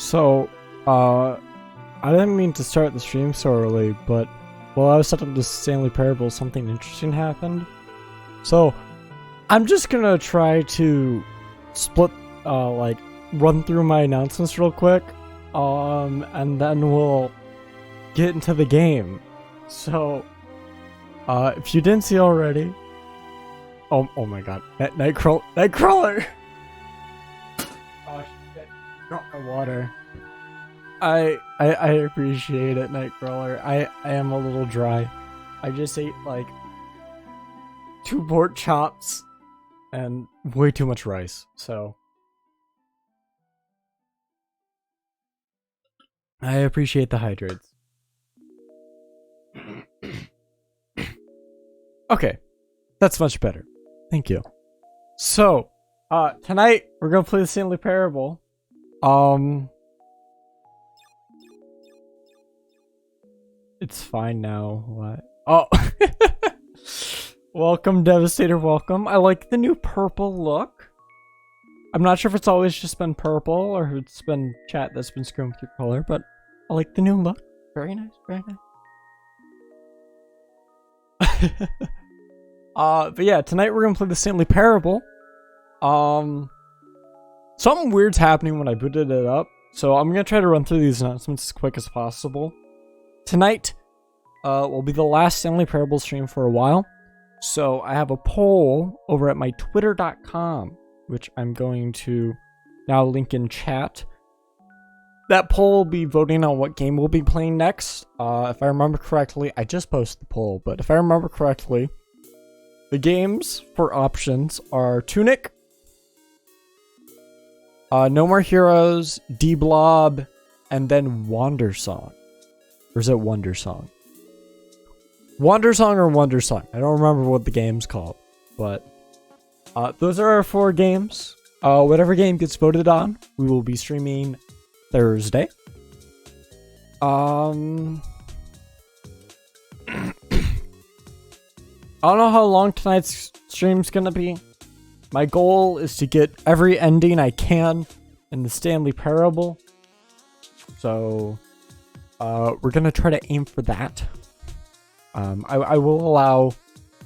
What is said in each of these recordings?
So, I didn't mean to start the stream so early, but while I was setting up this Stanley Parable, something interesting happened. So, I'm just gonna try to split, run through my announcements real quick, and then we'll get into the game. So, if you didn't see already, oh my god, Nightcrawler! Oh shit, dropped my water. I appreciate it, Nightcrawler. I am a little dry. I just ate like 2 pork chops and way too much rice, so I appreciate the hydrates. Okay, that's much better. Thank you. So, tonight we're gonna play the Stanley Parable. It's fine now. What? Oh, welcome, Devastator. Welcome. I like the new purple look. I'm not sure if it's always just been purple or if it's been chat that's been screwing with your color, but I like the new look. Very nice. Very nice. But yeah, tonight we're gonna play the Stanley Parable. Something weird's happening when I booted it up, so I'm gonna try to run through these announcements as quick as possible. Tonight, will be the last Stanley Parable stream for a while, so I have a poll over at my twitter.com, which I'm going to now link in chat. That poll will be voting on what game we'll be playing next. If I remember correctly, I just posted the poll, but if I remember correctly, the games for options are Tunic, No More Heroes, D-Blob, and then Wandersong. Or is it Wondersong? Wandersong or Wondersong. I don't remember what the game's called. But those are our 4 games. Whatever game gets voted on, we will be streaming Thursday. I don't know how long tonight's stream's gonna be. My goal is to get every ending I can in the Stanley Parable. So we're gonna try to aim for that. I will allow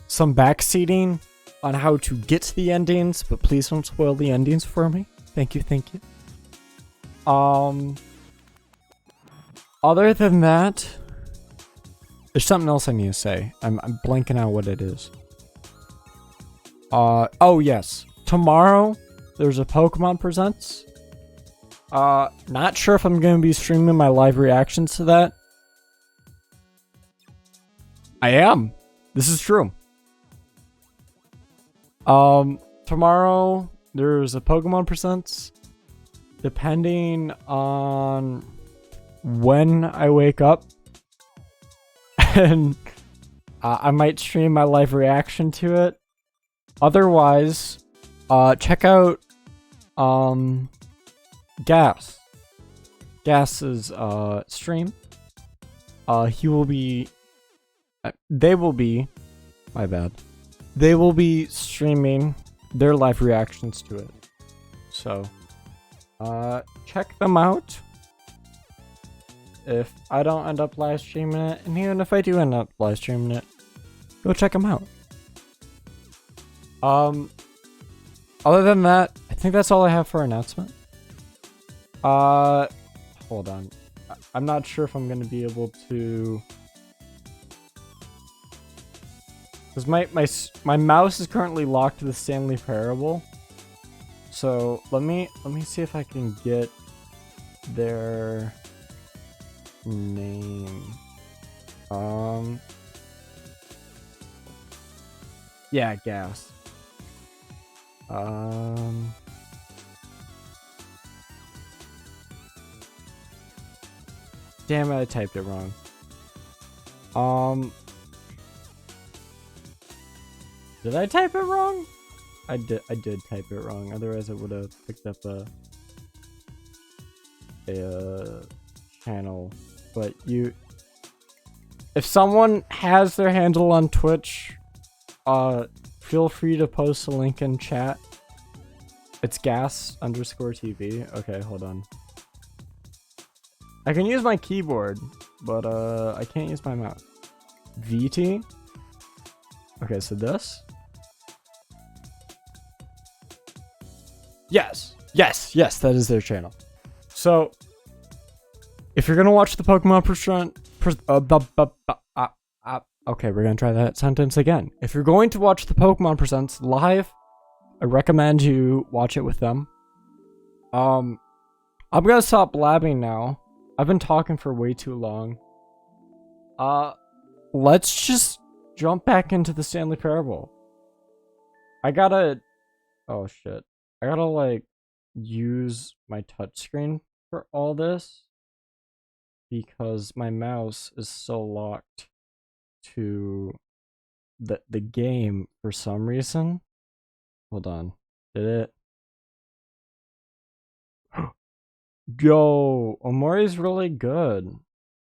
some backseating on how to get to the endings, but please don't spoil the endings for me. Thank you. Other than that, there's something else I need to say. I'm blanking out what it is. Oh yes. Tomorrow, there's a Pokemon Presents. Not sure if I'm going to be streaming my live reactions to that. I am. This is true. Tomorrow, there's a Pokemon Presents. Depending on when I wake up. And I might stream my live reaction to it. Otherwise, check out Gas's stream. They will be streaming their live reactions to it. So check them out. If I don't end up live streaming it, and even if I do end up live streaming it, go check them out. Other than that, I think that's all I have for announcement. Hold on. I'm not sure if I'm gonna be able to, because my mouse is currently locked to the Stanley Parable. So let me see if I can get their name. Yeah, Gas. Damn it, I typed it wrong. Did I type it wrong? I did type it wrong. Otherwise, I would have picked up a channel. But if someone has their handle on Twitch, feel free to post a link in chat. It's gas_TV. Okay, hold on. I can use my keyboard, but I can't use my mouse. VT? Okay, so this? Yes, that is their channel. So, if you're gonna watch the Pokemon okay, we're gonna try that sentence again. If you're going to watch the Pokemon Presents live, I recommend you watch it with them. I'm gonna stop blabbing now. I've been talking for way too long. Let's just jump back into the Stanley Parable. Oh shit. I gotta like use my touchscreen for all this because my mouse is so locked to the game for some reason. Hold on. Did it? Yo, Omori's really good.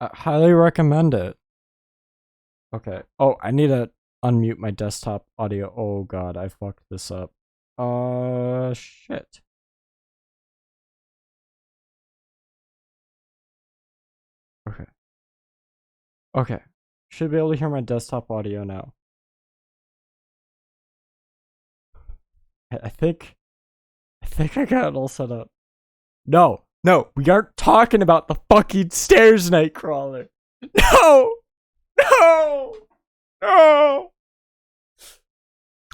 I highly recommend it. Okay. Oh, I need to unmute my desktop audio. Oh god, I fucked this up. Shit. Okay. Should be able to hear my desktop audio now. I think I got it all set up. No, we aren't talking about the fucking stairs, Nightcrawler. No.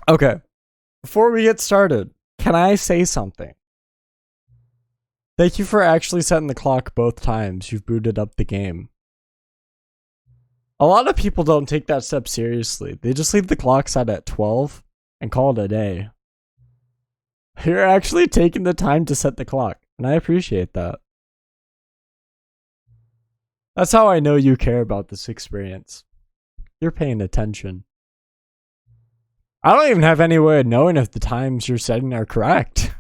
Okay. Before we get started, can I say something? Thank you for actually setting the clock both times you've booted up the game. A lot of people don't take that step seriously. They just leave the clock set at 12 and call it a day. You're actually taking the time to set the clock, and I appreciate that. That's how I know you care about this experience. You're paying attention. I don't even have any way of knowing if the times you're setting are correct.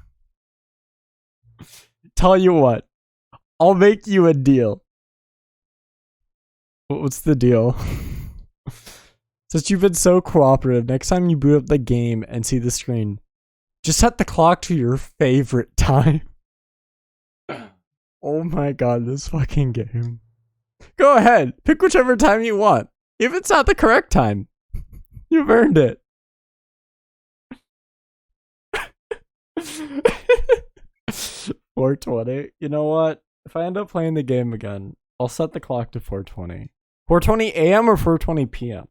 Tell you what, I'll make you a deal. What's the deal? Since you've been so cooperative, next time you boot up the game and see the screen, just set the clock to your favorite time. Oh my god, this fucking game. Go ahead, pick whichever time you want. If it's not the correct time, you've earned it. 4:20. You know what? If I end up playing the game again, I'll set the clock to 4:20. 4:20 a.m. or 4:20 p.m.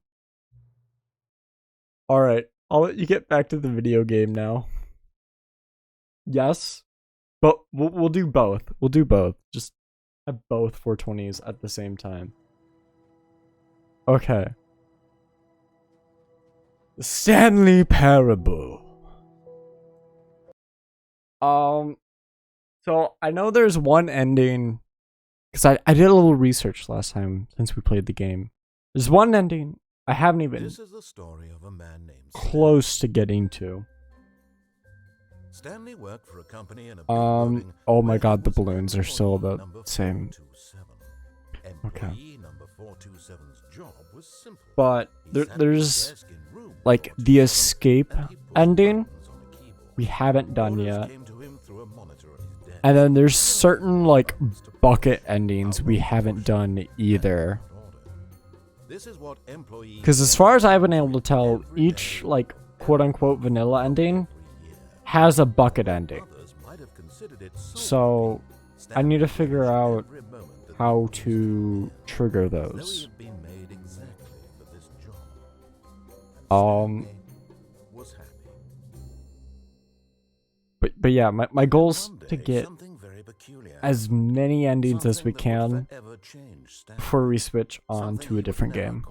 Alright, I'll let you get back to the video game now. Yes, but we'll do both. We'll do both. Just have both 420s at the same time. Okay. The Stanley Parable. So I know there's one ending, because I did a little research last time since we played the game. There's one ending I haven't even This is the story of a man named close to getting to. Stanley worked for a company in a oh my god, the balloons are still about the same. Okay. Number 427's job was simple. But there's like the escape ending we haven't done yet. And then there's certain like bucket endings we haven't done either. Because as far as I've been able to tell, each like quote-unquote vanilla ending has a bucket ending. So I need to figure out how to trigger those. But yeah, my goal's to get as many endings as we can before we switch on to a different game.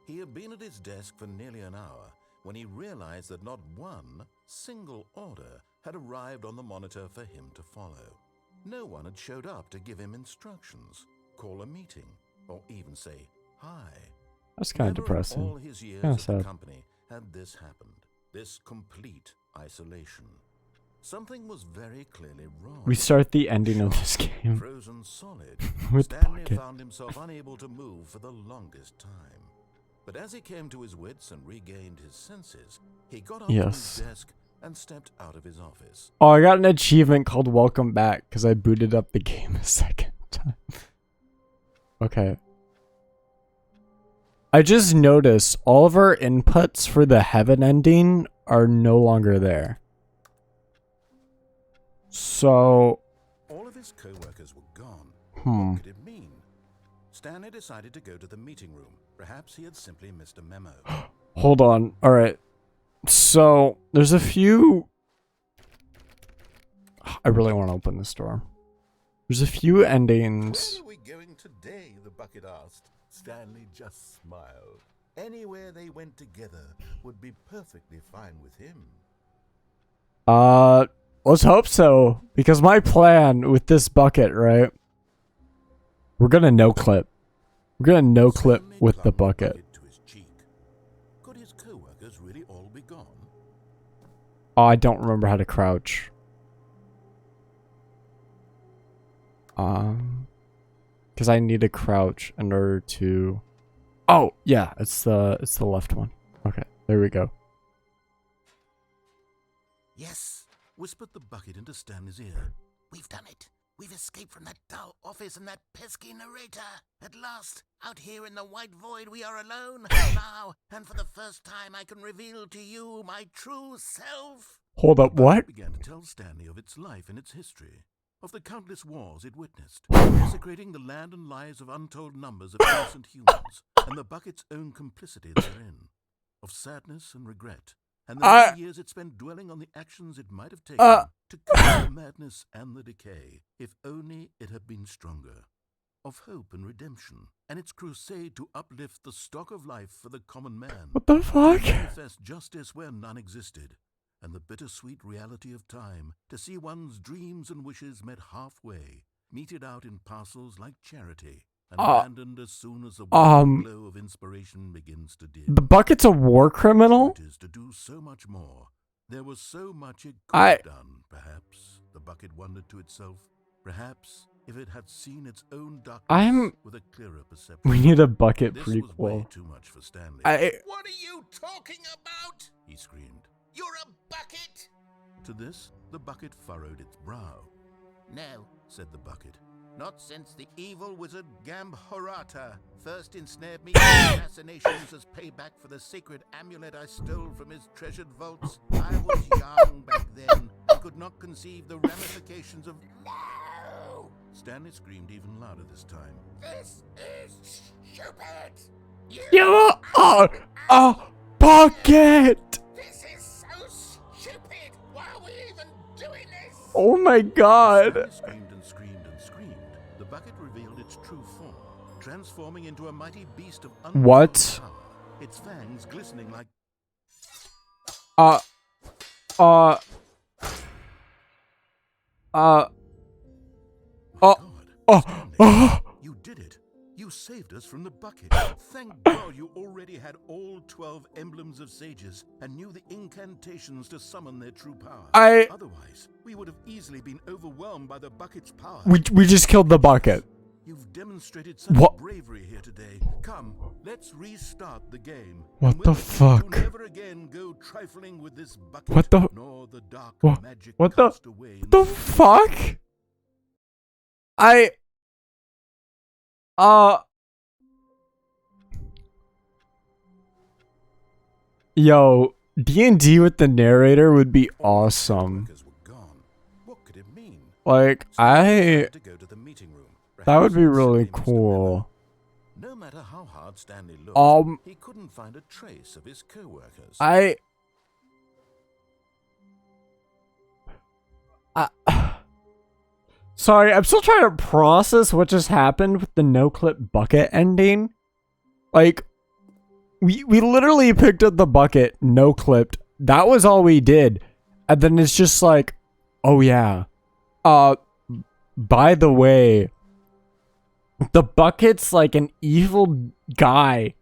He had been at his desk for nearly an hour when he realized that not one single order had arrived on the monitor for him to follow. No one had showed up to give him instructions, call a meeting, or even say hi. That's kind of depressing. All his years Kinda at sad. the company had this happened. This complete isolation. Something was very clearly wrong. We start the ending of this game Frozen solid. with the Stanley bucket. found himself unable to move for the longest time. But as he came to his wits and regained his senses, he got up from his Yes. desk and stepped out of his office. Oh, I got an achievement called Welcome Back because I booted up the game a second time. Okay. I just noticed all of our inputs for the heaven ending are no longer there. So... All of his co-workers were gone. Hmm. What could it mean? Stanley decided to go to the meeting room. Perhaps he had simply missed a memo. Hold on. Alright. So, there's a few... I really want to open this door. There's a few endings. Where are we going today? The bucket asked. Stanley just smiled. Anywhere they went together would be perfectly fine with him. Let's hope so. Because my plan with this bucket, right? We're gonna no-clip. We're gonna no-clip Stanley with the clung bucket. to his cheek. Could his co-workers really all be gone? Oh, I don't remember how to crouch. Because I need to crouch in order to... Oh, yeah, it's the left one. Okay, there we go. Yes, whispered the bucket into Stanley's ear. We've done it. We've escaped from that dull office and that pesky narrator. At last, out here in the white void, we are alone. Now, and for the first time, I can reveal to you my true self. Hold up, what? Began to tell Stanley of its life and its history, of the countless wars it witnessed, desecrating the land and lives of untold numbers of innocent humans, and the bucket's own complicity therein, of sadness and regret, and the many years it spent dwelling on the actions it might have taken to curb the madness and the decay, if only it had been stronger, of hope and redemption, and its crusade to uplift the stock of life for the common man. What the fuck? To manifest justice where none existed, and the bittersweet reality of time, to see one's dreams and wishes met halfway, meted out in parcels like charity, and abandoned as soon as the warm glow of inspiration begins to dim. The bucket's a war criminal? It is to do so much more. There was so much it could have done, perhaps, the bucket wondered to itself. Perhaps, if it had seen its own darkness with a clearer perception. We need a bucket This prequel. was way too much for Stanley. What are you talking about? He screamed. You're a bucket! To this, the bucket furrowed its brow. No, Said the bucket. not since the evil wizard Gambhorata first ensnared me in assassinations as payback for the sacred amulet I stole from his treasured vaults. I was young back then and could not conceive the ramifications of... No! Stanley screamed even louder this time. This is stupid! You are a bucket! This is so stupid! Why are we even doing this? Oh my god. Stanley screamed and screamed and screamed. The bucket revealed its true form, transforming into a mighty beast of What? power, its fangs glistening like... Stanley, you did it. You saved us from the bucket. Thank God you already had all 12 emblems of sages and knew the incantations to summon their true power. Otherwise, we would have easily been overwhelmed by the bucket's power. We just killed the bucket. You've demonstrated such bravery here today. Come, let's restart the game. What the fuck? Never again go trifling with this bucket. What the? Nor the dark magic What the? cast away What the fuck? Yo, D&D with the narrator would be awesome. What could it mean? Like, To go to the meeting room. that would be Perhaps really simply missed a cool. memo. No matter how hard Stanley looked, he couldn't find a trace of his co-workers. Sorry, I'm still trying to process what just happened with the no-clip bucket ending. Like, we literally picked up the bucket, no-clipped. That was all we did. And then it's just like, oh yeah. By the way, the bucket's like an evil guy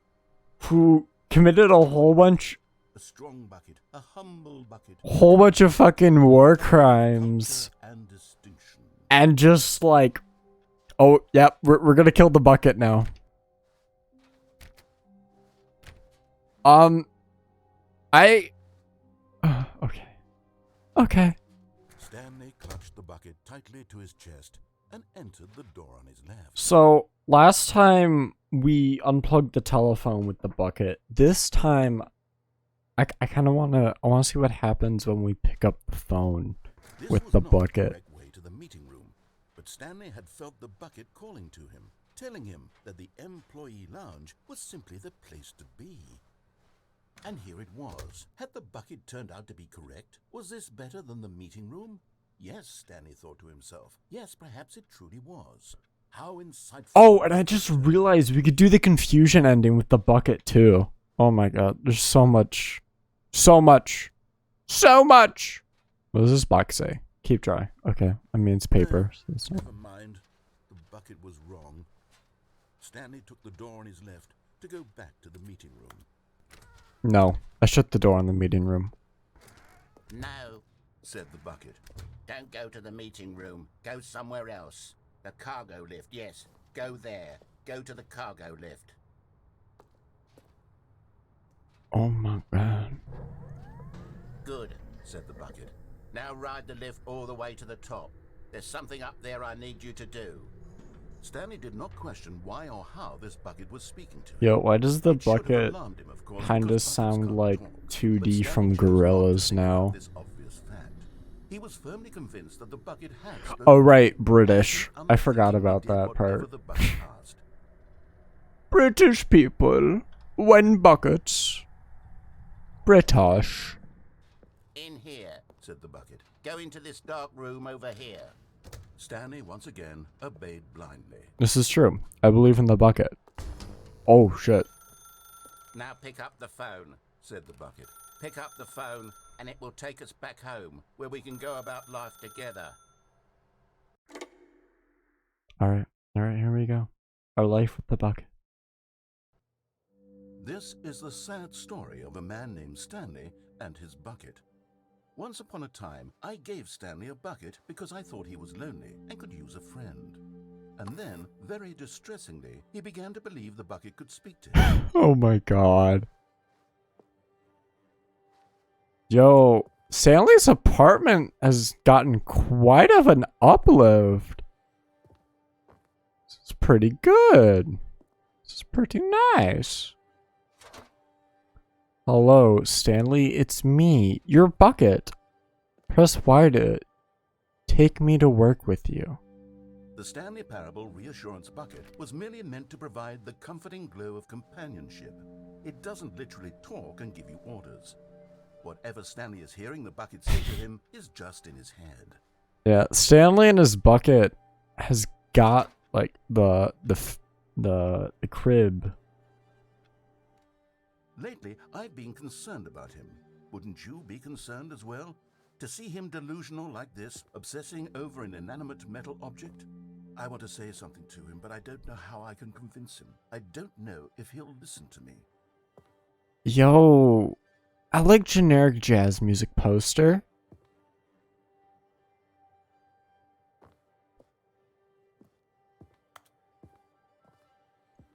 who committed a whole bunch... A strong bucket, a humble bucket. Whole bunch of fucking war crimes. And distinction. And just like, oh, yep, we're gonna kill the bucket now. Okay. Okay. Stanley clutched the bucket tightly to his chest and entered the door on his left. So, last time we unplugged the telephone with the bucket. This time, I kind of want to see what happens when we pick up the phone This with was the not the bucket. correct way to the meeting room, but Stanley had felt the bucket calling to him, telling him that the employee lounge was simply the place to be. And here it was. Had the bucket turned out to be correct? Was this better than the meeting room? Yes, Stanley thought to himself. Yes, perhaps it truly was. How insightful. Oh, and I just realized we could do the confusion ending with the bucket too. Oh my god, there's so much. So much. So much! What does this box say? Keep dry. Okay, I mean it's paper. So it's not... Never mind. The bucket was wrong. Stanley took the door on his left to go back to the meeting room. No, I shut the door on the meeting room. No, Said the bucket. don't go to the meeting room. Go somewhere else. The cargo lift, yes. Go there. Go to the cargo lift. Oh my god. Good, said the bucket. Now ride the lift all the way to the top. There's something up there I need you to do. Stanley did not question why or how this bucket was speaking to him. Yo, why does the It should have bucket alarmed him, of course, kinda because buckets sound can't like talk. 2D But Stanley from chose not to Gorillaz think about now? this obvious fact. He was firmly convinced that the bucket had spoken Oh to right, him, British. and I forgot unthinkingly about did that whatever part. the bucket asked. British people. When buckets. British. In here. Said the bucket. Go into this dark room over here. Stanley once again obeyed blindly. This is true. I believe in the bucket. Oh shit. Now pick up the phone. Said the bucket. Pick up the phone and it will take us back home where we can go about life together. Alright, here we go. Our life with the bucket. This is the sad story of a man named Stanley and his bucket. Once upon a time, I gave Stanley a bucket because I thought he was lonely and could use a friend. And then, very distressingly, he began to believe the bucket could speak to him. Oh my god. Yo, Stanley's apartment has gotten quite of an uplift. This is pretty good. This is pretty nice. Hello, Stanley, it's me, your bucket. Press Y to take me to work with you. The Stanley Parable Reassurance Bucket was merely meant to provide the comforting glow of companionship. It doesn't literally talk and give you orders. Whatever Stanley is hearing the bucket say to him is just in his head. Yeah, Stanley and his bucket has got like the crib. Lately, I've been concerned about him. Wouldn't you be concerned as well? To see him delusional like this, obsessing over an inanimate metal object? I want to say something to him, but I don't know how I can convince him. I don't know if he'll listen to me. Yo, I like generic jazz music poster.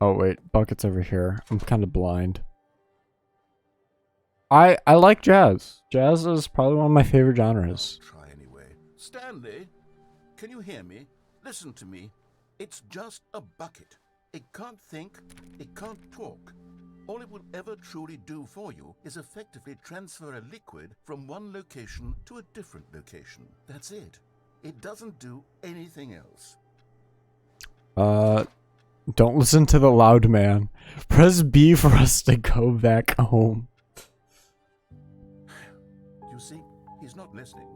Oh wait, bucket's over here. I'm kind of blind. I like jazz. Jazz is probably one of my favorite genres. I'll try anyway. Stanley, can you hear me? Listen to me. It's just a bucket. It can't think. It can't talk. All it will ever truly do for you is effectively transfer a liquid from one location to a different location. That's it. It doesn't do anything else. Don't listen to the loud man. Press B for us to go back home. You see, he's not listening.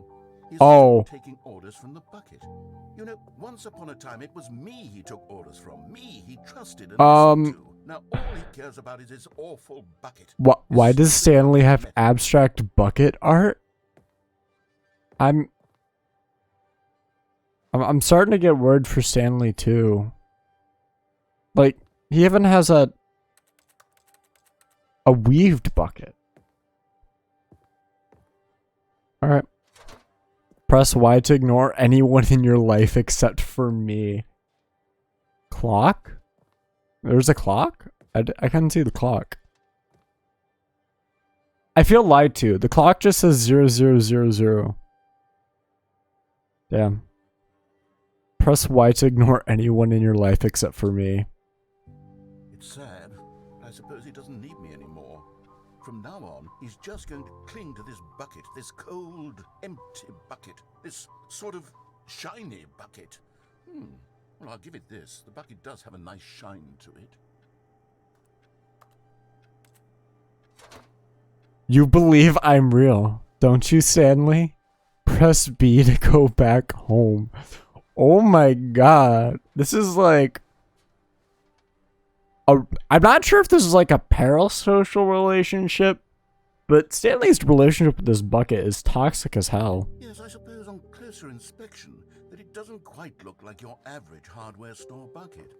He's Oh. just taking orders from the bucket. You know, once upon a time it was me he took orders from. Me he trusted and listened to. Now all he cares about is his awful bucket. Why does His Stanley have method. abstract bucket art? I'm starting to get word for Stanley too. Like, he even has a weaved bucket. Alright. Press Y to ignore anyone in your life except for me. Clock? There's a clock? I couldn't see the clock. I feel lied to. The clock just says 0000. Damn. Press Y to ignore anyone in your life except for me. It's sad. I suppose he doesn't need me anymore. From now on, he's just going to cling to this bucket, this cold, empty bucket, this sort of shiny bucket. Well, I'll give it this. The bucket does have a nice shine to it. You believe I'm real, don't you, Stanley? Press B to go back home. Oh my god. This is like... I'm not sure if this is like a parasocial relationship, but Stanley's relationship with this bucket is toxic as hell. Yes, I suppose on closer inspection that it doesn't quite look like your average hardware store bucket.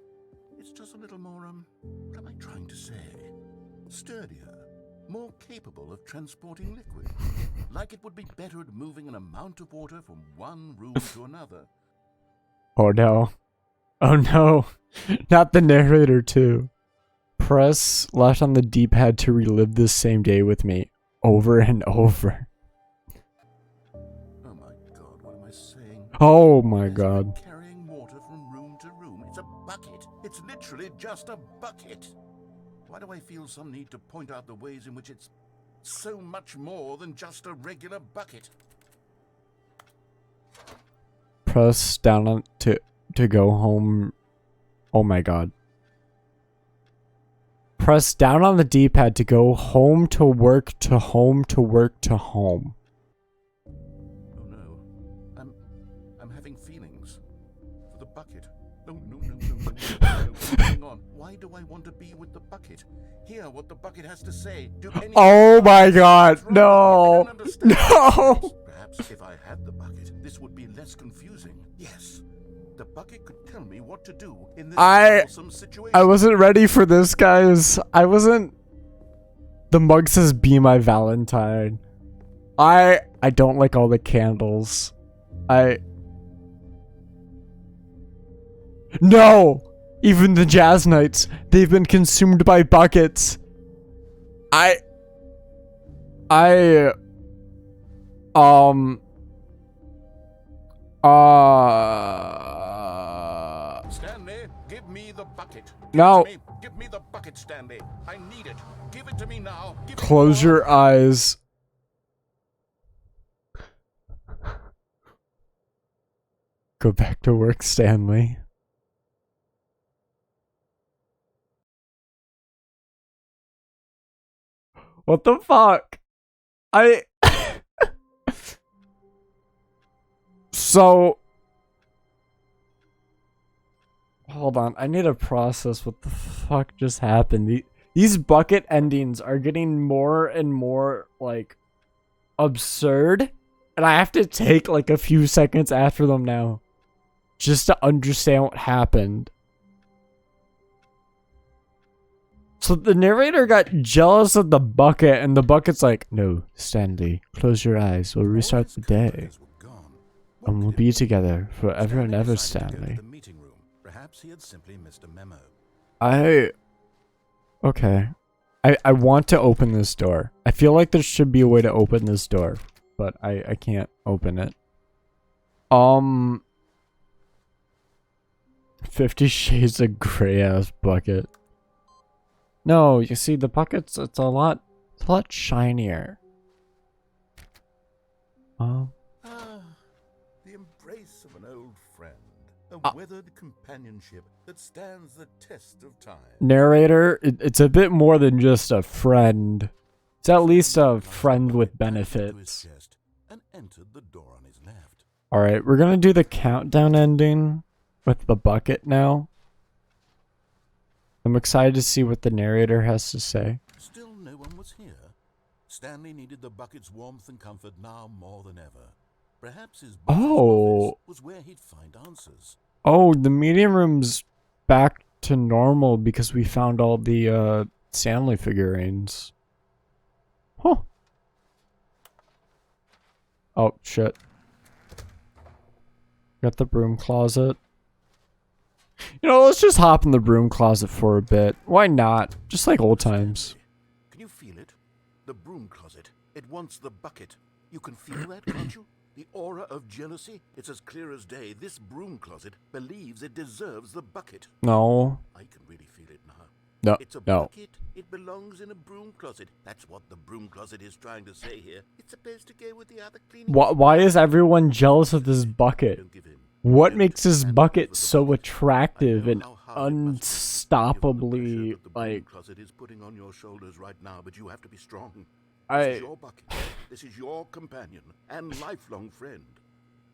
It's just a little more, what am I trying to say? Sturdier, more capable of transporting liquid. Like it would be better at moving an amount of water from one room to another. Oh no. Oh no. Not the narrator too. Press left on the D-pad to relive this same day with me. Over and over. Oh my god, what am I saying? Oh my It's god. like carrying water from room to room. It's a bucket. It's literally just a bucket. Why do I feel some need to point out the ways in which it's so much more than just a regular bucket? Press down on to go home. Oh my god. Press down on the D-pad to go home to work to home to work to home. Oh no. I'm having feelings. For the bucket. No. Hang on. Why do I want to be with the bucket? Hear what the bucket has to say. Do any Oh my god. wrong? I No. don't understand. No. Perhaps if I had the bucket, this would be less confusing. Yes. The bucket could tell me what to do in this troublesome situation. I wasn't ready for this, guys. I wasn't. The mug says be my Valentine. I don't like all the candles. No! Even the jazz nights, they've been consumed by buckets. Stanley, give me the bucket. No. Give me the bucket, Stanley. I need it. Give it to me now. Give Close it now. your eyes. Go back to work, Stanley. What the fuck? So... Hold on, I need to process what the fuck just happened. These bucket endings are getting more and more, like, absurd. And I have to take, like, a few seconds after them now. Just to understand what happened. So the narrator got jealous of the bucket, and the bucket's like, no, Stanley, close your eyes, we'll restart the day. And we'll be together forever and ever, Stanley. Perhaps he had simply missed a memo. Okay. I want to open this door. I feel like there should be a way to open this door, but I can't open it. 50 Shades of Grey ass bucket. No, you see the buckets, it's a lot shinier. The embrace of an old friend. A weathered companionship that stands the test of time. Narrator, it's a bit more than just a friend. It's at least a friend with benefits. And entered the door on his left. Alright, we're gonna do the countdown ending with the bucket now. I'm excited to see what the narrator has to say. Still no one was here. Stanley needed the bucket's warmth and comfort now more than ever. Perhaps his boss's office was where he'd find answers. Oh, the meeting room's back to normal because we found all the Stanley figurines. Huh. Oh, shit. Got the broom closet. You know, let's just hop in the broom closet for a bit. Why not? Just like old times. Can you feel it? The broom closet. It wants the bucket. You can feel that, can't you? The aura of jealousy? It's as clear as day. This broom closet believes it deserves the bucket. No. I can really feel it now. No. It's a No. bucket. It belongs in a broom closet. That's what the broom closet is trying to say here. It's supposed to go with the other cleaning. Why is everyone jealous of this bucket? Don't give in. What Don't makes this hand bucket over the so bucket. attractive I and know how hard it must be, given the pressure unstoppably, that the broom like, closet is putting on your shoulders right now, but you have to be strong. This I... is your bucket. This is your companion and lifelong friend.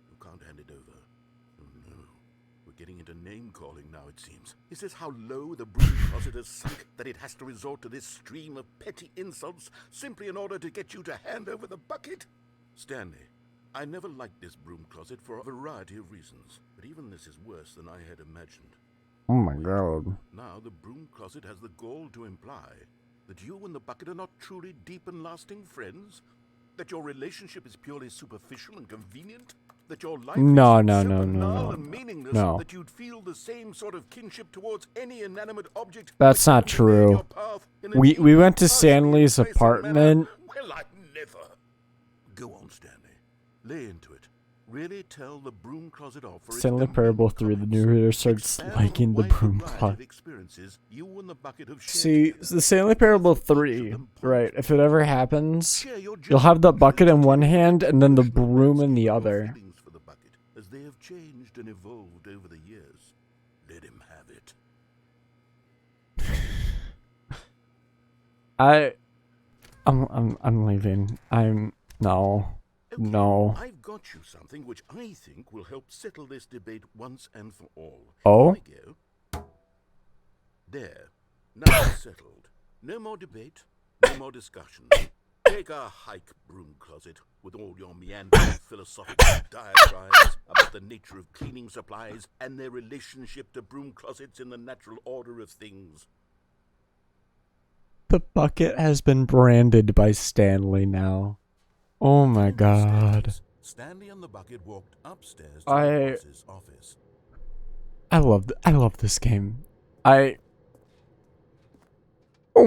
You can't hand it over. Oh no. We're getting into name-calling now, it seems. Is this how low the broom closet has sunk, that it has to resort to this stream of petty insults simply in order to get you to hand over the bucket? Stanley, I never liked this broom closet for a variety of reasons, but even this is worse than I had imagined. Oh my god. Now the broom closet has the gall to imply that you and the bucket are not truly deep and lasting friends? That your relationship is purely superficial and convenient? That your life No, is no, so no, banal no, no. and meaningless No. that you'd feel the same sort of kinship towards any inanimate object? That's that not could invade true. your path in a We neat, went to partially Stanley's embracing apartment. manner? Well, I never. Go on, Stanley. Lay into it. Really tell the broom closet off for its Stanley demeaning Parable 3, the comments. narrator starts Expand liking the wide broom variety of closet. experiences you and the bucket have shared See, together. the Stanley Parable Each of 3, them point right, if it ever happens, Share your you'll have the bucket in one general hand and then the emotional broom in the landscape of your other. feelings for the bucket, as they have changed and evolved over the years. Let him have it. I'm leaving. No. Okay, No. I've got you something which I think will help settle this debate once and for all. Oh? Here we go. There. Now it's settled. No more debate, no more discussion. Take a hike, broom closet, with all your meandering philosophical diatribes about the nature of cleaning supplies and their relationship to broom closets in the natural order of things. The bucket has been branded by Stanley now. Oh my god. Stanley and the bucket walked upstairs to I- the boss's office. I love this game. Oh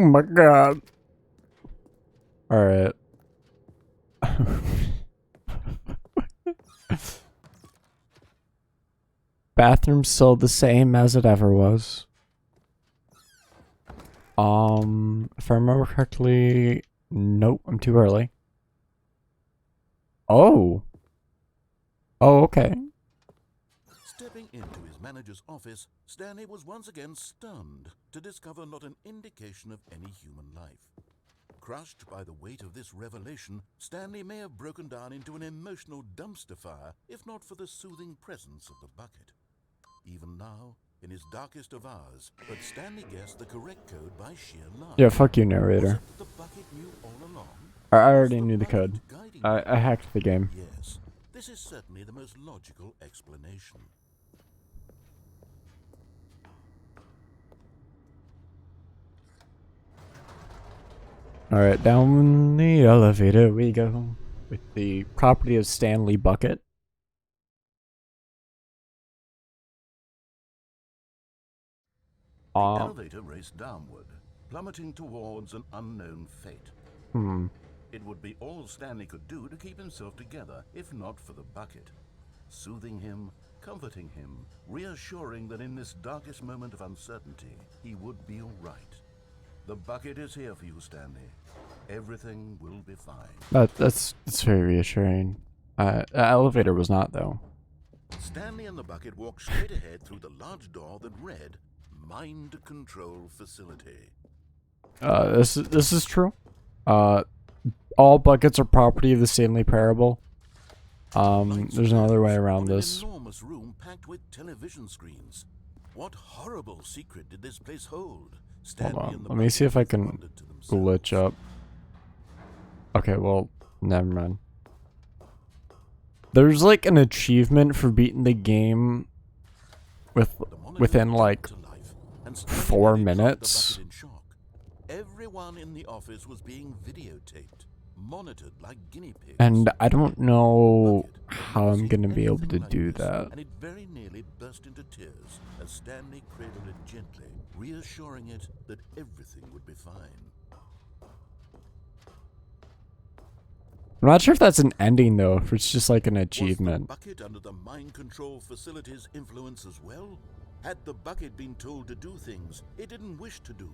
my god. Alright. Bathroom's still the same as it ever was. If I remember correctly, nope, I'm too early. Oh. Oh, okay. Stepping into his manager's office, Stanley was once again stunned to discover not an indication of any human life. Crushed by the weight of this revelation, Stanley may have broken down into an emotional dumpster fire if not for the soothing presence of the bucket. Even now, in his darkest of hours, but Stanley guessed the correct code by sheer luck. Yeah, fuck you, Was narrator. it the bucket knew all along? I Was already the knew the bucket code. guiding I him? hacked the game. Yes, this is certainly the most logical explanation. Alright, down the elevator we go with the property of Stanley Bucket. The elevator raced downward, plummeting towards an unknown fate. It would be all Stanley could do to keep himself together, if not for the bucket. Soothing him, comforting him, reassuring that in this darkest moment of uncertainty, he would be all right. The bucket is here for you, Stanley. Everything will be fine. That's very reassuring. The elevator was not, though. Stanley and the bucket walked straight ahead through the large door that read, Mind Control Facility. This is true. All buckets are property of the Stanley Parable. There's no other way around this. An enormous room packed with television screens. What horrible secret did this place hold? Hold on, let me see if I can glitch up. Okay, well, never mind. There's like an achievement for beating the game within like 4 minutes. Everyone in the office was being videotaped, monitored like guinea pigs. And I don't know Bucket had how never I'm seen gonna be able to anything like do this, that. And it very nearly burst into tears as Stanley cradled it gently, reassuring it that everything would be fine. I'm not sure if that's an ending though, if it's just like an Was the achievement. bucket under the mind control facility's influence as well? Had the bucket been told to do things it didn't wish to do?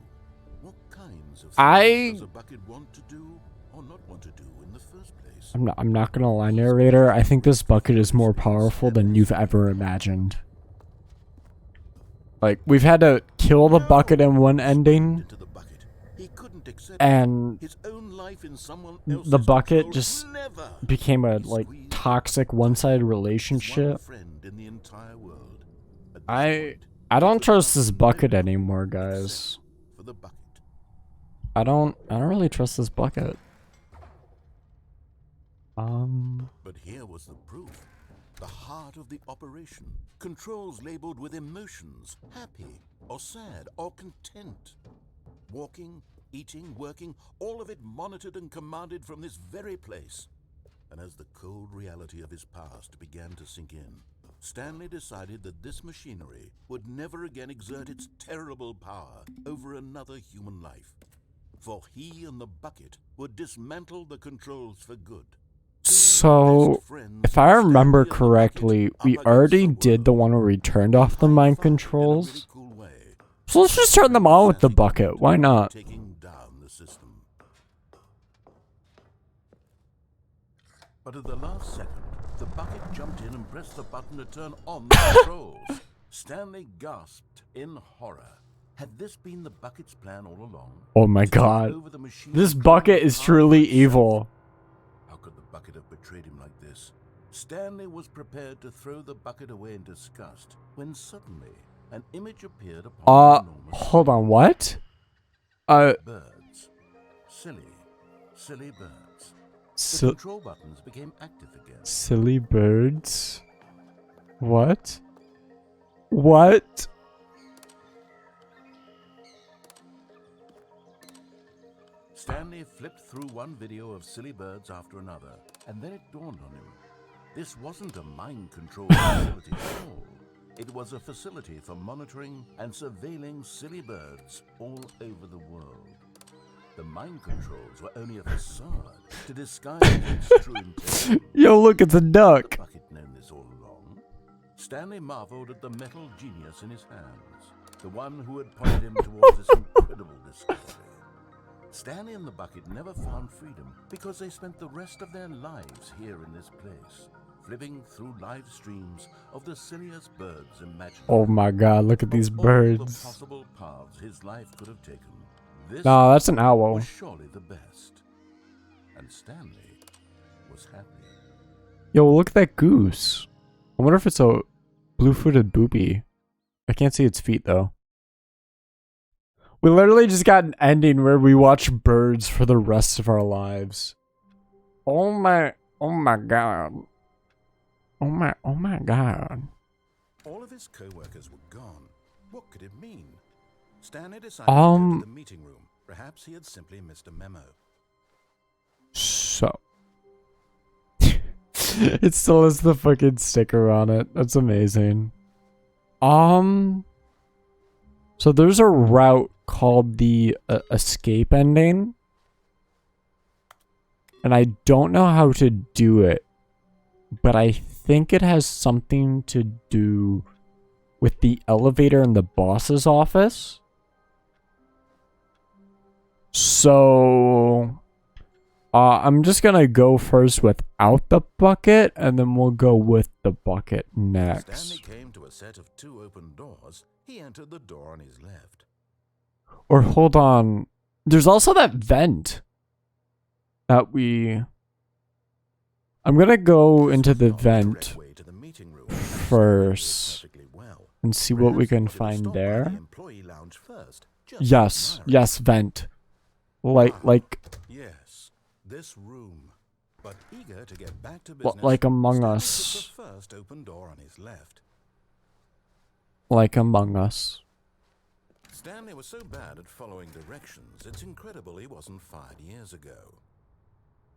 What kinds of things does a bucket want to do or not want to do in the first place? I'm not gonna lie, narrator. I think this bucket is more powerful than you've ever imagined. Like, we've had to kill the bucket in one ending, Into the bucket. He couldn't accept and his own life in someone the else's bucket control. just Never. became a like toxic one-sided One relationship. friend in the entire world. At this I point, I don't he trust could this have bucket nothing anymore, except guys. for the bucket. I don't really trust this bucket. But here was the proof. The heart of the operation. Controls labeled with emotions. Happy, or sad, or content. Walking, eating, working, all of it monitored and commanded from this very place. And as the cold reality of his past began to sink in, Stanley decided that this machinery would never again exert its terrible power over another human life. For he and the bucket would dismantle the controls for good. So, if I remember correctly, we already did the one where we turned off the mind controls. So let's just turn them on with the bucket. Why not? Taking down the system. But at the last second, the bucket jumped in and pressed the button to turn on the controls. Stanley gasped in horror. Had this been the bucket's plan all along? Oh my god. This bucket is truly evil. How could the bucket have betrayed him like this? Stanley was prepared to throw the bucket away in disgust when suddenly an image appeared upon the enormous Hold on, what? birds. Silly birds. The control buttons became active again. Silly birds? What? What? Stanley flipped through one video of silly birds after another, and then it dawned on him. This wasn't a mind control facility at all. It was a facility for monitoring and surveilling silly birds all over the world. The mind controls were only a facade to disguise its true intent. Yo, look, it's a duck. The bucket known this all along. Stanley marveled at the metal genius in his hands, the one who had pointed him towards this incredible discovery. Stanley and the bucket never found freedom because they spent the rest of their lives here in this place, flipping through live streams of the silliest birds imaginable. Oh my god, look at these Of all birds. the possible paths his life could have taken, this No, that's an owl. was surely the best. And Stanley was happy. Yo, look at that goose. I wonder if it's a blue-footed booby. I can't see its feet though. We literally just got an ending where we watch birds for the rest of our lives. Oh my god. Oh my god. All of his co-workers were gone. What could it mean? Stanley decided to go to the meeting room. Perhaps he had simply missed a memo. So. It still has the fucking sticker on it. That's amazing. So there's a route called the escape ending. And I don't know how to do it. But I think it has something to do with the elevator in the boss's office. So I'm just gonna go first without the bucket, and then we'll go with the bucket next. Stanley came to a set of 2 open doors. He entered the door on his left. Or hold on, there's also that vent that I'm gonna go into the vent first and see what we can find there. Yes, vent. Like yes, this room. But eager to get back to business, like Among Stanley Us. took the first open door on his left. Like Among Us. Stanley was so bad at following directions, it's incredible he wasn't fired years ago.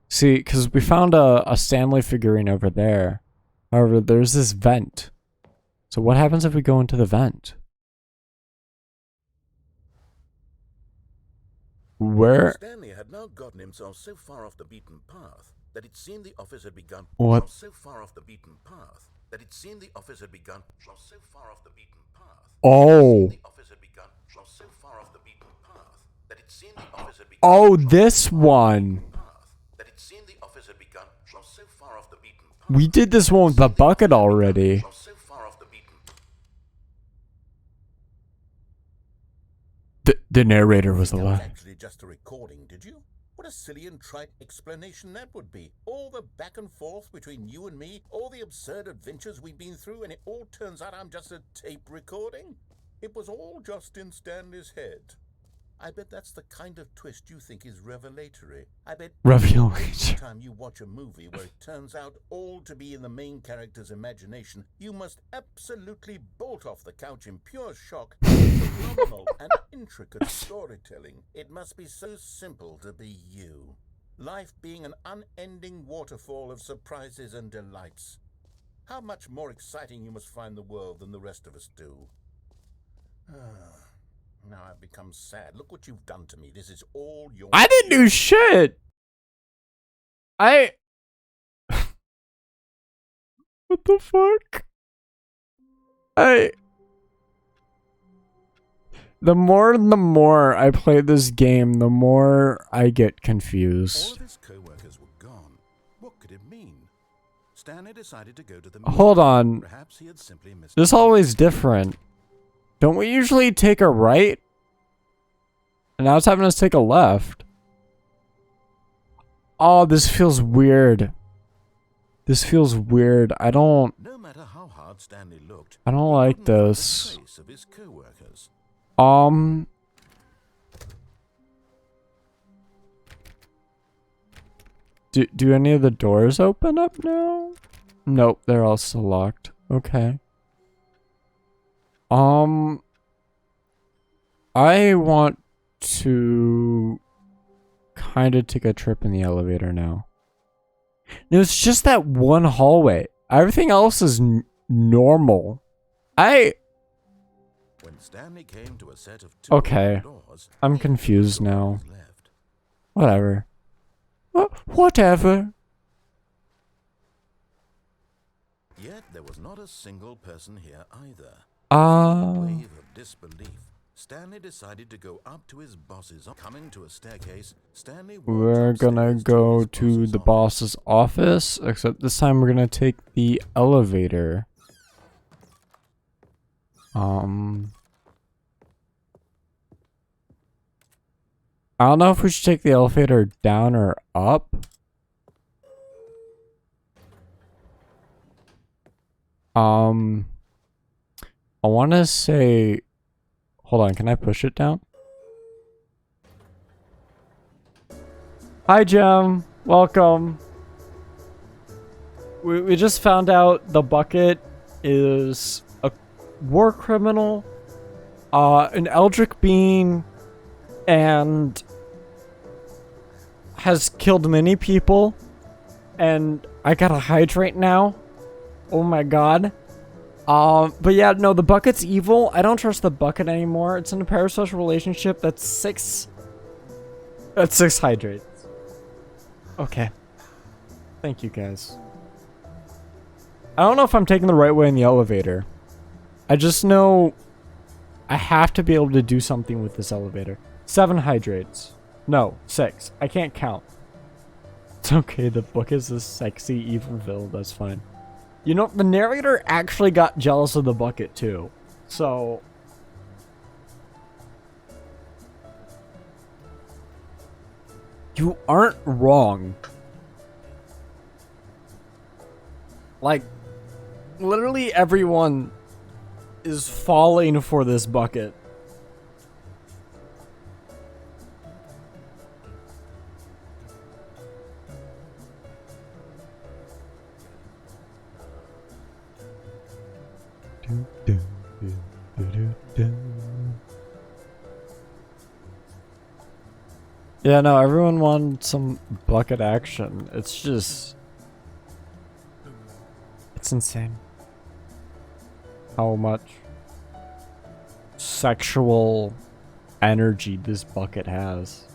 See, because we found a Stanley figurine over there. However, there's this vent. So what happens if we go into the vent? Where? Stanley had now gotten himself so far off the beaten path that it seemed the office had begun What? so far off the beaten path that it seemed the office had begun so far off the beaten path. Oh. The office had begun so far off the beaten path that it seemed the office had begun Oh, this one. that it seemed the office had begun so far off the beaten path. We did this one with the bucket already. So far off the beaten. The narrator was That was alive. actually just a recording, did you? What a silly and trite explanation that would be. All the back and forth between you and me, all the absurd adventures we've been through, and it all turns out I'm just a tape recording? It was all just in Stanley's head. I bet that's the kind of twist you think is revelatory. I bet Revelatory. every time you watch a movie where it turns out all to be in the main character's imagination, you must absolutely bolt off the couch in pure shock at the phenomenal and intricate storytelling. It must be so simple to be you. Life being an unending waterfall of surprises and delights. How much more exciting you must find the world than the rest of us do. Now I've become sad. Look what you've done to me. This is all your... I didn't do shit. What the fuck? The more I play this game, the more I get All confused. of his co-workers were gone. What could it mean? Stanley decided to go to the Hold on. Perhaps he had simply missed. This always different. Don't we usually take a right? And now it's having us take a left. Oh, this feels weird. This feels weird. No matter how hard Stanley looked, I don't he like couldn't find a this. trace of his co-workers. Do any of the doors open up now? Nope, they're all still locked. Okay. I want to kind of take a trip in the elevator now. It's just that one hallway. Everything else is normal. When Stanley came to a set of two Okay. doors, I'm he confused saw now. what was left. Whatever. Whatever. Yet there was not a single person here either. Uh, Wave of disbelief. Stanley decided to go up to his boss's. Coming to a staircase, Stanley walked we're gonna upstairs go his to the boss's boss's office, except this time we're gonna take the elevator. I don't know if we should take the elevator down or up. I want to say, hold on, can I push it down? Hi, Jem. Welcome. We just found out the bucket is a war criminal, an eldritch being, and has killed many people. And I gotta hydrate now. Oh my god. But yeah, no, the bucket's evil. I don't trust the bucket anymore. It's in a parasocial relationship. That's six hydrates. Okay. Thank you, guys. I don't know if I'm taking the right way in the elevator. I just know I have to be able to do something with this elevator. 7 hydrates. No, 6. I can't count. It's okay, the book is a sexy evil villain. That's fine. You know, the narrator actually got jealous of the bucket too. So... you aren't wrong. Like, literally everyone is falling for this bucket. Yeah, no, everyone wants some bucket action. It's just... it's insane. How much sexual energy this bucket has.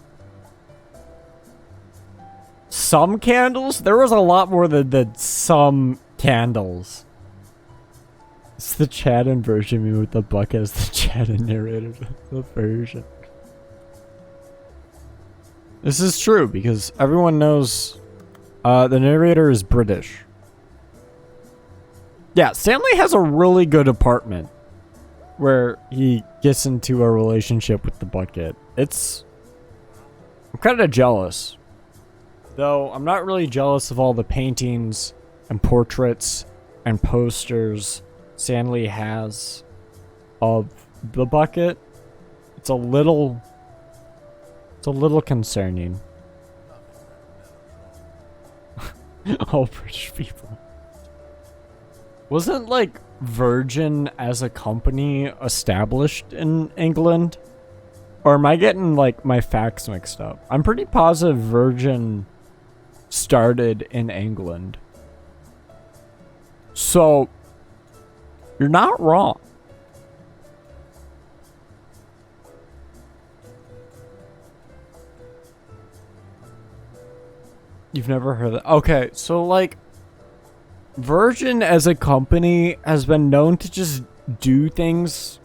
some candles? There was a lot more than some candles. It's the Chad version me with the bucket as the Chad narrator the version. This is true because everyone knows the narrator is British. Yeah, Stanley has a really good apartment where he gets into a relationship with the bucket. I'm kind of jealous. Though I'm not really jealous of all the paintings and portraits and posters Stanley has of the bucket. It's a little concerning. All British people. Wasn't like Virgin as a company established in England? Or am I getting like my facts mixed up? I'm pretty positive Virgin started in England. So you're not wrong. You've never heard that? Okay, so like Virgin as a company has been known to just do things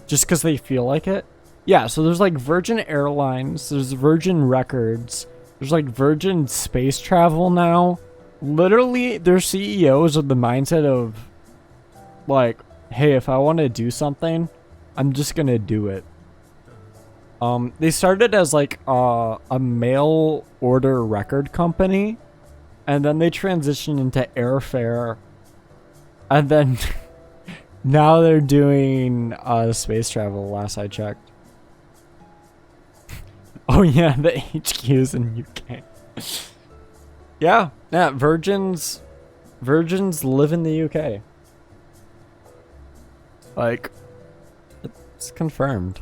just because they feel like it. Yeah, so there's like Virgin Airlines, there's Virgin Records, there's like Virgin Space Travel now. Literally, their CEOs are the mindset of like, hey, if I want to do something, I'm just gonna do it. They started as like a mail order record company, and then they transitioned into airfare, and then now they're doing space travel. Last I checked. Oh yeah, the HQ's in UK. Yeah, Virgins live in the UK. Like, it's confirmed.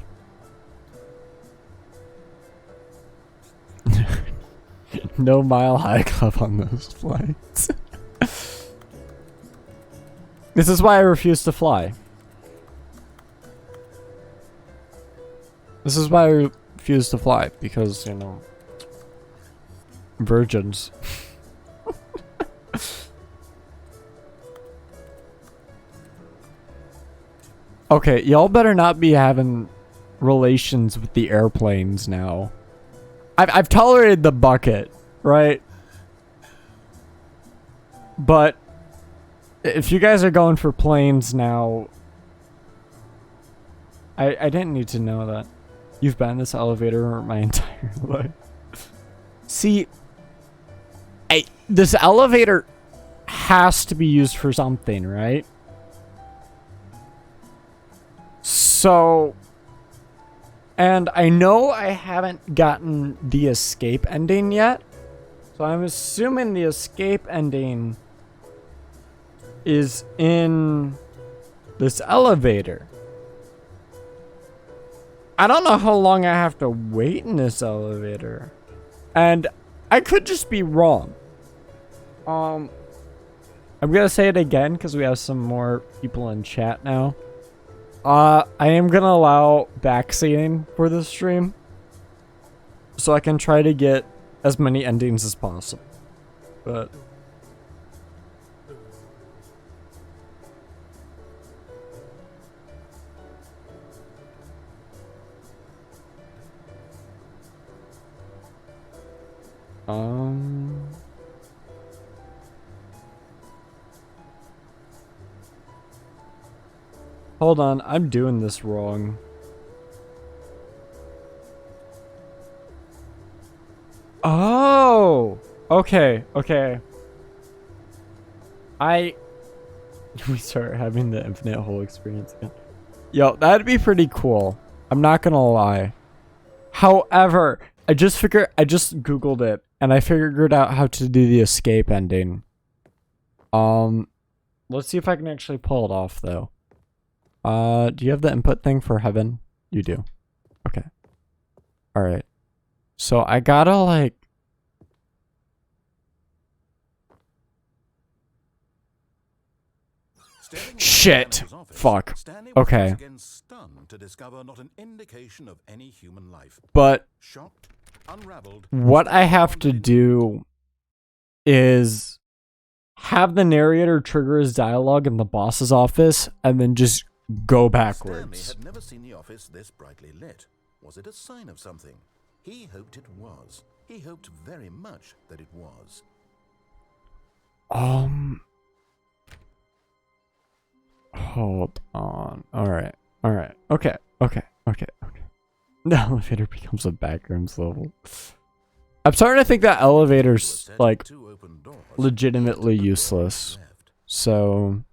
No Mile High Club on those flights. This is why I refuse to fly. This is why I refuse to fly, because, you know, virgins. Okay, y'all better not be having relations with the airplanes now. I've tolerated the bucket, right? But if you guys are going for planes now, I didn't need to know that. You've been in this elevator my entire life. See, this elevator has to be used for something, right? So, and I know I haven't gotten the escape ending yet. So I'm assuming the escape ending is in this elevator. I don't know how long I have to wait in this elevator. And I could just be wrong. I'm gonna say it again because we have some more people in chat now. I am gonna allow backseating for this stream, so I can try to get as many endings as possible. But hold on, I'm doing this wrong. Oh, okay. We start having the infinite hole experience again. Yo, that'd be pretty cool. I'm not gonna lie. However, I just Googled it and I figured out how to do the escape ending. Let's see if I can actually pull it off though. Do you have the input thing for heaven? You do. Okay. Alright. So I gotta like... Shit! Fuck. Okay. But what I have to do is have the narrator trigger his dialogue in the boss's office and then just go backwards. Stanley had never seen the office this brightly lit. Was it a sign of something? He hoped it was. He hoped very much that it was. Hold on. Alright. Okay. The elevator becomes a backrooms level. I'm starting to think that elevator's, like, Two open doors. legitimately useless. Left. So...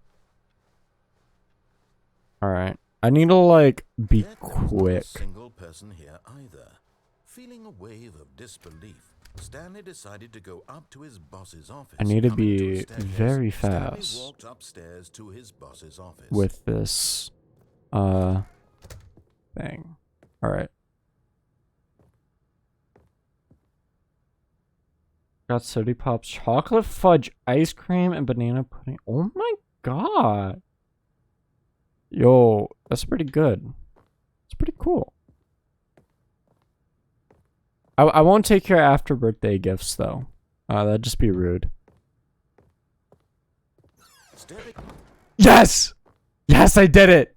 Alright. I need to, like, be There was not quick. a single person here either. Feeling a wave of disbelief, Stanley decided to go up to his boss's office. I need to Coming be a staircase, very Stanley fast walked upstairs to his boss's office. with this, thing. Alright. Got Soda Pops, chocolate fudge ice cream, and banana pudding. Oh my god. Yo, that's pretty good. It's pretty cool. I won't take your after birthday gifts though. That'd just be rude. Stepping Yes! Yes, I did it!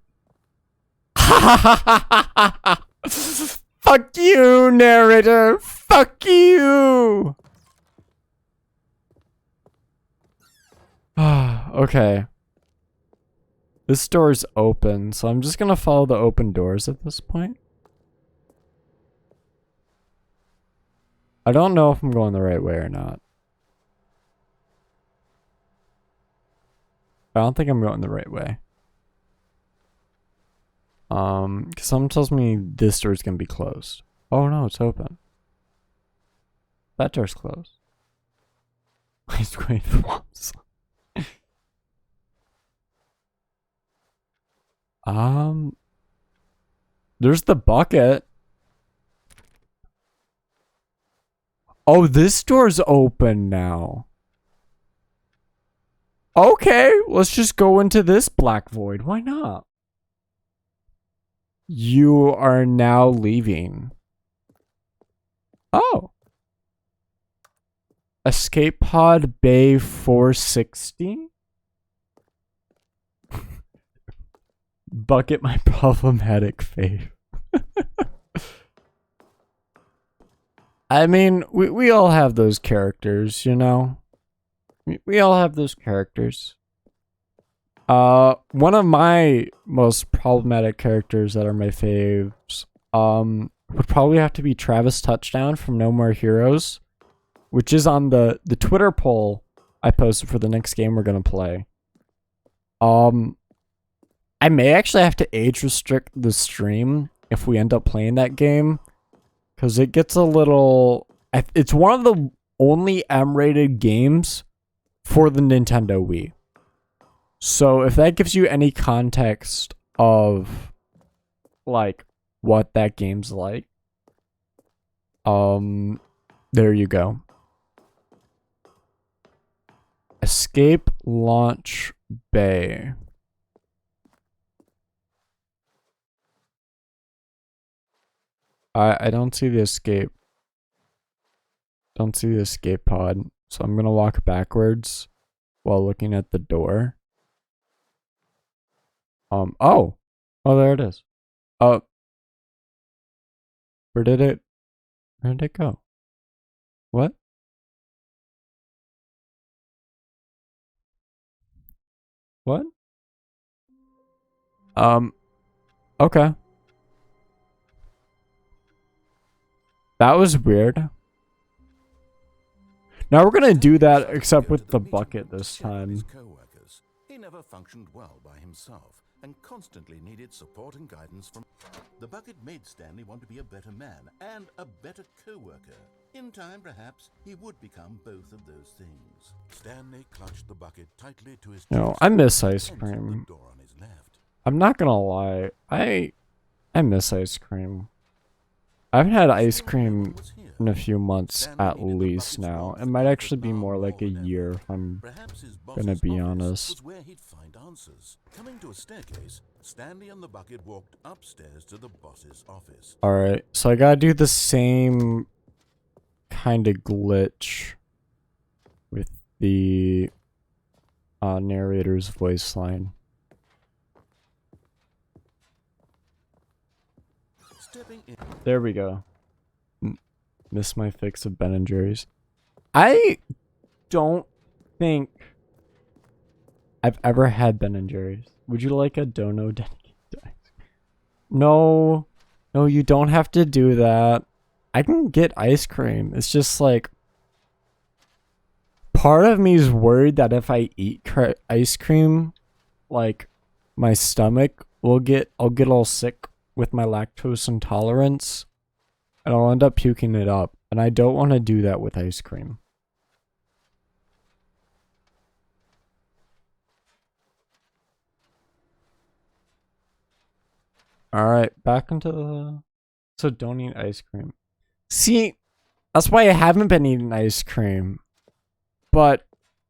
Fuck you, narrator! Fuck you! Okay. This door's open, so I'm just gonna follow the open doors at this point. I don't know if I'm going the right way or not. I don't think I'm going the right way. Cause someone tells me this door's gonna be closed. Oh no, it's open. That door's closed. He's going to the walls. There's the bucket. Oh, this door's open now. Okay, let's just go into this black void. Why not? You are now leaving. Oh. Escape pod bay 460? Bucket my problematic fave. I mean, we all have those characters, you know? We all have those characters. One of my most problematic characters that are my faves, would probably have to be Travis Touchdown from No More Heroes, which is on the Twitter poll I posted for the next game we're gonna play. I may actually have to age restrict the stream if we end up playing that game, because it gets a little... It's one of the only M-rated games for the Nintendo Wii. So if that gives you any context of, like, what that game's like, there you go. Escape launch bay. I don't see the escape. Don't see the escape pod. So I'm gonna walk backwards while looking at the door. Oh, there it is. Where did it go? What? What? Okay. That was weird. Now we're gonna do that, except with the bucket this time. Co-workers. He never functioned well by himself and constantly needed support and guidance from... The bucket made Stanley want to be a better man and a better co-worker. In time, perhaps, he would become both of those things. Stanley clutched the bucket tightly to his chest. No, I miss ice and penciled cream. the door on his left. I'm not gonna lie. I miss ice cream. I haven't had ice cream in a few months at least now. It might actually be more like a year if I'm Perhaps his gonna boss's be office honest. was where he'd find answers. Coming to a staircase, Stanley and the bucket walked upstairs to the boss's office. Alright, so I gotta do the same kind of glitch with the narrator's voice line. Stepping in. There we go. Miss my fix of Ben and Jerry's. I don't think I've ever had Ben and Jerry's. Would you like a dono dedicated to ice cream? No. No, you don't have to do that. I can get ice cream. It's just like part of me is worried that if I eat ice cream, like my stomach I'll get all sick with my lactose intolerance, and I'll end up puking it up, and I don't want to do that with ice cream. Alright, back into the... So don't eat ice cream. See, that's why I haven't been eating ice cream. But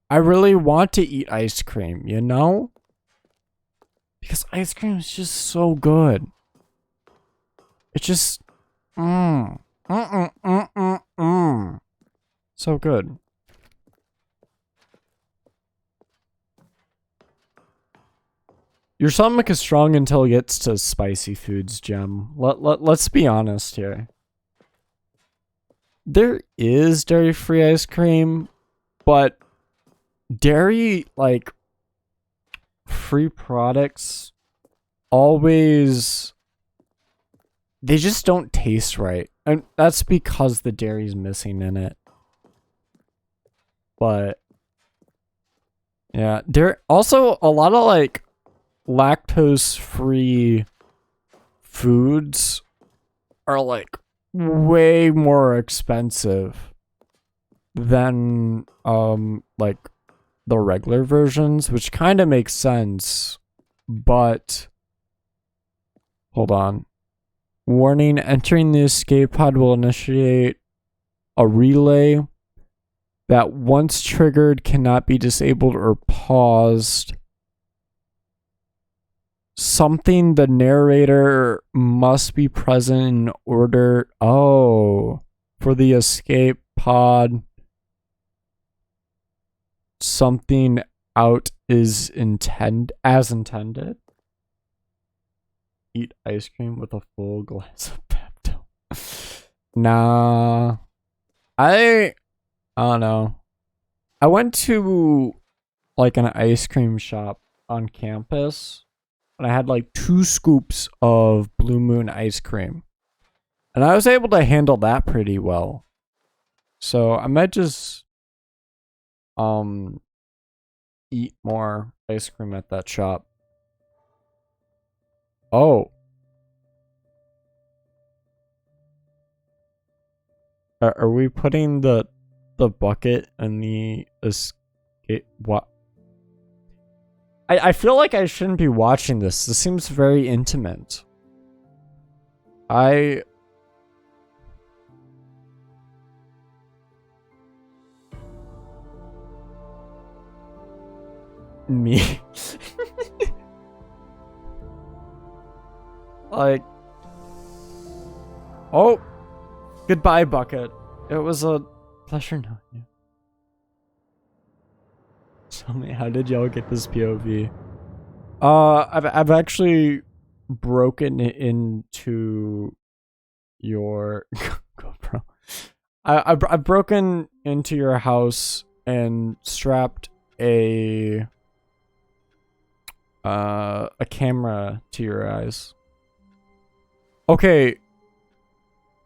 I really want to eat ice cream, you know? Because ice cream is just so good. It's just... So good. Your stomach is strong until it gets to spicy foods, Gem. Let's be honest here. There is dairy-free ice cream, but dairy, like, free products always... They just don't taste right. And that's because the dairy's missing in it. But... yeah, there also a lot of, like, lactose-free foods are like way more expensive than like the regular versions, which kind of makes sense. But hold on. Warning, entering the escape pod will initiate a relay that once triggered cannot be disabled or paused. Something the narrator must be present in order... Oh. For the escape pod. Something out is as intended. Eat ice cream with a full glass of Pepto. Nah. I don't know. I went to like an ice cream shop on campus. And I had like 2 scoops of Blue Moon ice cream. And I was able to handle that pretty well. So I might just eat more ice cream at that shop. Oh. Are we putting the bucket in the escape? What? I feel like I shouldn't be watching this. This seems very intimate. Me. Like... Oh! Goodbye, Bucket. It was a pleasure knowing you. Tell me, how did y'all get this POV? I've actually broken into your GoPro. I've broken into your house and strapped a camera to your eyes. Okay.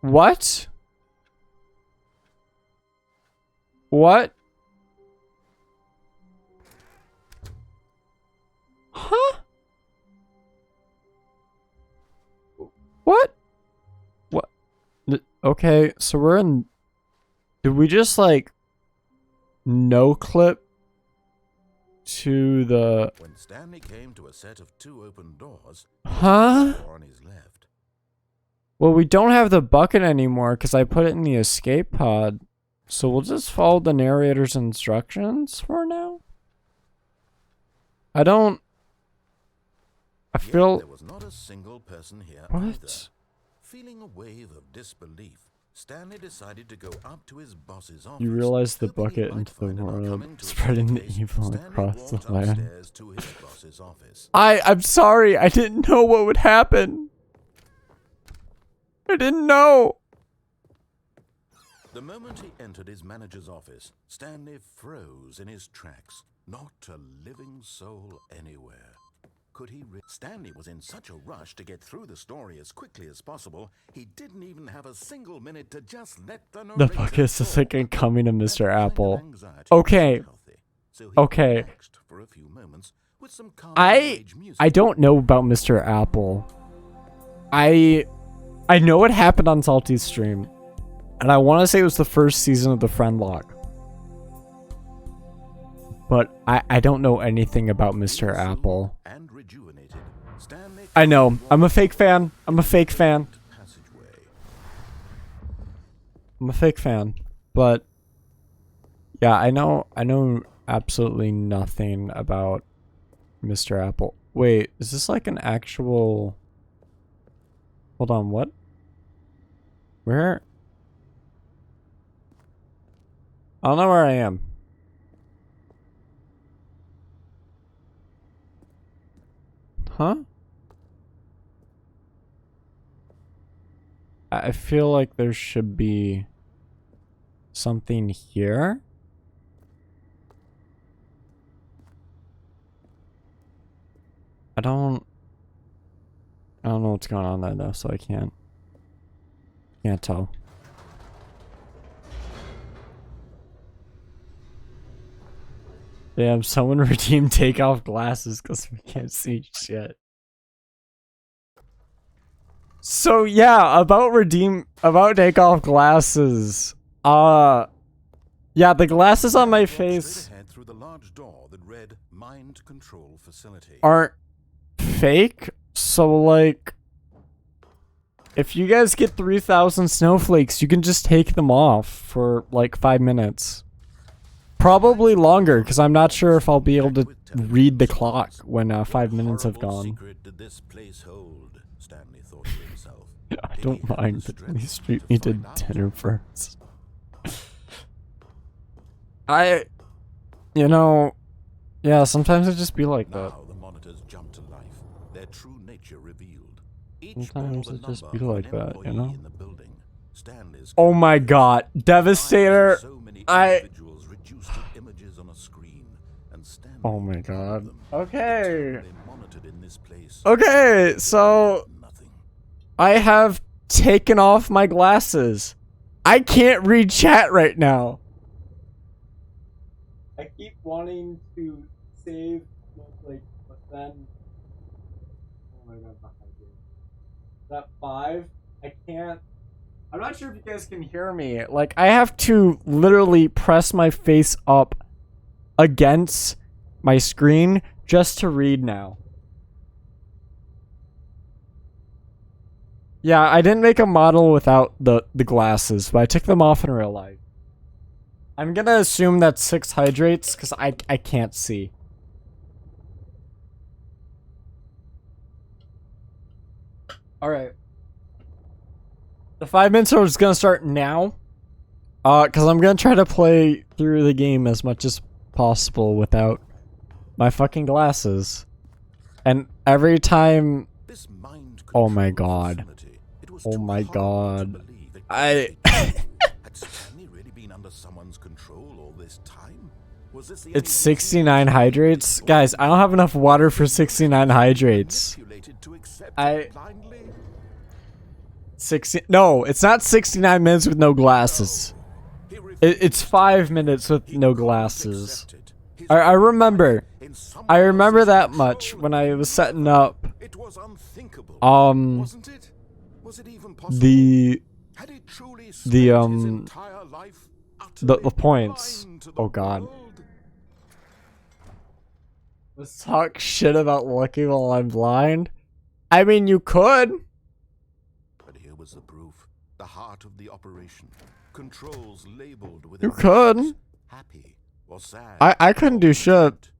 What? What? Huh? What? What? Okay, so we're in... Did we just, like, no clip to the... When Stanley came to a set of 2 open doors, Huh? on his left. Well, we don't have the bucket anymore because I put it in the escape pod. So we'll just follow the narrator's instructions for now. I feel... There was not a single person here What? either. Feeling a wave of disbelief, Stanley decided to go up to his boss's office. You realize the hoping he bucket might into the find an world, upcoming to spreading the his evil Stanley across the walked land. upstairs to his boss's office. I'm sorry, I didn't know what would happen. I didn't know. The moment he entered his manager's office, Stanley froze in his tracks. Not a living soul anywhere. Could he Stanley was in such a rush to get through the story as quickly as possible, he didn't even have a single minute to just let the The narrator fuck is the talk. second coming of That Mr. kind of Apple? anxiety Okay. wasn't healthy, so he Okay. relaxed for a few moments with some calming age music. I don't know about Mr. Apple. I know what happened on Salty's stream, and I want to say it was the first season of the Friend Log. But I don't know anything about Mr. Apple. And rejuvenated, Stanley I know. I'm a fake fan. I'm a fake fan. passageway. I'm a fake fan. But yeah, I know absolutely nothing about Mr. Apple. Wait, is this like an actual... Hold on, what? Where? I don't know where I am. Huh? I feel like there should be something here. I don't know what's going on there though, so I can't tell. Damn, someone redeemed take off glasses because we can't see shit. So yeah, about take off glasses. Yeah, the glasses on my face Straight ahead through the large door that read Mind Control Facility. aren't fake, so like if you guys get 3,000 snowflakes, you can just take them off for like 5 minutes. Probably longer, because I'm not sure if I'll be able to read the clock when 5 minutes have Horrible gone. secret did this place hold? Stanley thought to himself. I Did don't he have mind, the but strength please treat to me to find out? dinner first. Yeah, sometimes it just be like that. Now the monitors jumped to life, their true nature revealed. Each Sometimes bore it the just number be of like an that, you employee know? in the building. Stanley's Oh my calculations god, found Devastator! so many I- individuals reduced to images on a screen, and Stanley Oh my was one of god. them. Okay. The time they monitored in this place, Okay, so nothing. I have taken off my glasses. I can't read chat right now. I keep wanting to save, like, but then... Oh my god, that 5? I can't... I'm not sure if you guys can hear me. Like, I have to literally press my face up against my screen just to read now. Yeah, I didn't make a model without the glasses, but I took them off in real life. I'm gonna assume that's 6 hydrates, because I can't see. Alright. The 5 minutes are just gonna start now. Because I'm gonna try to play through the game as much as possible without my fucking glasses. And every time... This mind Oh my control god. facility, it was Oh too my horrible to god. believe it I... Had Stanley really been under someone's control all this time? Was this the It's only reason 69 he hydrates? was Guys, I don't have enough water for 69 hydrates. manipulated to accept I- it blindly? 60... No, it's not 69 minutes with no glasses. He refused It's 5 minutes with He no couldn't glasses. accept it. His I remember. in someone I remember else's that control. much when I was setting up It was unthinkable. Um, wasn't it? Was it even possible? Had he truly spent his entire life the utterly points. blind to the Oh god. world? Let's talk shit about looking while I'm blind. I mean, you could. But here was the proof. The heart of the operation. Controls labeled with You could. emotions. Happy or sad. I couldn't do shit.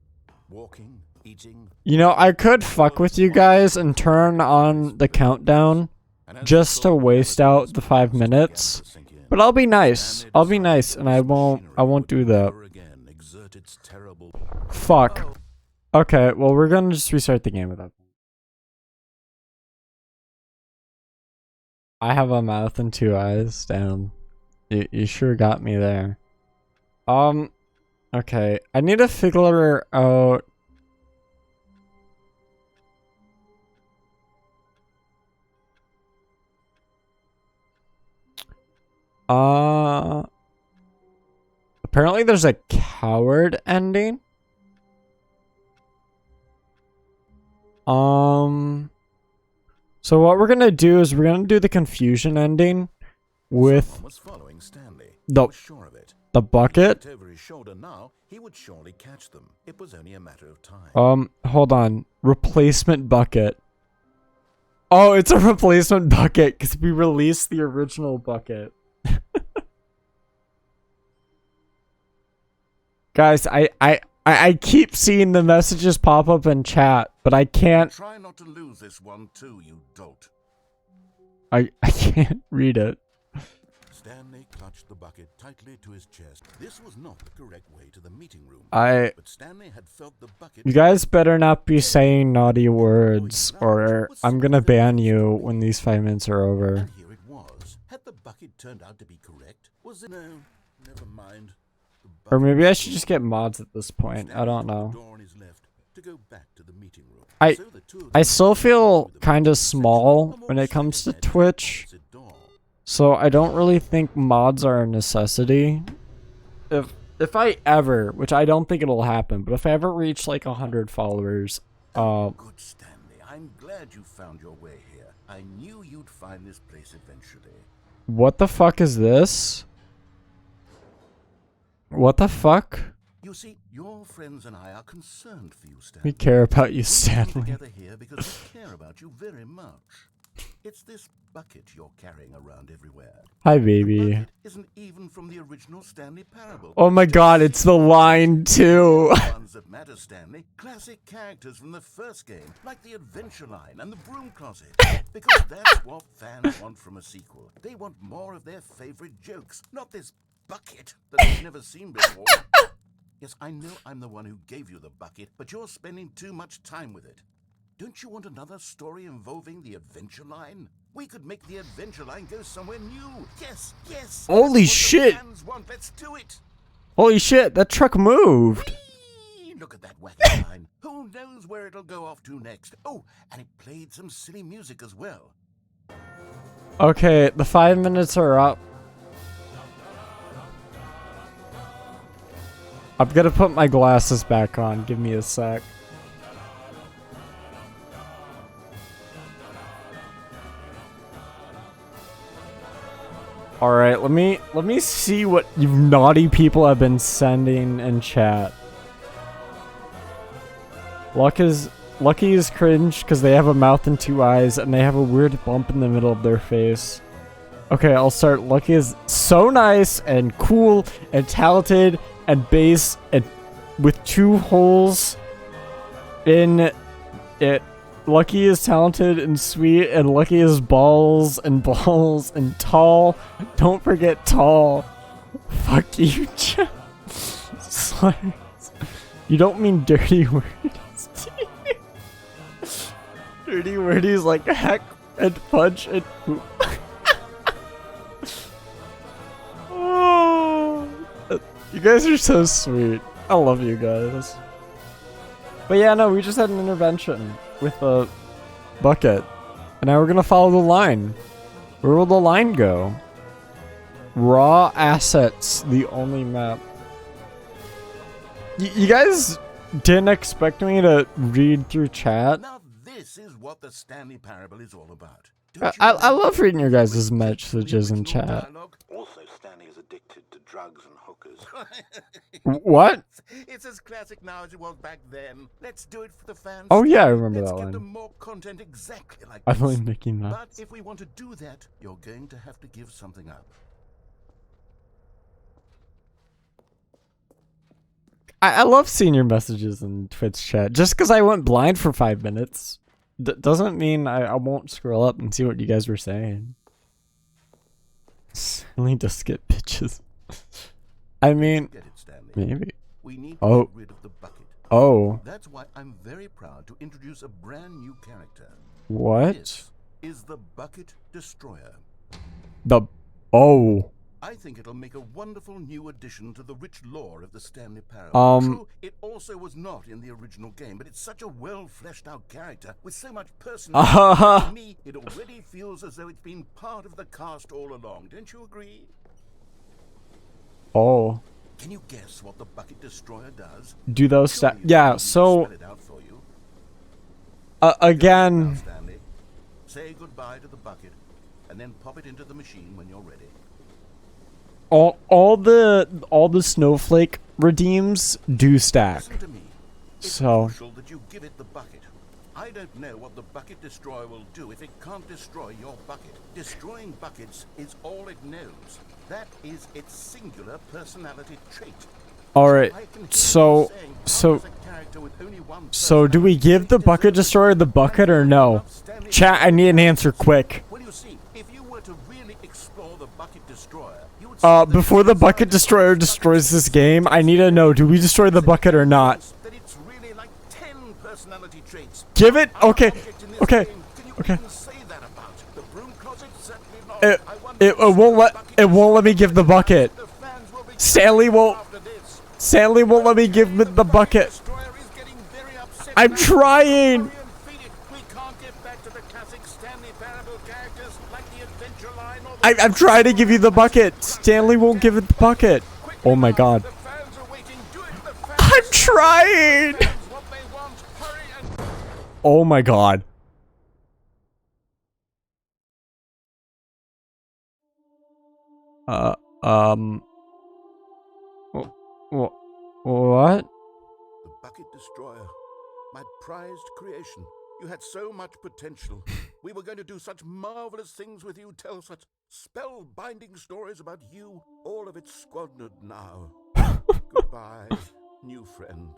Walking, eating. You know, I could fuck with you guys and turn on the countdown And as just the to thought waste never out ceased the to 5 pass, minutes. began to sink But I'll be nice. I'll be nice, and I won't do that. Fuck. Okay, well, we're gonna just restart the game without. I have a mouth and 2 eyes. Damn. You sure got me there. Okay. I need to figure out. Apparently there's a coward ending. So what we're gonna do is we're gonna do the confusion ending with the bucket. Over his shoulder now, he would surely catch them. It was only a matter of time. Hold on. Replacement bucket. Oh, it's a replacement bucket because we released the original bucket. Guys, I keep seeing the messages pop up in chat, but I can't. Try not to lose this one too, you dolt. I can't read it. Stanley clutched the bucket tightly to his chest. This was not the correct way to the meeting room. But Stanley had felt the bucket. You guys better not be saying naughty words, or I'm gonna ban you when these 5 minutes are over. And here it was. Had the bucket turned out to be correct? Was it? No, never mind. Or maybe I should just get mods at this point. I don't know. I still feel kind of small when it comes to Twitch, so I don't really think mods are a necessity. If I ever, which I don't think it'll happen, but if I ever reach like 100 followers, Good Stanley, I'm glad you found your way here. I knew you'd find this place eventually. What the fuck is this? What the fuck? You see, your friends and I are concerned for you, Stanley. We care about you, We're Stanley. together here because we care about you very much. It's this bucket you're carrying around everywhere. Hi, The baby. bucket isn't even from the original Stanley Parable. Oh my god, it's the line too. The ones that matter, Stanley. Classic characters from the first game, like the Adventure Line and the Broom Closet. Because that's what fans want from a sequel. They want more of their favorite jokes, not this bucket that they've never seen before. Yes, I know I'm the one who gave you the bucket, but you're spending too much time with it. Don't you want another story involving the Adventure Line? We could make the Adventure Line go somewhere new. Yes, yes. Holy That's what the shit. fans want. Let's do it. Holy shit, that truck moved. Whee! Look at that wacky line. Who knows where it'll go off to next? Oh, and it played some silly music as well. Okay, the 5 minutes are up. I'm gonna put my glasses back on. Give me a sec. Alright, let me see what you naughty people have been sending in chat. Lucky is cringe because they have a mouth and 2 eyes and they have a weird bump in the middle of their face. Okay, I'll start. Lucky is so nice and cool and talented and bass and with 2 holes in it. Lucky is talented and sweet, and Lucky is balls and tall. Don't forget tall. Fuck you, Jeff. You don't mean dirty words. Dirty wordies like heck and punch and poop. Oh, you guys are so sweet. I love you guys. But yeah, no, we just had an intervention with a bucket. And now we're gonna follow the line. Where will the line go? Raw assets, the only map. You guys didn't expect me to read through chat? Now this is what the Stanley Parable is all about. I love reading your guys' messages in chat. Also, Stanley is addicted to drugs and hookers. What? It's as classic now as it was back then. Let's do it for the fans. Oh yeah, I remember Let's that give line. them more content exactly like I this. believe Mickey Mouse. But if we want to do that, you're going to have to give something up. I love seeing your messages in Twitch chat. Just because I went blind for 5 minutes doesn't mean I won't scroll up and see what you guys were saying. Only to skip bitches. I mean, Get it, Stanley. maybe. We need to Oh. get rid of the bucket. Oh. That's why I'm very proud to introduce a brand new character. What? This is the Bucket Destroyer. Oh. I think it'll make a wonderful new addition to the rich lore of the Stanley Parable. True, it also was not in the original game, but it's such a well-fleshed-out character with so much personality. To me, it already feels as though it's been part of the cast all along. Don't you agree? Oh. Can you guess what the Bucket Destroyer does? Do those Surely you yeah, can so spell it out for you. again, Now, Stanley, say goodbye to the bucket, and then pop it into the machine when you're ready. all the snowflake redeems do stack. Listen to me. It's So crucial that you give it the bucket. I don't know what the Bucket Destroyer will do if it can't destroy your bucket. Destroying buckets is all it knows. That is its singular personality trait. alright. I can hear So you saying, how does a character with only one so do we give the Bucket Destroyer the bucket or no? Chat, I need an answer quick. Well, you see, if you were to really explore the Bucket Destroyer, you would see that Before the Bucket Destroyer destroys this game, I need to know, do we destroy the bucket or not? that it's really like 10 personality traits. Give it? Okay. Okay. Can you Okay. even say that about the broom closet? Certainly not. It, I wonder it won't let me give the bucket. the fans will be Stanley won't after this. Stanley won't let me give the bucket. Destroyer is getting very upset I'm now. trying. Hurry and feed it. We can't get back to the classic Stanley Parable characters like the Adventure Line or the I'm trying to give you the bucket. Stanley won't give it the bucket. Oh my god. The fans are waiting. Do it. The fans I'm trying. what they want. Hurry and Oh my god. Uh, um. What? The Bucket Destroyer, my prized creation. You had so much potential. We were going to do such marvelous things with you, tell such spellbinding stories about you. All of it squandered now. Goodbye, new friend.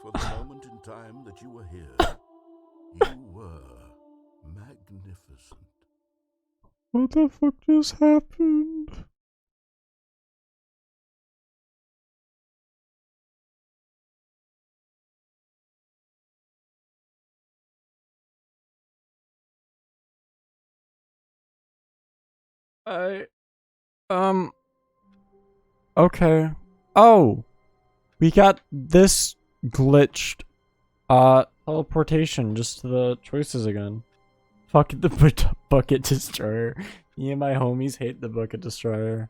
For the moment in time that you were here, you were magnificent. What the fuck just happened? Okay. Oh, we got this glitched, teleportation just to the choices again. Fuck the bucket destroyer. Me and my homies hate the bucket destroyer.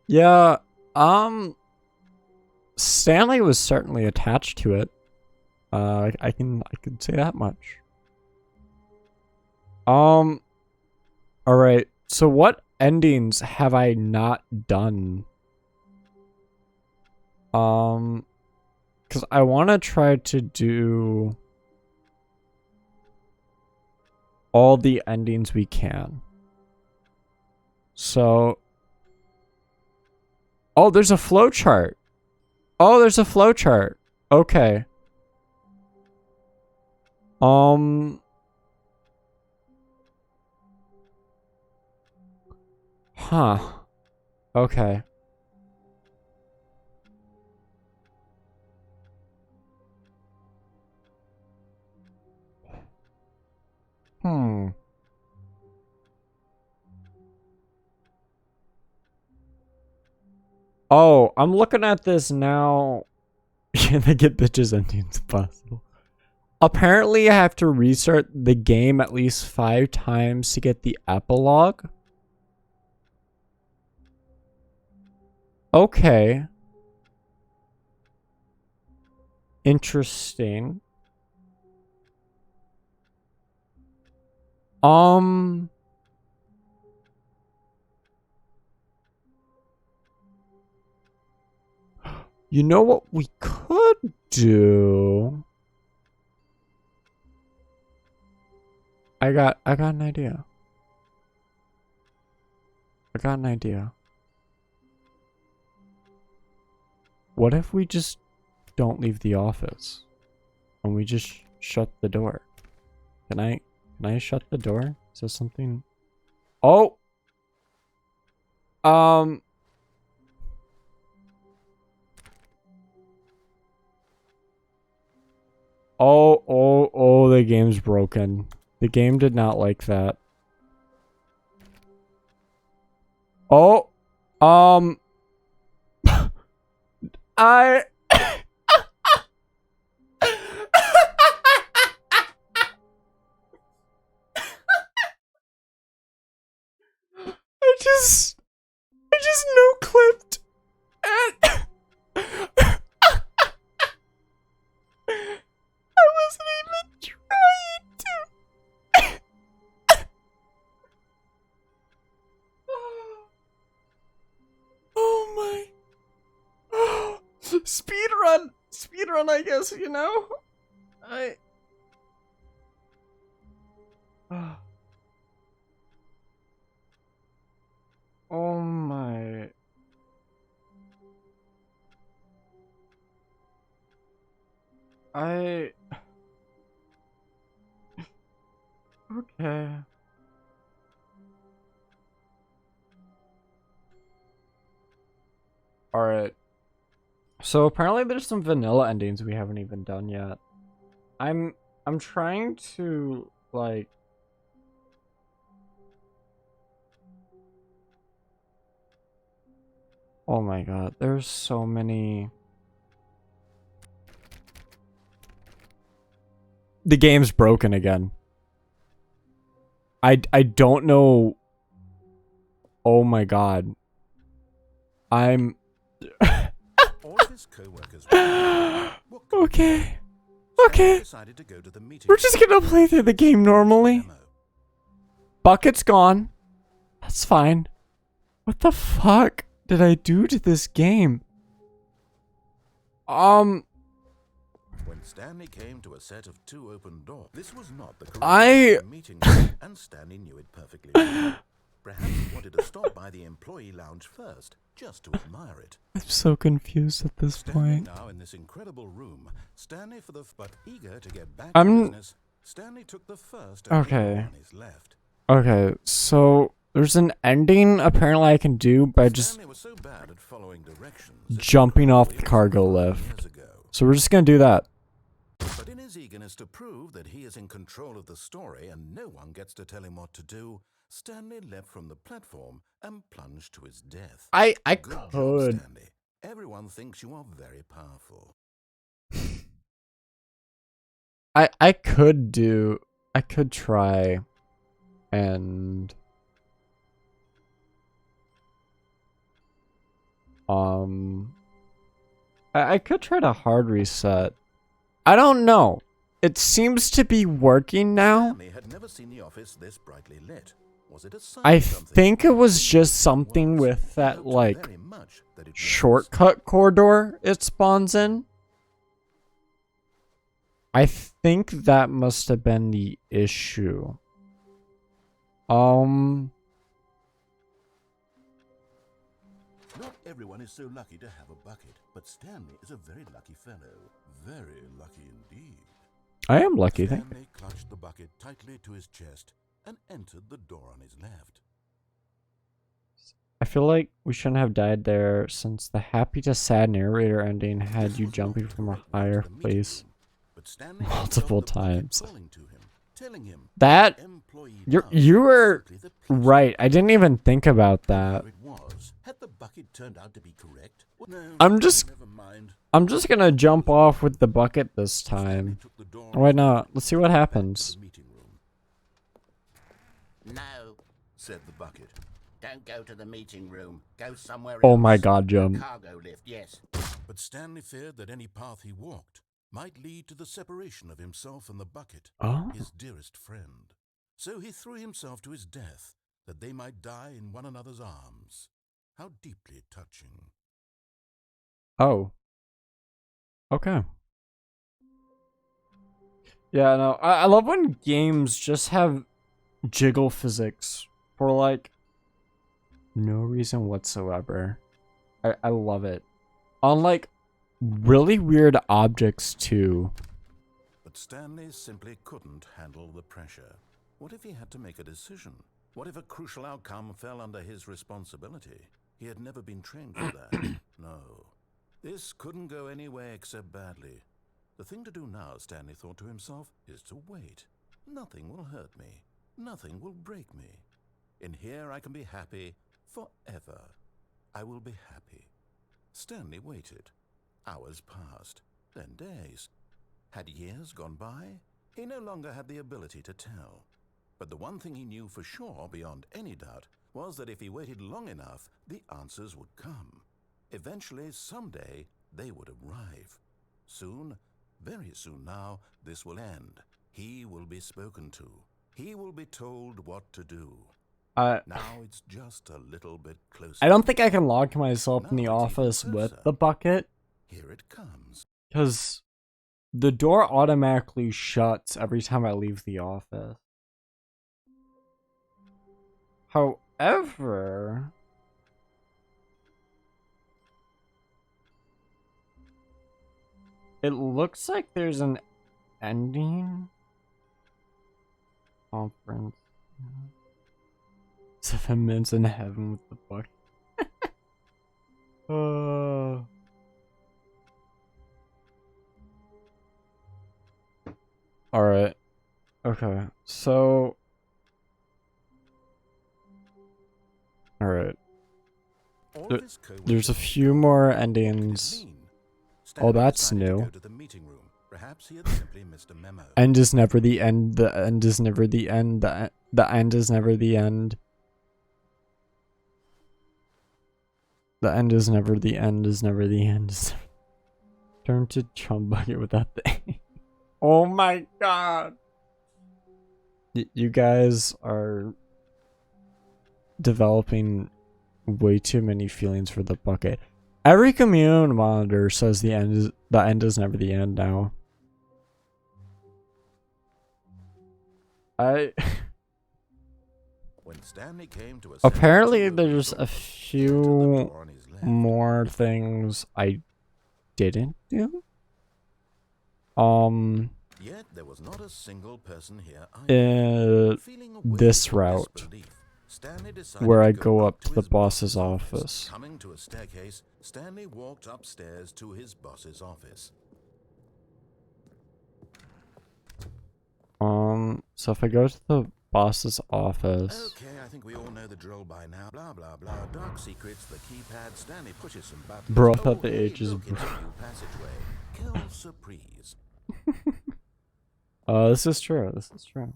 Yeah, Stanley was certainly attached to it. I can say that much. Alright, so what endings have I not done? Because I want to try to do all the endings we can. So, oh, there's a flowchart. Oh, there's a flowchart. Okay. Huh. Okay. Oh, I'm looking at this now. Can I get bitches endings possible? Apparently, I have to restart the game at least 5 times to get the epilogue. Okay. Interesting. You know what we could do? I got an idea. What if we just don't leave the office and we just shut the door? Can I shut the door? Is there something? Oh! Um. Oh, the game's broken. The game did not like that. Oh, um, I I just no clipped and I wasn't even trying to. Oh my. Speed run, I guess, you know? I. Oh my. I. Okay. Alright. So apparently there's some vanilla endings we haven't even done yet. I'm trying to like oh my god, there's so many. The game's broken again. I don't know. Oh my god. I'm All of his co-workers were okay. Stanley Okay. decided to go to the meeting We're just gonna play through the game normally. demo. Bucket's gone. That's fine. What the fuck did I do to this game? When Stanley came to a set of 2 open doors, this was not the correct meeting room, and Stanley knew it perfectly well. Perhaps he wanted to stop by the employee lounge first, just to admire it. I'm so confused at this Standing point. now in this incredible room, Stanley but eager to get back I'm- to business, Stanley took the first and Okay. on his left. Okay, so there's an ending apparently I can do by just Stanley was so bad at following directions, it jumping off the was cargo 5 lift. years ago. So we're just gonna do that. But in his eagerness to prove that he is in control of the story and no one gets to tell him what to do, Stanley leapt from the platform and plunged to his death. I Good job, could. Stanley. Everyone thinks you are very powerful. I could try and I could try to hard reset. I don't know. It seems to be working now. Stanley had never seen the office this brightly lit. Was it a sign I of something? think it was just something Was. with He that hoped like very much that it was. shortcut corridor it spawns in. I think that must have been the issue. Not everyone is so lucky to have a bucket, but Stanley is a very lucky fellow. Very lucky indeed. I am lucky, thank you. Stanley clutched the bucket tightly to his chest and entered the door on his left. I feel like we shouldn't have died there since the happy to sad narrator ending had This you was jumping not from a quite like higher the meeting place. room, but Stanley multiple felt the bucket times. calling to him, telling him That the employee you lounge were was simply the place right. I didn't even think about that. where it was. Had the bucket turned out to be correct? No, I'm just never mind. gonna jump off with the bucket this time. Took the door Why not? Let's see what back to happens. the meeting room. No, Said the bucket. don't go to the meeting room. Go somewhere else. Oh my god, jump. Cargo lift, yes. But Stanley feared that any path he walked might lead to the separation of himself and the bucket, Oh. his dearest friend. So he threw himself to his death, that they might die in one another's arms. How deeply touching. Oh. Okay. Yeah, no. I love when games just have jiggle physics for like no reason whatsoever. I love it. On like really weird objects too. But Stanley simply couldn't handle the pressure. What if he had to make a decision? What if a crucial outcome fell under his responsibility? He had never been trained for that. No. This couldn't go anywhere except badly. The thing to do now, Stanley thought to himself, is to wait. Nothing will hurt me. Nothing will break me. In here I can be happy forever. I will be happy. Stanley waited. Hours passed, then days. Had years gone by? He no longer had the ability to tell. But the one thing he knew for sure, beyond any doubt, was that if he waited long enough, the answers would come. Eventually, someday, they would arrive. Soon, very soon now, this will end. He will be spoken to. He will be told what to do. Now it's just a little bit closer. I don't think I can lock myself in the office with the bucket. Here it comes. Because the door automatically shuts every time I leave the office. However, it looks like there's an ending. Conference. 7 minutes in heaven with the book. Alright. Okay. So. Alright. There's a few more endings. Oh, that's new. End is never the end. The end is never the end. The end is never the end. The end is never the end is never the end. Turn to chum bucket with that thing. Oh my god. You guys are developing way too many feelings for the bucket. Every commune monitor says the end is never the end now. When Stanley came to a apparently there's a few more things I didn't do. Yet there was not a single person here this route where I go up to the boss's office. Coming to a staircase, Stanley walked upstairs to his boss's office. So if I go to the boss's office. Okay, I think we all know the drill by now. Blah blah blah. Dark secrets, the keypad. Stanley pushes some buttons. Bro, I thought the ages. Look into a new passageway. Kill surprise. This is true. This is true.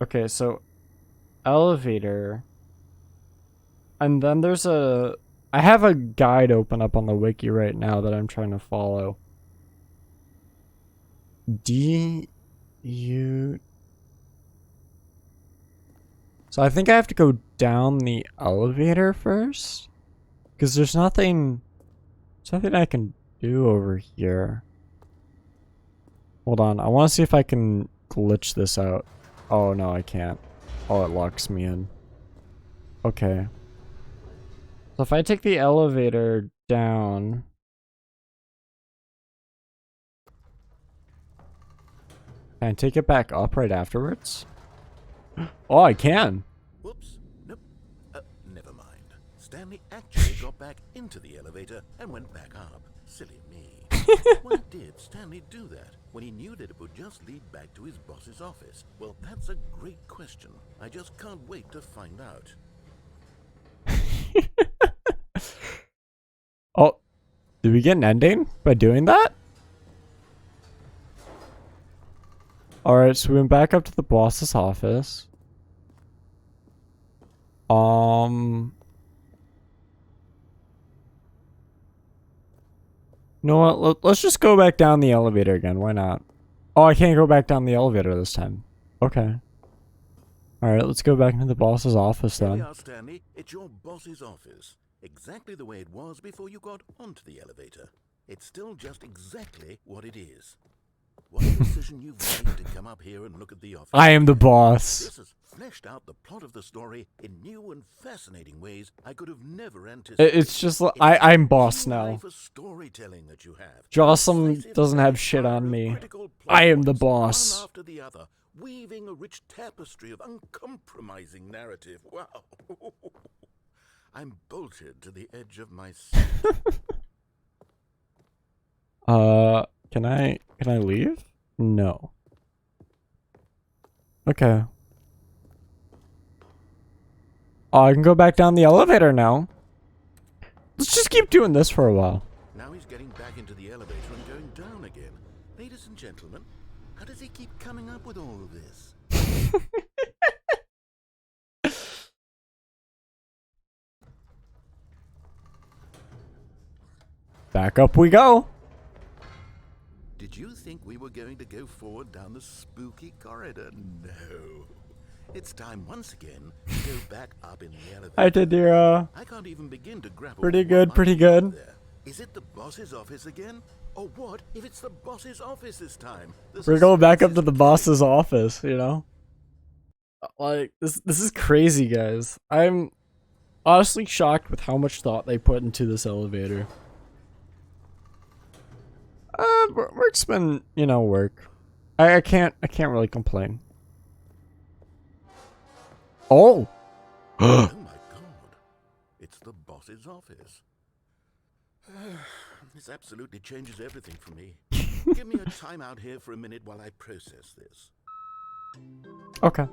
Okay, so elevator, and then there's a. I have a guide open up on the wiki right now that I'm trying to follow. So I think I have to go down the elevator first, because there's nothing I can do over here. Hold on, I want to see if I can glitch this out. Oh no, I can't. Oh, it locks me in. Okay. So if I take the elevator down. Can I take it back up right afterwards? Oh, I can. Whoops. Nope. Never mind. Stanley actually got back into the elevator and went back up. Silly me. Why did Stanley do that when he knew that it would just lead back to his boss's office? Well, that's a great question. I just can't wait to find out. Oh, did we get an ending by doing that? Alright, so we went back up to the boss's office. You know what? Let's just go back down the elevator again. Why not? Oh, I can't go back down the elevator this time. Okay. Alright, let's go back into the boss's office then. Here we are, Stanley. It's your boss's office. Exactly the way it was before you got onto the elevator. It's still just exactly what it is. What a decision you've made to come up here and look at the office. I am the boss. This has fleshed out the plot of the story in new and fascinating ways I could have never anticipated. It's just like I'm boss now. Storytelling that you have. Jocelyn doesn't have shit on me. I am the boss. One after the other, weaving a rich tapestry of uncompromising narrative. Wow. I'm bolted to the edge of my seat. Can I leave? No. Okay. Oh, I can go back down the elevator now. Let's just keep doing this for a while. Now he's getting back into the elevator and going down again. Ladies and gentlemen, how does he keep coming up with all of this? Back up we go. Did you think we were going to go forward down the spooky corridor? No. It's time once again to go back up in the elevator. I did your, I can't even begin to grapple. pretty with good, what pretty might be good. there. Is it the boss's office again? Or what if it's the boss's office this time? We're going back up to the boss's office, you know? Like, this is crazy, guys. I'm honestly shocked with how much thought they put into this elevator. Work's been, you know, work. I can't really complain. Oh! Oh my god. It's the boss's office. This absolutely changes everything for me. Give me a timeout here for a minute while I process this. Okay.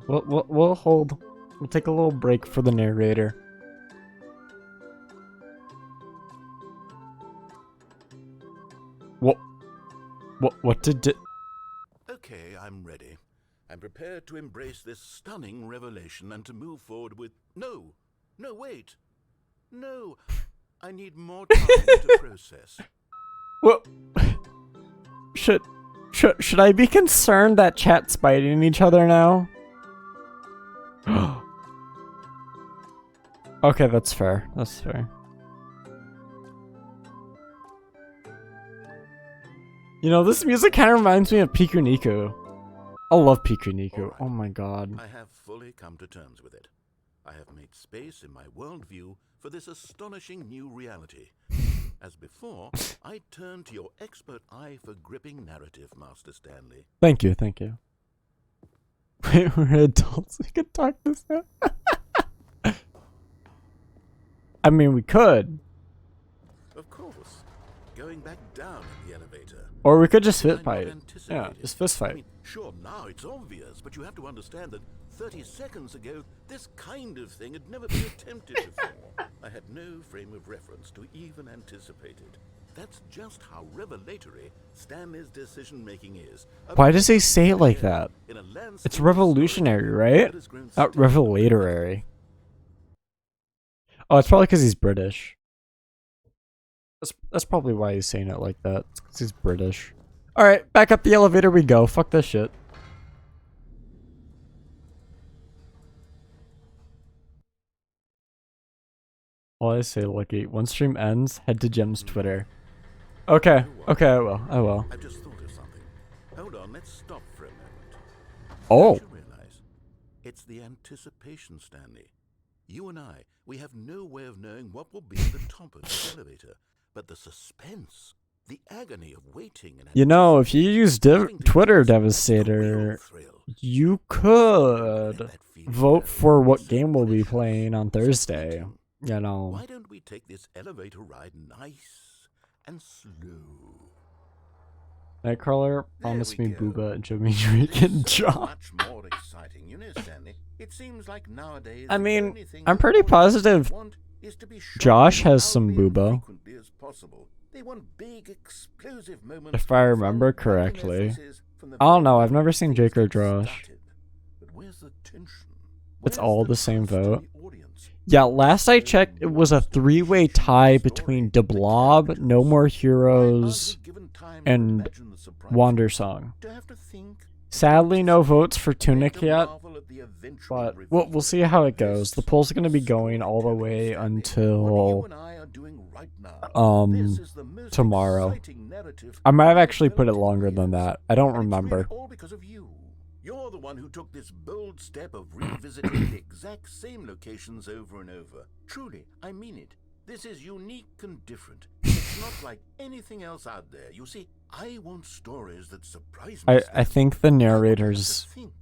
We'll hold. We'll take a little break for the narrator. What did it? Okay, I'm ready. I'm prepared to embrace this stunning revelation and to move forward with... No, wait. No, I need more time to process. What? Should I be concerned that chat's biting each other now? Okay, that's fair. That's fair. You know, this music kind of reminds me of Piku Niku. I love Piku Niku. Right. Oh my god. I have fully come to terms with it. I have made space in my worldview for this astonishing new reality. As before, I turn to your expert eye for gripping narrative, Master Stanley. Thank you. Wait, we're adults. We could talk this out. I mean, we could. Of course. Going back down in the elevator. Or we could just Did I fist not fight. anticipate Yeah, it? just fist fight. I mean, sure, now it's obvious, but you have to understand that 30 seconds ago, this kind of thing had never been attempted before. I had no frame of reference to even anticipate it. That's just how revelatory Stanley's decision-making is. Why does he say it like that? In a landscape It's of revolutionary, storytelling right? that has grown Not stale. revelatory. Oh, it's probably because he's British. That's probably why he's saying it like that. It's 'cause he's British. Alright, back up the elevator we go. Fuck this shit. Well, I say, Lucky, when stream ends, head to Jem's Twitter. Okay, I will. I've just thought of something. Hold on, let's stop for a moment. Oh. Don't you realize? It's the anticipation, Stanley. You and I, we have no way of knowing what will be at the top of the elevator. But the suspense, the agony of waiting and You know, if you use having to Twitter guess the real Devastator, thrill. you Let could that feeling vote go. for what So game we'll be precious, playing on so Thursday. fleeting. You know. Why don't we take this elevator ride nice and slow? Nightcrawler, There promise we me go. Booba and Jimmy Drake and So John. much more exciting, you know, Stanley. It seems like nowadays I the mean, only thing I'm that pretty audiences positive want is to be shocked Josh has as some loudly and Booba. frequently as possible. They want big, explosive moments If I from remember pumping their correctly. faces from the I don't very know, I've moment never seen things Jake or get Josh. started. But where's the tension? It's Where's all the the same trust in vote. the audience? Yeah, last I checked, it was a three-way tie between DeBlob, No More Why Heroes, aren't we given time to and imagine the surprise? Wander Song. Do I have to think? Sadly, no votes for Tunic To yet, marvel at the eventual but reveal. we'll see how it goes. This The poll's gonna be is going all the way storytelling, Stanley. What until you and I are doing right now. This is the most tomorrow. exciting narrative I might have I've actually put it developed in longer than years. that. I don't And it's remember. really all because of you. You're the one who took this bold step of revisiting the exact same locations over and over. Truly, I mean it. This is unique and different. It's not like anything else out there. You see, I want stories that surprise I me. think the I want to narrator's think.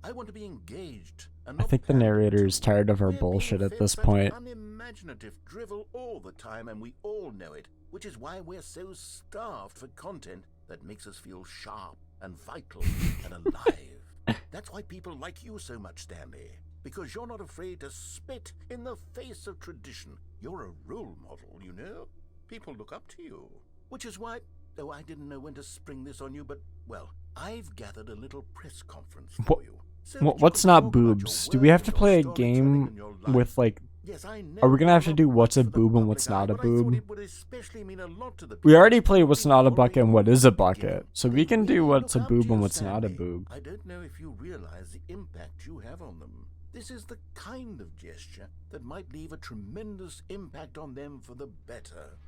I want to be engaged. And I not think the pandered narrator's to. tired of our We're being bullshit at fed this such point. unimaginative drivel all the time, and we all know it, which is why we're so starved for content that makes us feel sharp and vital and alive. That's why people like you so much, Stanley, because you're not afraid to spit in the face of tradition. You're a role model, you know? People look up to you. Which is why, though I didn't know when to spring this on you, but, well, I've gathered a little press conference for you. So that you What's can not talk about your boobs? Do we have work, to your play a storytelling, game and your life. with like? Yes, I know Are we gonna you're have to not do what's a much for the boob and public what's eye, not a but I thought boob? it would especially mean a lot to the We people already who played have what's been not a following bucket and you what is a from the bucket, beginning. so They we can do really what's a look up to boob and you, what's not a Stanley. boob. I don't know if you realize the impact you have on them. This is the kind of gesture that might leave a tremendous impact on them for the better.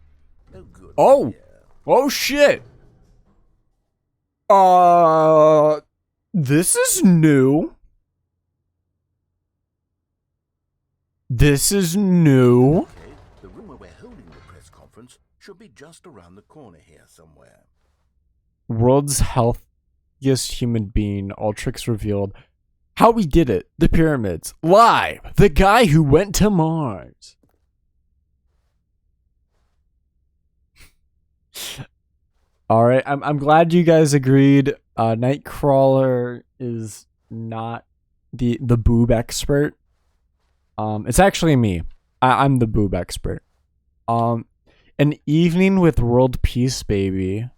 Oh, good. Oh, Yeah. oh shit. This is new. This is new. Okay, the room where we're holding the press conference should be just around the corner here somewhere. World's healthiest human being. All tricks revealed. How we did it. The pyramids. Live. The guy who went to Mars. All right. I'm glad you guys agreed. Nightcrawler is not the boob expert. It's actually me. I'm the boob expert. An evening with world peace, baby.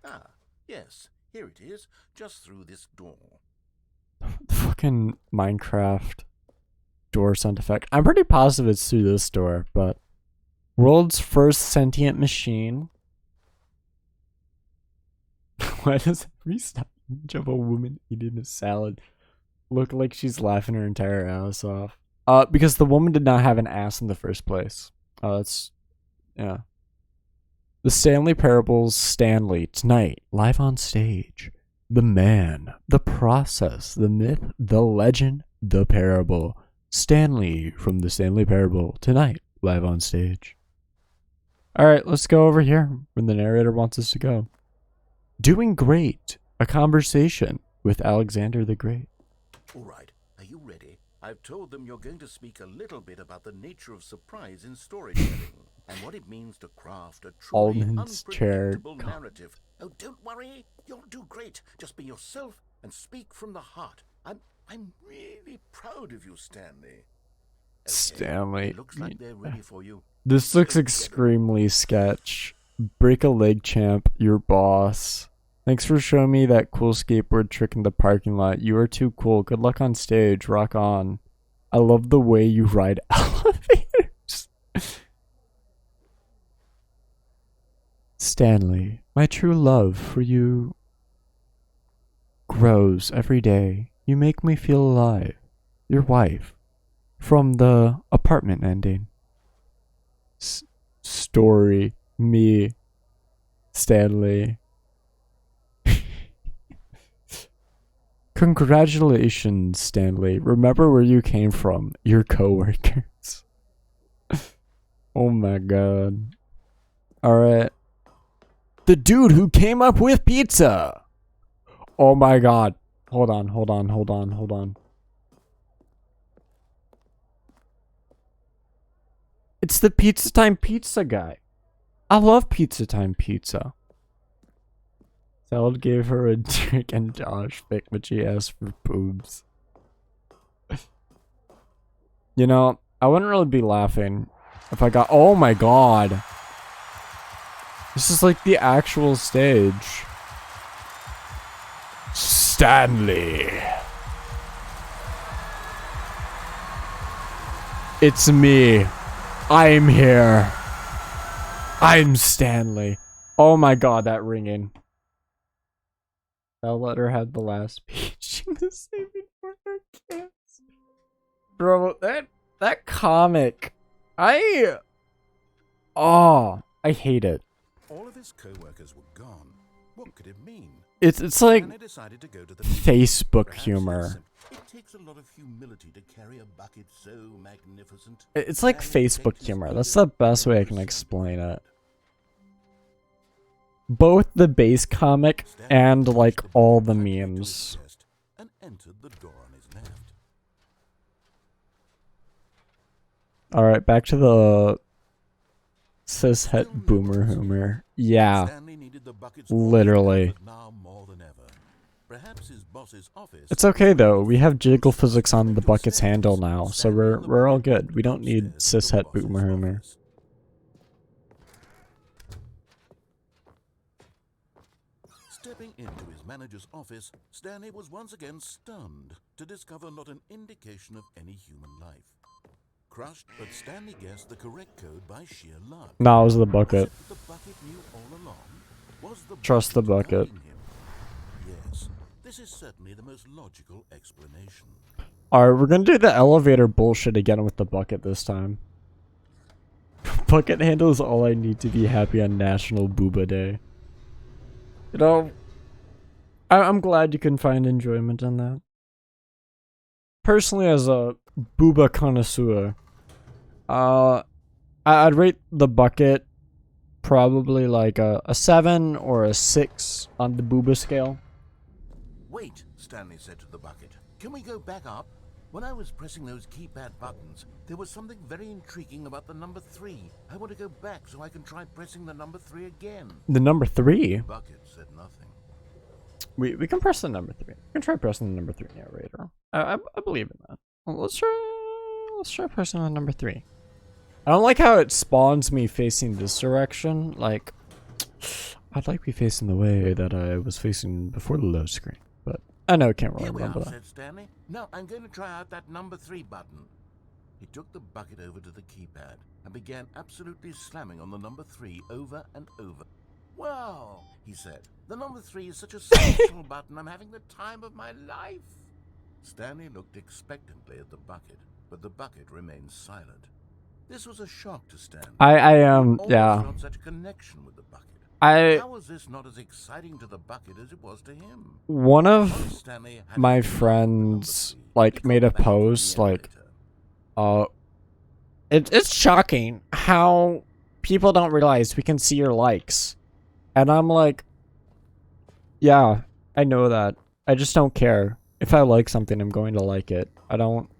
Ah, yes, here it is, just through this door. The fucking Minecraft door sound effect. I'm pretty positive it's through this door, but world's first sentient machine. Why does every stop of a woman eating a salad look like she's laughing her entire ass off? Because the woman did not have an ass in the first place. That's yeah. The Stanley Parable's Stanley tonight, live on stage. The man, the process, the myth, the legend, the parable. Stanley from the Stanley Parable tonight, live on stage. Alright, let's go over here where the narrator wants us to go. Doing great. A conversation with Alexander the Great. All right, are you ready? I've told them you're going to speak a little bit about the nature of surprise in storytelling and what it means to craft a truly Almond's chair. unpredictable narrative. Oh, don't worry, you'll do great. Just be yourself and speak from the heart. I'm really proud of you, Stanley. Okay, Stanley. it looks like they're ready for you. This looks extremely sketch. Break a leg, champ. Your boss. Thanks for showing me that cool skateboard trick in the parking lot. You are too cool. Good luck on stage. Rock on. I love the way you ride elevators. Stanley, my true love for you grows every day. You make me feel alive. Your wife. From the apartment ending. Story. Me. Stanley. Congratulations, Stanley. Remember where you came from. Your coworkers. Oh my god. Alright. The dude who came up with pizza. Oh my god. Hold on. It's the Pizza Time Pizza guy. I love Pizza Time Pizza. Salad gave her a dick and Josh picked, but she asked for boobs. You know, I wouldn't really be laughing if I got... Oh my god. This is like the actual stage. Stanley. It's me. I'm here. I'm Stanley. Oh my god, that ringing. That letter had the last speech in the saving for her kids. Bro, that comic. I hate it. All of his co-workers were gone. What could it mean? It's like And I decided to go to the Facebook Perhaps humor. listen. It takes a lot of humility to carry a bucket so magnificent. It's like Stanley Facebook faked his humor. fear That's the best way I and can proceeded explain it. both the base comic Stanley and like pushed the all bucket the tightly to his memes. chest and entered the door on his left. Alright, back to the Still cishet no boomer buckets humor. needed. Yeah, Stanley needed the buckets more than literally. ever, now more than ever. Perhaps his boss's office. It's okay though, we have jiggle physics on the bucket's handle now, so we're all good. We don't need cishet boomer humor. Stepping into his manager's office, Stanley was once again stunned to discover not an indication of any human life. Crushed, but Stanley guessed the correct code by sheer luck. Nah, it was the Was bucket. it that the bucket knew all along? Was the Trust the bucket. guiding him? Yes, this is certainly the most logical explanation. Alright, we're gonna do the elevator bullshit again with the bucket this time. Bucket handle is all I need to be happy on National Booba Day. You know, I'm glad you can find enjoyment in that. Personally, as a booba connoisseur, I'd rate the bucket probably like a 7 or a 6 on the booba scale. Wait, Stanley said to the bucket. Can we go back up? When I was pressing those keypad buttons, there was something very intriguing about the number 3. I want to go back so I can try pressing the number 3 again. The number 3? The bucket said nothing. We can press the number 3. We can try pressing the number 3 narrator. I believe in that. Well, let's try pressing the number 3. I don't like how it spawns me facing this direction. Like, I'd like to be facing the way that I was facing before the load screen. But I know I can't really Here we are, remember that. said Stanley. Now I'm going to try out that number 3 button. He took the bucket over to the keypad and began absolutely slamming on the number 3 over and over. Wow, he said. The number 3 is such a special button. I'm having the time of my life. Stanley looked expectantly at the bucket, but the bucket remained silent. This was a shock to Stanley. Yeah. Felt such a connection with the bucket. How was this not as exciting to the bucket as it was to him? One of Once Stanley had my enough of the number friends 3, like he made got a back into the post like elevator. it's shocking how people don't realize we can see your likes. And I'm like, yeah, I know that. I just don't care. If I like something, I'm going to like it. I don't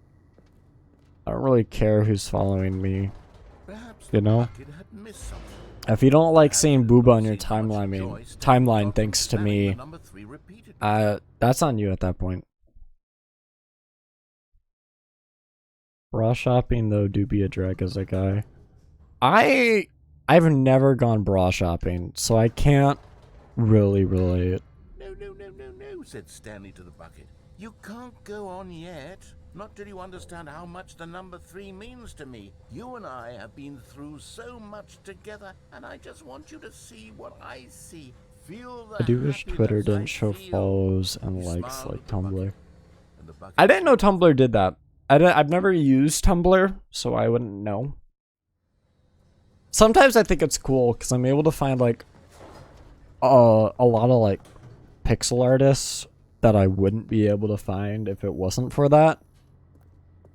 really care who's following me. Perhaps You the know? bucket had missed something. If you don't like seeing Perhaps it booba on your didn't see much timeline, joy Stanley timeline felt thanks to from slamming me, the number 3 repeatedly. that's on you at that point. Bra shopping though do be a drag as a guy. I've never gone bra shopping, so I can't really relate. No, said Stanley to the bucket. You can't go on yet. Not till you understand how much the number 3 means to me. You and I have been through so much together, and I just want you to see what I see. Feel the I do wish happiness Twitter I didn't show feel. follows and He likes smiled like at the bucket, Tumblr. and the bucket I didn't know said, Tumblr did that. I've never used Tumblr, so I wouldn't know. Sometimes I think it's cool because I'm able to find like a lot of like pixel artists that I wouldn't be able to find if it wasn't for that.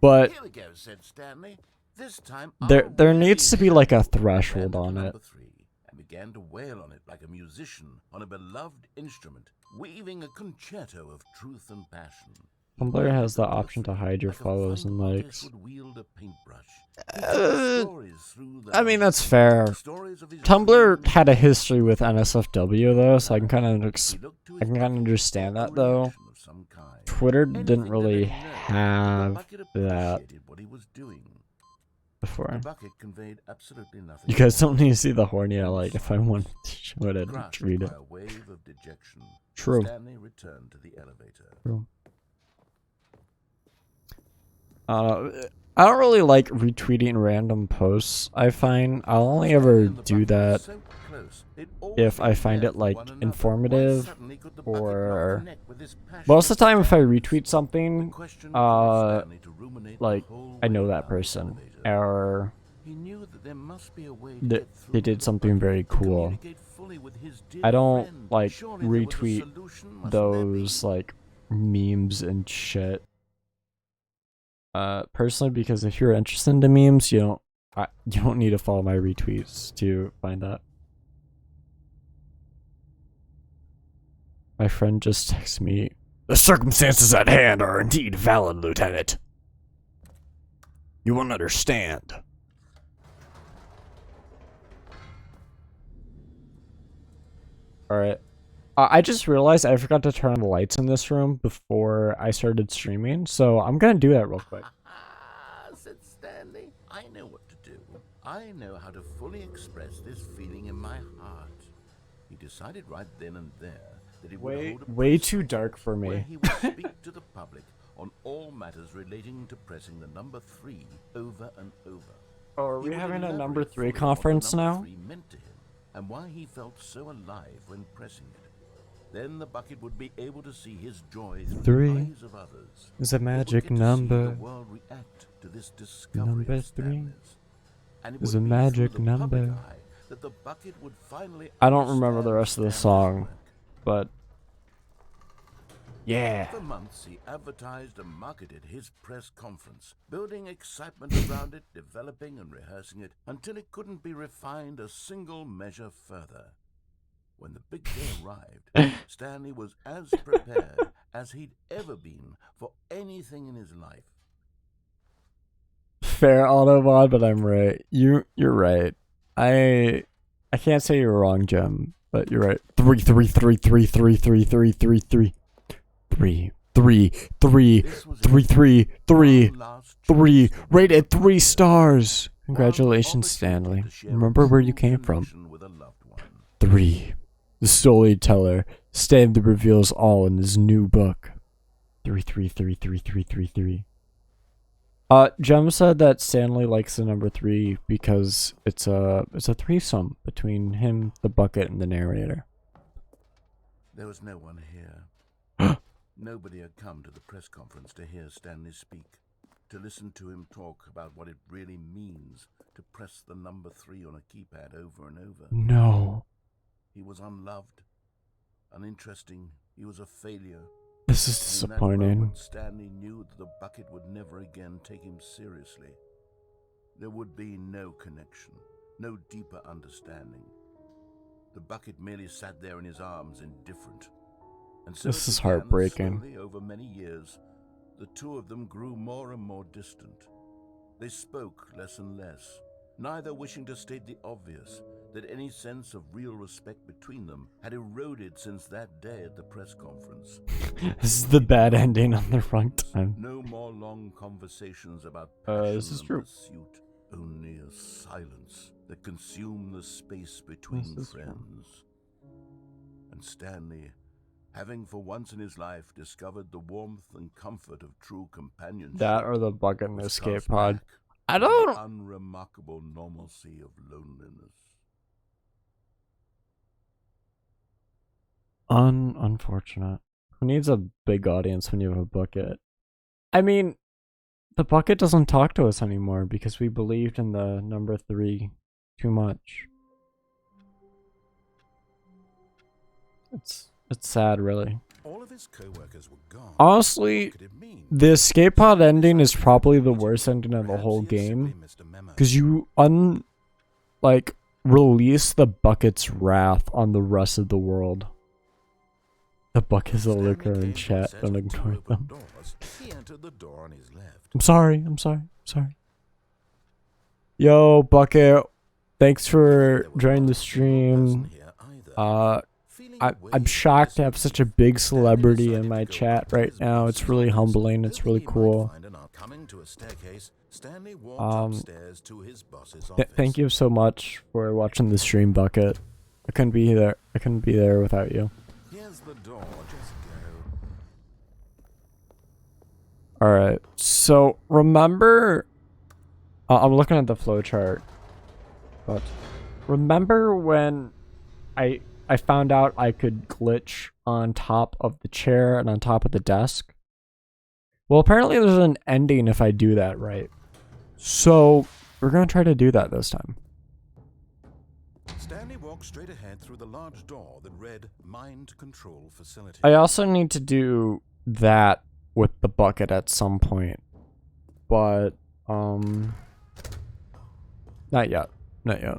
But Here we go, said Stanley. This time there I'll really needs to be show like a you. threshold He ran on to it. number 3 and began to wail on it like a musician on a beloved instrument, weaving a concerto of truth and passion. He Tumblr wielded has the number option to 3 hide your like a follows fine and artist likes. would wield a paintbrush. He told stories through the I mean, number that's 3, fair. stories of his Tumblr dreams had a and history with NSFW though, so I can kind of he looked to I his can kind of bucket understand for a that though. reaction of some kind. Twitter didn't Anything to really let him know that the have bucket that appreciated what he was doing. before. The bucket conveyed absolutely nothing. You guys don't need to see the horny I like if I want to show it and Crushed read it. by a wave of dejection, True. Stanley returned to the elevator. True. I don't really like retweeting random posts. I find I'll only ever do that if I find it like informative, or most of the time if I retweet something, like I know that person, or they did something very cool. I don't like retweet those like memes and shit. Personally, because if you're interested in the memes, you don't need to follow my retweets to find that. My friend just texted me, "The circumstances at hand are indeed valid, Lieutenant. You won't understand." Alright. I just realized I forgot to turn on the lights in this room before I started streaming, so I'm gonna do that real quick. Said Stanley. I know what to do. I know how to fully express this feeling in my heart. He decided right then and there that he would hold a Way press too dark for where me. he would speak to the public on all matters relating to pressing the number 3 over and over. Oh, are He we would having a elaborate number 3 fully what the conference number now? 3 meant to him and why he felt so alive when pressing it. Then the bucket would be able to see his joy through 3 the eyes of others. is a It would magic get to see number. the world react to this discovery Number of 3 Stanley's. And it is would a be magic through the public number. eye that the bucket would finally I don't remember the understand rest of the Stanley's song, work. but yeah. For months, he advertised and marketed his press conference, building excitement around it, developing and rehearsing it, until it couldn't be refined a single measure further. When the big day arrived, Stanley was as prepared as he'd ever been for anything in his life. Fair Autobot, but I'm right. You're right. I can't say you're wrong, Jem, but you're right. 3 3 3 3 3 3 3 3 3 3 3 3 This was 3 it. 3 3 One last 3 chance to rated win. 3 stars. One Congratulations, opportunity Stanley. to share a Remember where true you came from. connection with a loved one. 3. The storyteller. Stanley reveals all in his new book. 3 3 3 3 3 3 3. Jem said that Stanley likes the number 3 because it's a threesome between him, the bucket, and the narrator. There was no one here. Nobody had come to the press conference to hear Stanley speak, to listen to him talk about what it really means to press the number 3 on a keypad over and over. No. He was unloved, uninteresting, he was a failure. This is And in that disappointing. moment, Stanley knew that the bucket would never again take him seriously. There would be no connection, no deeper understanding. The bucket merely sat there in his arms, indifferent. And so This it is began that heartbreaking. slowly, over many years, the two of them grew more and more distant. They spoke less and less, neither wishing to state the obvious, that any sense of real respect between them had eroded since that day at the press conference. This is the bad ending on the front time. No more long conversations about passion This is and true. pursuit, only a silence that consumed the space between This is true. friends. And Stanley, having for once in his life discovered the warmth and comfort of true companionship, That or the bucket and was escape cast pod. back I into the don't. unremarkable normalcy of loneliness. Unfortunate. Who needs a big audience when you have a bucket? I mean, the bucket doesn't talk to us anymore because we believed in the number 3 too much. It's sad, really. All of his co-workers were gone. Honestly, What could it mean? the escape pod ending is probably the worst ending of the Perhaps whole he had simply game missed a memo. because you release the bucket's wrath on the rest of the world. The bucket's a Stanley lurker came in to a chat. set Don't of two ignore open them. doors. He entered the door on his left. I'm sorry. Yo, Bucket. Thanks for joining the stream. I'm shocked to have such a big celebrity in my chat right now. It's really humbling. It's really cool. Coming to a staircase, Stanley walked Um, upstairs to his boss's office. Thank you so much for watching the stream, Bucket. I couldn't be there without you. Here's the door. Just go. Alright, so remember... I'm looking at the flowchart. But remember when I found out I could glitch on top of the chair and on top of the desk? Well, apparently there's an ending if I do that right. So, we're gonna try to do that this time. Stanley walked straight ahead through the large door that read Mind Control Facility. I also need to do that with the bucket at some point. But, not yet. Not yet.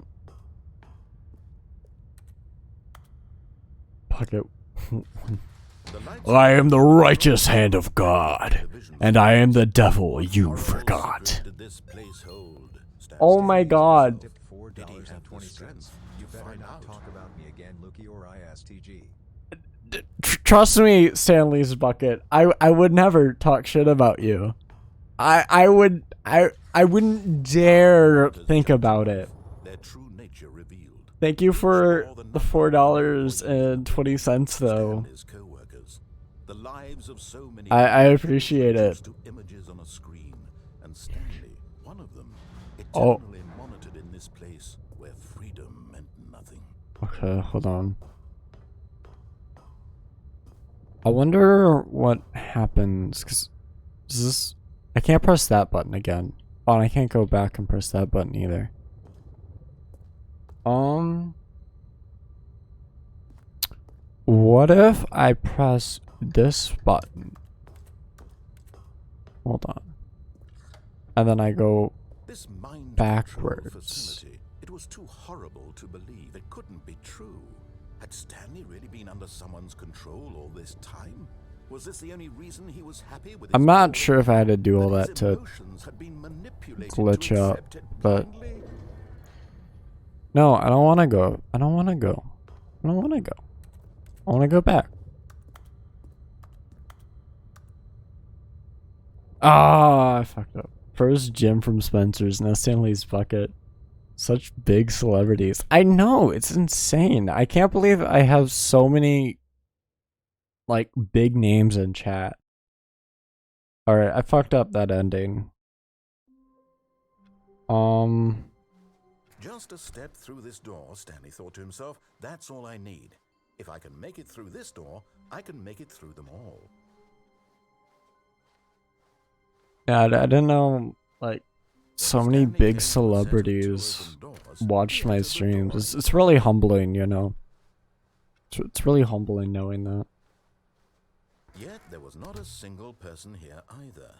Bucket. The lights I am the righteous hand of God, and I am the devil you forgot. did this place hold? Oh my God. Tipped Did he have the $4.20. strength You to better find not out? talk about me again, Lukey, or ISTG. Trust me, Stanley's bucket. I would never talk shit about you. I wouldn't dare think about it. Their true nature revealed. Thank you for the $4.20 though. Stanley's co-workers. The lives of so many I people appreciate it. reduced to images on a screen, and Stanley, one of them, Oh. eternally monitored in this place where freedom meant nothing. Okay, hold on. I wonder what happens, cause is this? I can't press that button again. Oh, and I can't go back and press that button either. What if I press this button? Hold on. And then I go This mind backwards. control facility, it was too horrible to believe. It couldn't be true. Had Stanley really been under someone's control all this time? Was this the only reason he was happy with his I'm not goal? sure if I had to do all His that to emotions had been manipulated to glitch up, accept it but blindly? no, I don't want to go. I don't want to go. I don't want to go. I want to go back. Ah, I fucked up. First Jim from Spencer's, now Stanley's bucket. Such big celebrities. I know, it's insane. I can't believe I have so many like big names in chat. Alright, I fucked up that ending. Just a step through this door, Stanley thought to himself, that's all I need. If I can make it through this door, I can make it through them all. Yeah, I didn't know, like, so many Stanley came big to a set of two celebrities open doors. watched He my entered the streams. doors. It's really humbling, you know. It's really humbling knowing that. Yet there was not a single person here either.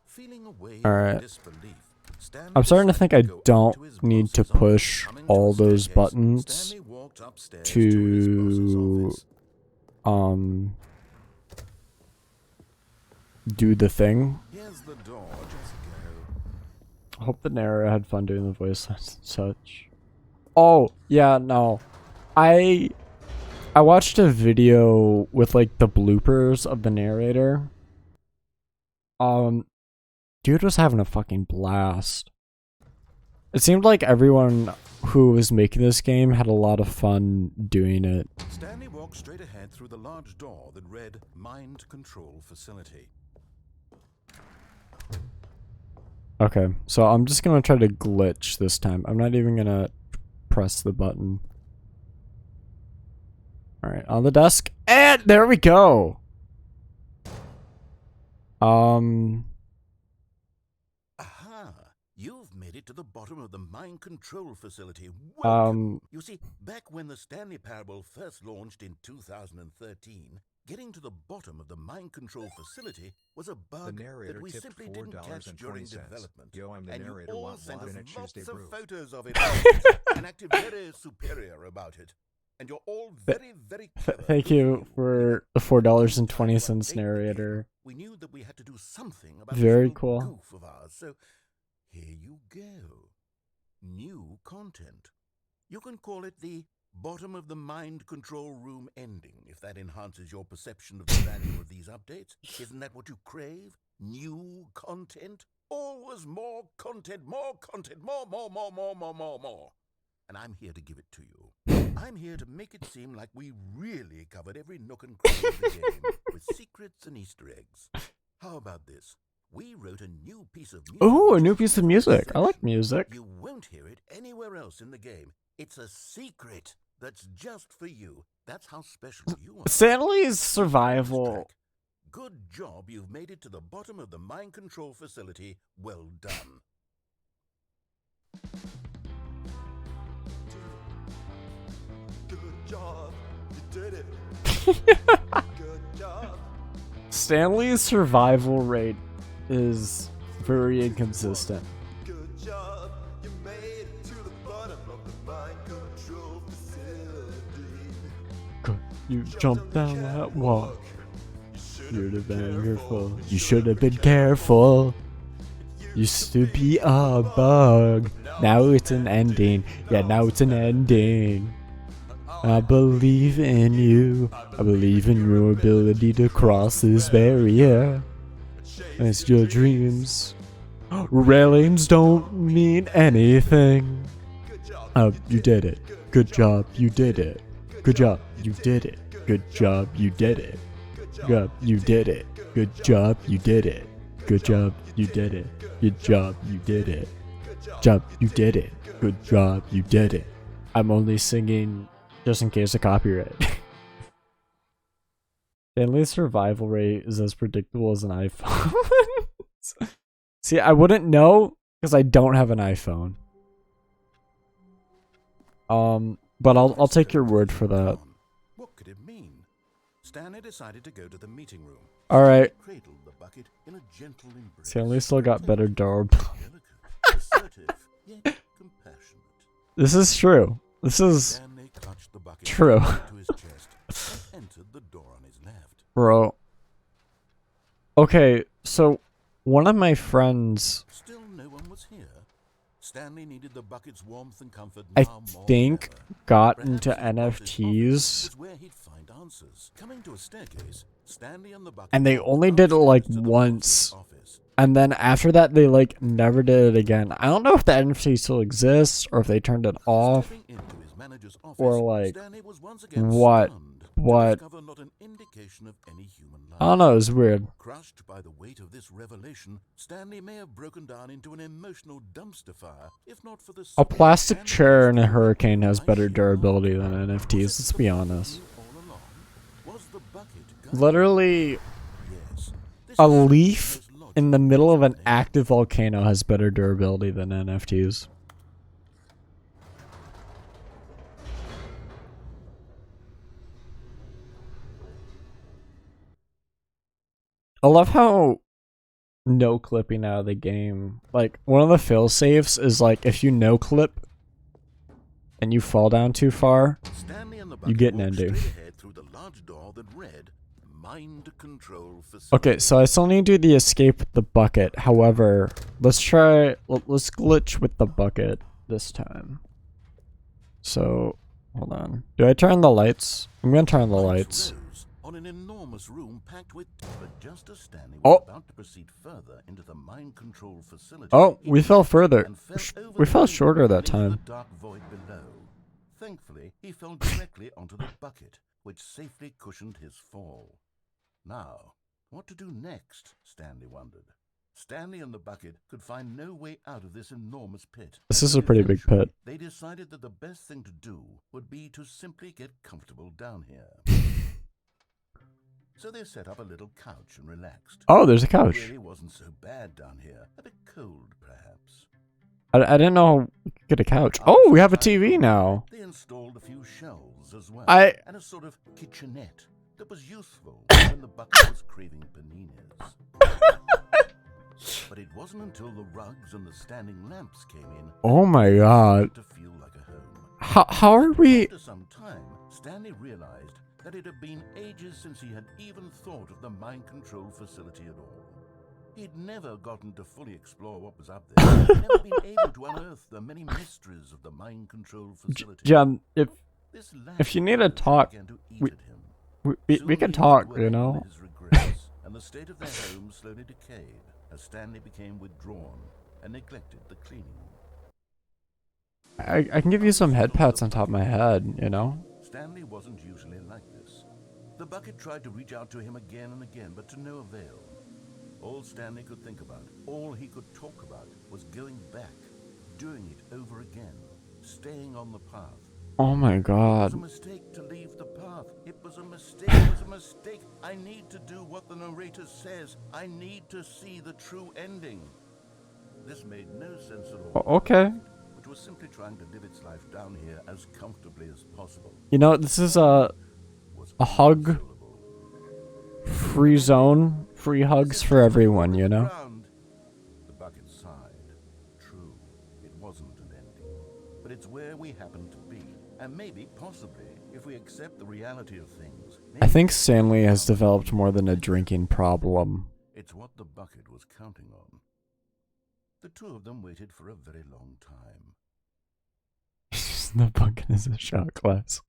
Feeling a wave Alright. of disbelief, Stanley I'm starting to think I decided go up don't to his need to boss's office. push Coming to all a those staircase, buttons Stanley walked upstairs to his boss's to office. do the thing. Here's the door, just go. I hope the narrator had fun doing the voice lines and such. Oh, yeah, no. I watched a video with like the bloopers of the narrator. Dude was having a fucking blast. It seemed like everyone who was making this game had a lot of fun doing it. Stanley walked straight ahead through the large door that read Mind Control Facility. Okay, so I'm just gonna try to glitch this time. I'm not even gonna press the button. Alright, on the desk. And there we go! Aha! You've made it to the bottom of the Mind Control Facility. Welcome! You see, back when the Stanley Parable first launched in 2013, getting to the bottom of the Mind Control Facility was a The bug narrator that we tipped simply didn't catch during $4.20. development. Yo, I'm the And narrator, you all want sent one us in a Tuesday lots of brew. photos of it and acted very superior about it. And you're all very, very clever. Thank you for the $4.20 narrator. We knew that we had to do something about Very this little cool. goof of ours, so here you go. New content. You can call it the bottom of the mind control room ending, if that enhances your perception of the value of these updates. Isn't that what you crave? New content? Always more content, more, more. And I'm here to give it to you. I'm here to make it seem like we really covered every nook and cranny of the game with secrets and Easter eggs. How about this? We wrote a new piece of music. Ooh, a new piece of music. I like music. You won't hear it anywhere else in the game. It's a secret that's just for you. That's how special you are. Stanley's survival. Good job, you've made it to the bottom of the mind control facility. Well done. Good job. You did it. Good job. Stanley's survival rate is very inconsistent. Good job. You made it to the bottom of the mind control facility. Good You jumped down that walk. You'd have been careful. You should have been careful. Used to be a bug. Now it's an ending. Yeah, now it's an ending. I believe in you. I believe in your ability to cross this barrier. It's your dreams. Railings don't mean anything. You did it. Good job, you did it. Good job, you did it. Good job, you did it. Good job, you did it. Good job, you did it. Good job, you did it. Good job, you did it. Job, you did it. Good job, you did it. I'm only singing just in case of copyright. Stanley's survival rate is as predictable as an iPhone. See, I wouldn't know because I don't have an iPhone. But I'll take your word for that. What could it mean? Stanley decided to go to the meeting room. All right. Cradled the bucket in a gentle embrace. Stanley still got better durable. Assertive, yet compassionate. This is true. This is Stanley clutched the bucket true. to his chest and entered the door on his left. Bro. Okay, so one of my friends, Still no one was here. Stanley needed the bucket's warmth and comfort I now more think, than ever. got Perhaps into his boss's office NFTs, was where he'd find answers. Coming to a staircase, Stanley and the bucket and they walked only did it like upstairs to the once, boss's office. and then after that they like never did it again. I don't know if the NFT still exists or if they turned it off. Stepping into his manager's office, or, like, Stanley was once again what- stunned what- to discover not an indication of any human life. I don't know, it's weird. Crushed by the weight of this revelation, Stanley may have broken down into an emotional dumpster fire, if not for the A plastic chair in a hurricane has better durability than NFTs, let's be honest. Literally, Yes, this a is leaf Stanley's in the logic middle of an explanation. active volcano has better durability than NFTs. I love how no clipping out of the game. Like, one of the fail safes is like if you no clip and you fall down too far, Stanley and the you get an bucket walked ending. straight ahead through the large door that read Mind Control Facility. Okay, so I still need to do the escape with the bucket. However, let's glitch with the bucket this time. So, hold on. Do I turn the lights? I'm gonna turn the lights. Rose on an enormous room packed with, but just as Stanley Oh. was about to proceed further into the mind control facility, Oh, he we fell further. and fell over We fell the shorter that into time. The dark void below. Thankfully, he fell directly onto the bucket, which safely cushioned his fall. Now, what to do next? Stanley wondered. Stanley and the bucket could find no way out of this enormous pit. This is a pretty big Eventually, pit. They decided that the best thing to do would be to simply get comfortable down here. So they set up a little couch and relaxed. Oh, there's a It couch. really wasn't so bad down here. A bit cold, perhaps. I didn't know we could get a couch. Oh, we have a TV now. They installed a few shelves as well, I- and a sort of kitchenette that was useful when the bucket was craving paninis. But it wasn't until the rugs and the standing lamps came in Oh my god. to feel like a home. How are we? After some time, Stanley realized that it had been ages since he had even thought of the mind control facility at all. He'd never gotten to fully explore what was up there. He'd never been able to unearth the many mysteries of the mind control facility. Jen, This if you need to language talk, began to eat we- at him. we Soon can he was talk, dwelling you on know? his regrets, and the state of their home slowly decayed as Stanley became withdrawn and neglected the cleaning. I can give you some head pats on top of my head, you know? Stanley wasn't usually like this. The bucket tried to reach out to him again and again, but to no avail. All Stanley could think about, all he could talk about, was going back, doing it over again, staying on the path. Oh my It was god. a mistake to leave the path. It was a mistake. It was a mistake. I need to do what the narrator says. I need to see the true ending. This made no sense at all. Okay. Which was simply trying to live its life down here as comfortably as possible. You know, this is a Was hug unconsolable. free zone. Free hugs for everyone, you know? The bucket sighed. True, it wasn't an ending. but it's where we happen to be. And maybe, possibly, if we accept the reality of things... I think Stanley has developed more than a drinking problem. It's what the bucket was counting on. The two of them waited for a very long time. The bucket is a shot glass.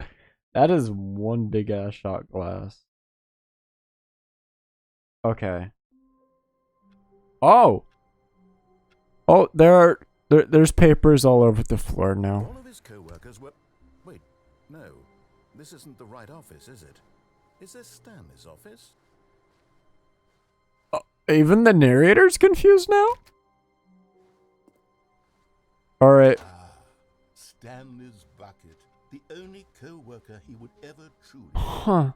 That is one big ass shot glass. Okay. Oh! Oh, there's papers all over the floor now. All of his co-workers were... Wait, no. This isn't the right office, is it? Is this Stanley's office? Even the narrator's confused now? Alright. Stanley's bucket. The only co-worker he would ever truly... Huh.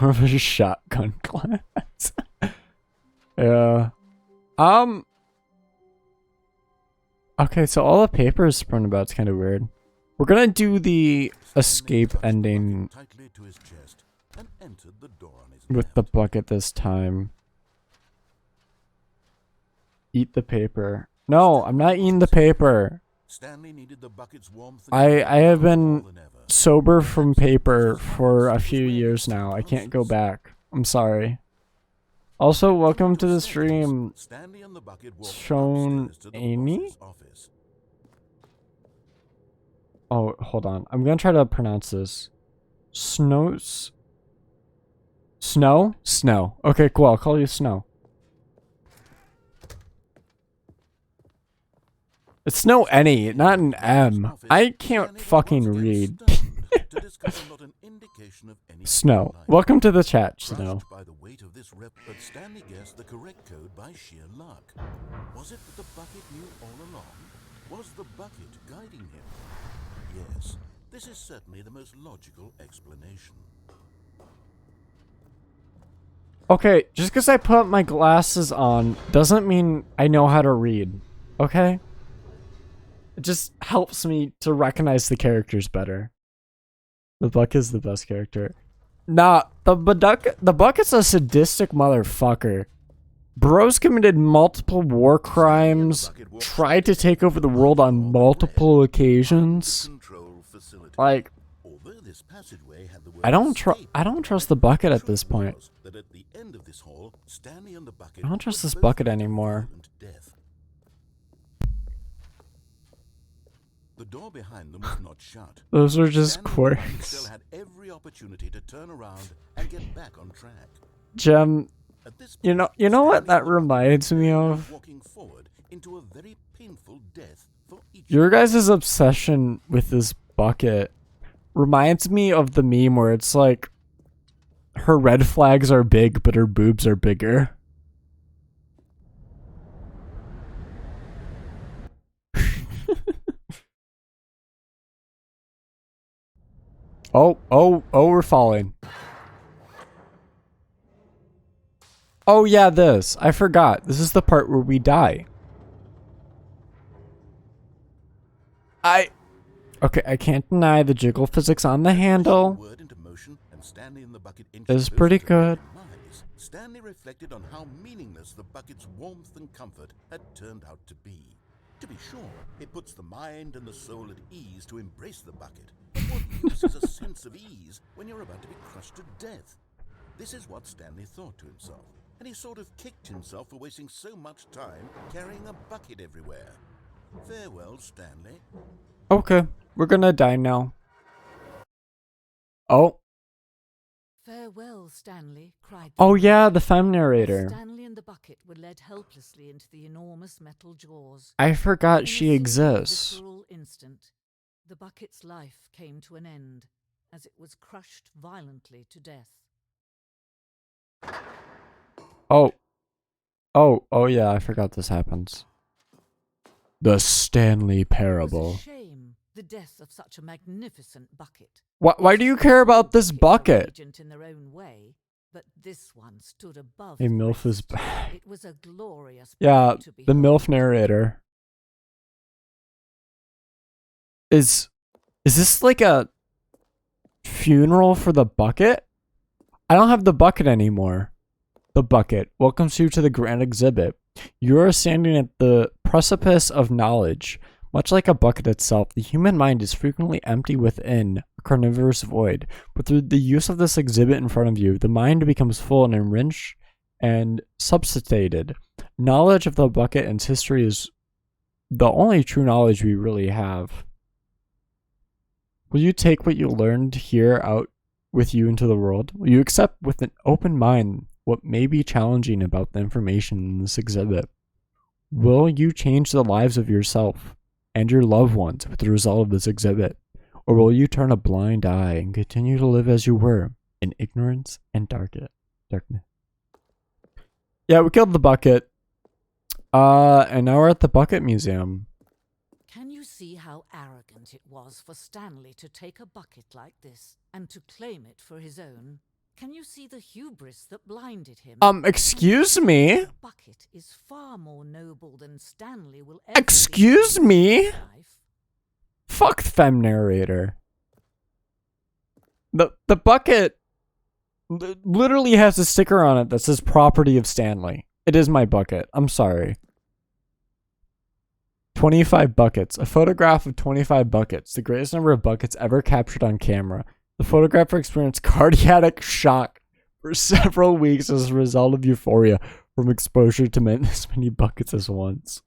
More of a shotgun glass. Yeah. Okay, so all the papers sprung about's kind of weird. We're gonna do the escape ending tightly to his chest and entered the door on his with the left. bucket this time. Eat the paper. No, I'm not eating the paper. Stanley needed the bucket's warmth. I have been more than ever. sober from paper for a few years now. I can't go back. I'm sorry. Also, welcome to the stream, Stanley and the bucket walked Shown upstairs to the Amy? boss's office. Oh, hold on. I'm gonna try to pronounce this. Snows. Snow? Snow. Okay, cool. I'll call you Snow. It's Snow Any, not an M. I can't fucking read. To discover not an indication of any Snow. life. Welcome to the chat, Snow. Crushed by the weight of this but Stanley guessed the correct code by sheer luck. Was it that the bucket knew all along? Was the bucket guiding him? Yes, this is certainly the most logical explanation. Okay, just because I put my glasses on doesn't mean I know how to read. Okay? It just helps me to recognize the characters better. The bucket's the best character. Nah, the bucket's a sadistic motherfucker. Bro's committed multiple war crimes, tried to take over the world on multiple occasions. Control facility. Like, Although this passageway had the word I don't escape, trust the bucket at truth this point. was that at the end of this hall, Stanley and the bucket I don't trust were this both bucket met a anymore. violent death. The door behind them was not shut. Those are just Stanley and the bucket quirks. still had every opportunity to turn around and get back on track. Gem, At this you point, know what Stanley that and the bucket reminds me were of? walking forward into a very painful death for each Your of them. guys' obsession with this bucket reminds me of the meme where it's like her red flags are big, but her boobs are bigger. Oh, we're falling. Oh yeah, this. I forgot. This is the part where we die. Okay, I can't deny the jiggle physics on the handle Word into motion, and Stanley and the bucket inched is closer pretty to their good. demise. Stanley reflected on how meaningless the bucket's warmth and comfort had turned out to be. To be sure, it puts the mind and the soul at ease to embrace the bucket. But what use is a sense of ease when you're about to be crushed to death? This is what Stanley thought to himself, and he sort of kicked himself for wasting so much time carrying a bucket everywhere. Farewell, Stanley. Okay, we're gonna die now. Oh. Farewell, Stanley, cried Oh the yeah, the femme narrator. Stanley and the bucket were led helplessly into the enormous metal jaws. I forgot In a she single exists. visceral instant, the bucket's life came to an end as it was crushed violently to death. Oh yeah, I forgot this happens. The Stanley It was Parable. a shame, the death of such a magnificent bucket. Why do you care about this bucket? Agent in their own way, but this one stood above. Hey, the MILF is rest. back. It was a glorious Yeah, bucket to the behold. MILF narrator. Is this like a funeral for the bucket? I don't have the bucket anymore. The bucket welcomes you to the grand exhibit. You are standing at the precipice of knowledge. Much like a bucket itself, the human mind is frequently empty within a carnivorous void, but through the use of this exhibit in front of you, the mind becomes full and enriched and substantiated. Knowledge of the bucket and its history is the only true knowledge we really have. Will you take what you learned here out with you into the world? Will you accept with an open mind what may be challenging about the information in this exhibit? Will you change the lives of yourself and your loved ones with the result of this exhibit? Or will you turn a blind eye and continue to live as you were, in ignorance and darkness? Yeah, we killed the bucket. And now we're at the Bucket Museum. Can you see how arrogant it was for Stanley to take a bucket like this and to claim it for his own? Can you see the hubris that blinded him? Excuse me? The bucket is far more noble than Stanley will ever Excuse be me? in his life. Fuck fem narrator. The bucket literally has a sticker on it that says property of Stanley. It is my bucket. I'm sorry. 25 buckets. A photograph of 25 buckets. The greatest number of buckets ever captured on camera. The photographer experienced cardiac shock for several weeks as a result of euphoria from exposure to as many buckets as once.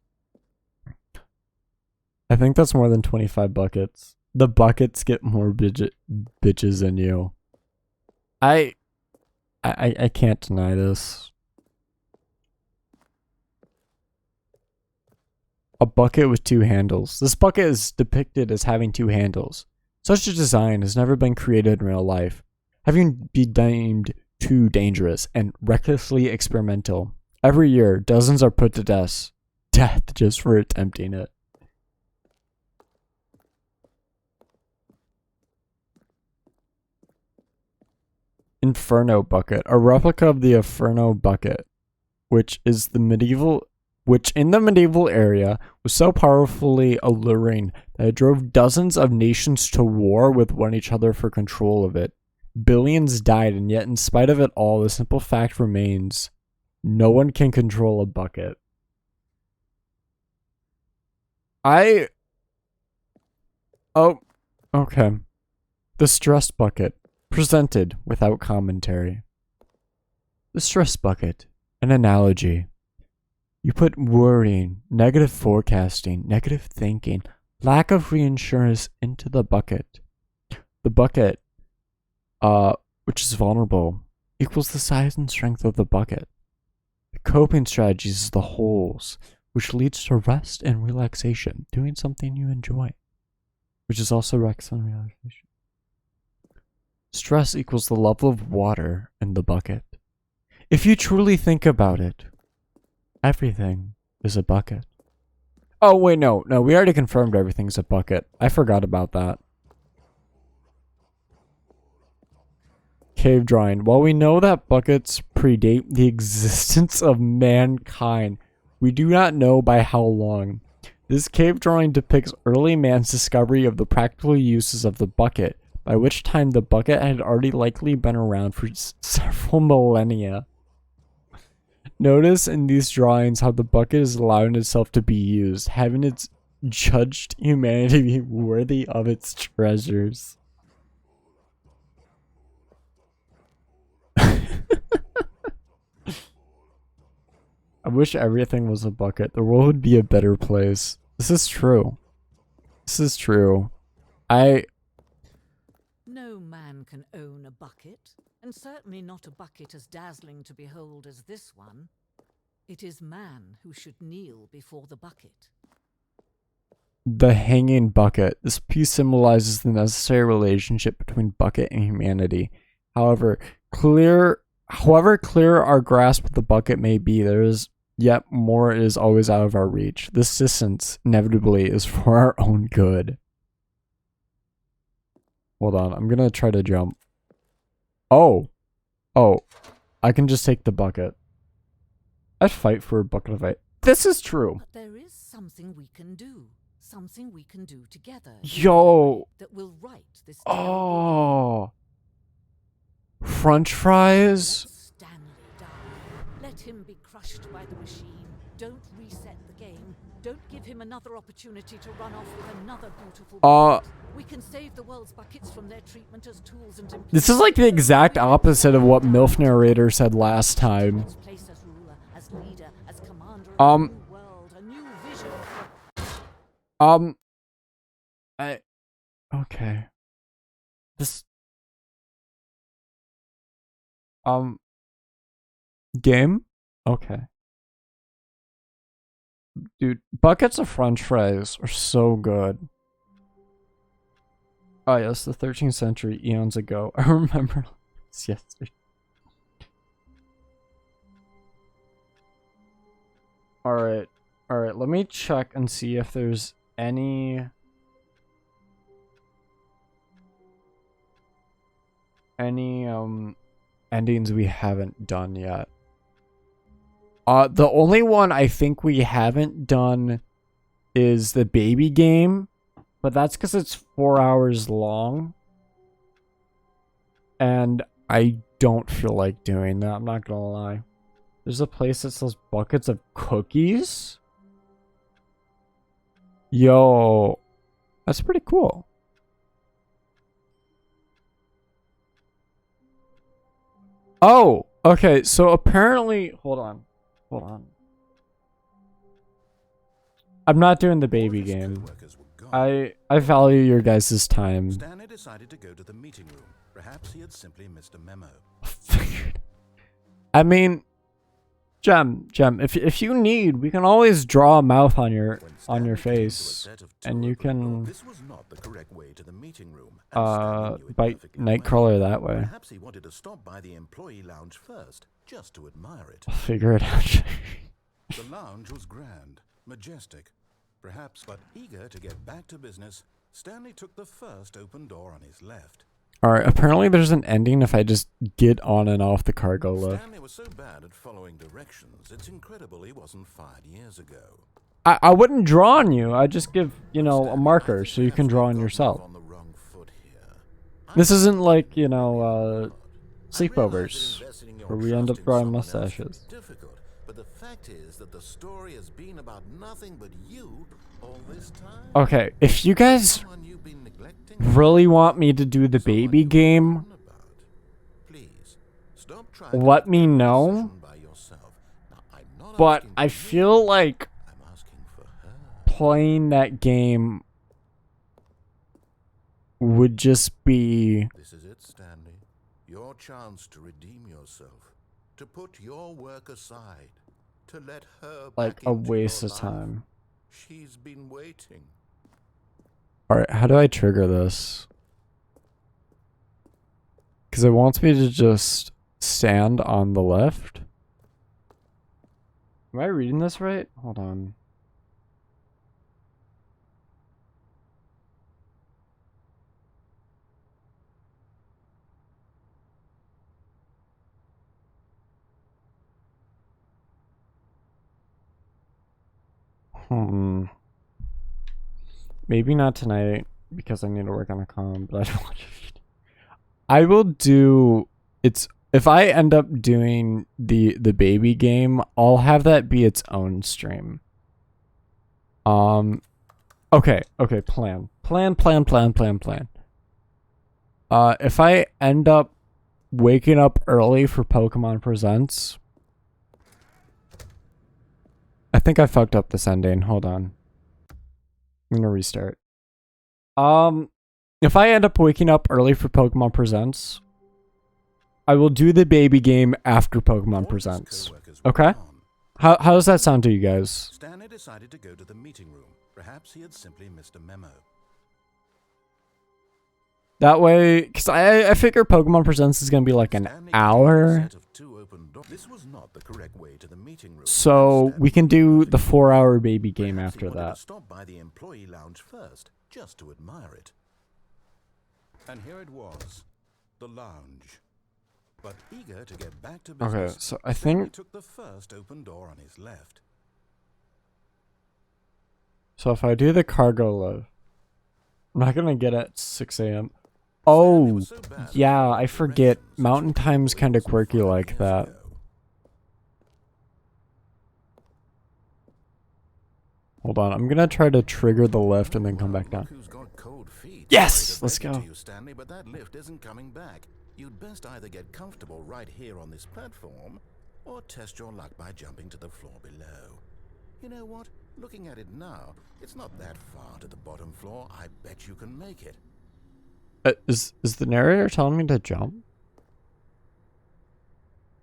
I think that's more than 25 buckets. The buckets get more bitches than you. I can't deny this. A bucket with two handles. This bucket is depicted as having two handles. Such a design has never been created in real life, having been deemed too dangerous and recklessly experimental. Every year, dozens are put to death just for attempting it. Inferno bucket, a replica of the Inferno bucket, which in the medieval area was so powerfully alluring that it drove dozens of nations to war with one each-other for control of it. Billions died, and yet in spite of it all, the simple fact remains: no one can control a bucket. Oh, okay. The stress bucket, presented without commentary. The stress bucket, an analogy. You put worrying, negative forecasting, negative thinking, lack of reassurance into the bucket. The bucket, which is vulnerable, equals the size and strength of the bucket. The coping strategies is the holes, which leads to rest and relaxation, doing something you enjoy, which is also rest and relaxation. Stress equals the level of water in the bucket. If you truly think about it, everything is a bucket. Oh, wait, no, we already confirmed everything's a bucket. I forgot about that. Cave drawing. While we know that buckets predate the existence of mankind, we do not know by how long. This cave drawing depicts early man's discovery of the practical uses of the bucket, by which time the bucket had already likely been around for several millennia. Notice in these drawings how the bucket is allowing itself to be used, having its judged humanity be worthy of its treasures. I wish everything was a bucket. The world would be a better place. This is true. This is true. No man can own a bucket, and certainly not a bucket as dazzling to behold as this one. It is man who should kneel before the bucket. The hanging bucket. This piece symbolizes the necessary relationship between bucket and humanity. However clear our grasp of the bucket may be, there is yet more is always out of our reach. This distance, inevitably, is for our own good. Hold on, I'm gonna try to jump. Oh, I can just take the bucket. I'd fight for a bucket of ice. This is true. But there is something we can do. Something we can do together. Yo. That will right this. Oh. French fries? Let Stanley die. Let him be crushed by the machine. Don't reset the game. don't give him another opportunity to run off with another beautiful Uh, bucket, we can save the world's buckets from their treatment as tools and This is like the exact opposite of what MILF narrator said last time. God's place as ruler, as leader, as commander of a new world, a new vision for Okay. This, game? Okay. Dude, buckets of french fries are so good. Oh yes, the 13th century, eons ago. I remember this yesterday. Alright, let me check and see if there's any endings we haven't done yet. The only one I think we haven't done is the baby game, but that's because it's 4 hours long. And I don't feel like doing that, I'm not gonna lie. There's a place that sells buckets of cookies? Yo, that's pretty cool. Oh, okay, so apparently, hold on. I'm not doing the baby game. I value your guys' time. Stanley decided to go to the meeting room. Perhaps he had simply missed a memo. I mean, Gem, if you need, we can always draw a mouth on your face, and you can This was not the correct way to the meeting room. bite Nightcrawler that way. Perhaps he wanted to stop by the employee lounge first, just to admire it. I'll figure it out. The lounge was grand, majestic, perhaps, but eager to get back to business, Stanley took the first open door on his left. Alright, apparently there's an ending if I just get on and off the cargo lift. Stanley was so bad at following directions, it's incredible he wasn't fired years ago. I wouldn't draw on you, I'd just give, you know, a marker so you can draw on yourself. On the wrong foot here. This isn't like, you know, sleepovers, where we end up drawing mustaches. Difficult, but the fact is that the story has been about nothing but you all this time. Okay, if you guys Someone you've been neglecting. really want me to do the baby game, Please, stop trying let to me make a know. decision by yourself. Now, I'm not But asking I for feel you, like I'm asking for her. playing that game would just be This is it, Stanley. Your chance to redeem yourself, to put your work aside, to let her like back a into waste your of life. time. She's been waiting. Alright, how do I trigger this? Because it wants me to just stand on the left. Am I reading this right? Hold on. Maybe not tonight because I need to work on a comm, but I don't want to. I will do if I end up doing the baby game, I'll have that be its own stream. Okay, plan. If I end up waking up early for Pokemon Presents, I think I fucked up this ending. Hold on. I'm gonna restart. If I end up waking up early for Pokemon Presents, I will do the baby game after Pokemon All his Presents. co-workers were Okay? gone. How does that sound to you guys? Stanley decided to go to the meeting room. Perhaps he had simply missed a memo. That way, because I figure Pokemon Presents is gonna be like an Stanley continued a hour, set of 2 open doors. This was not the correct way to the meeting room. so Instead, we can do the 4-hour baby game perhaps he after wanted to that. stop by the employee lounge first, just to admire it. And here it was, the lounge. But eager to get back to business, Okay, so I Stanley think took the first open door on his left. so. If I do the cargo load, I'm not gonna get at 6 a.m. Oh, yeah, I forget. Mountain Time's kind of quirky like that. Hold on, I'm gonna try to trigger the lift and then come back down. Who's got cold feet? Yes! Sorry to Let's break it go. to you, Stanley, but that lift isn't coming back. You'd best either get comfortable right here on this platform, or test your luck by jumping to the floor below. You know what? Looking at it now, it's not that far to the bottom floor. I bet you can make it. Is the narrator telling me to jump?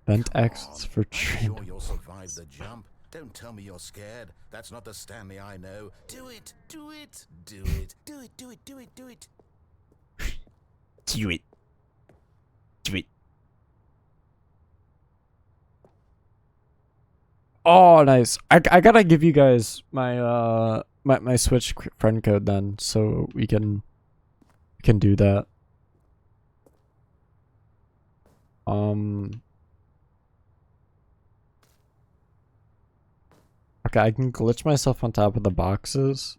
Vent Come exits on, for I'm train. sure you'll survive the jump. Don't tell me you're scared. That's not the Stanley I know. Do it! Do it! Do it! Do it! Do it! Do it! Do it! Do it. Do it. Oh, nice. I gotta give you guys my my Switch friend code then, so we can do that. Okay, I can glitch myself on top of the boxes.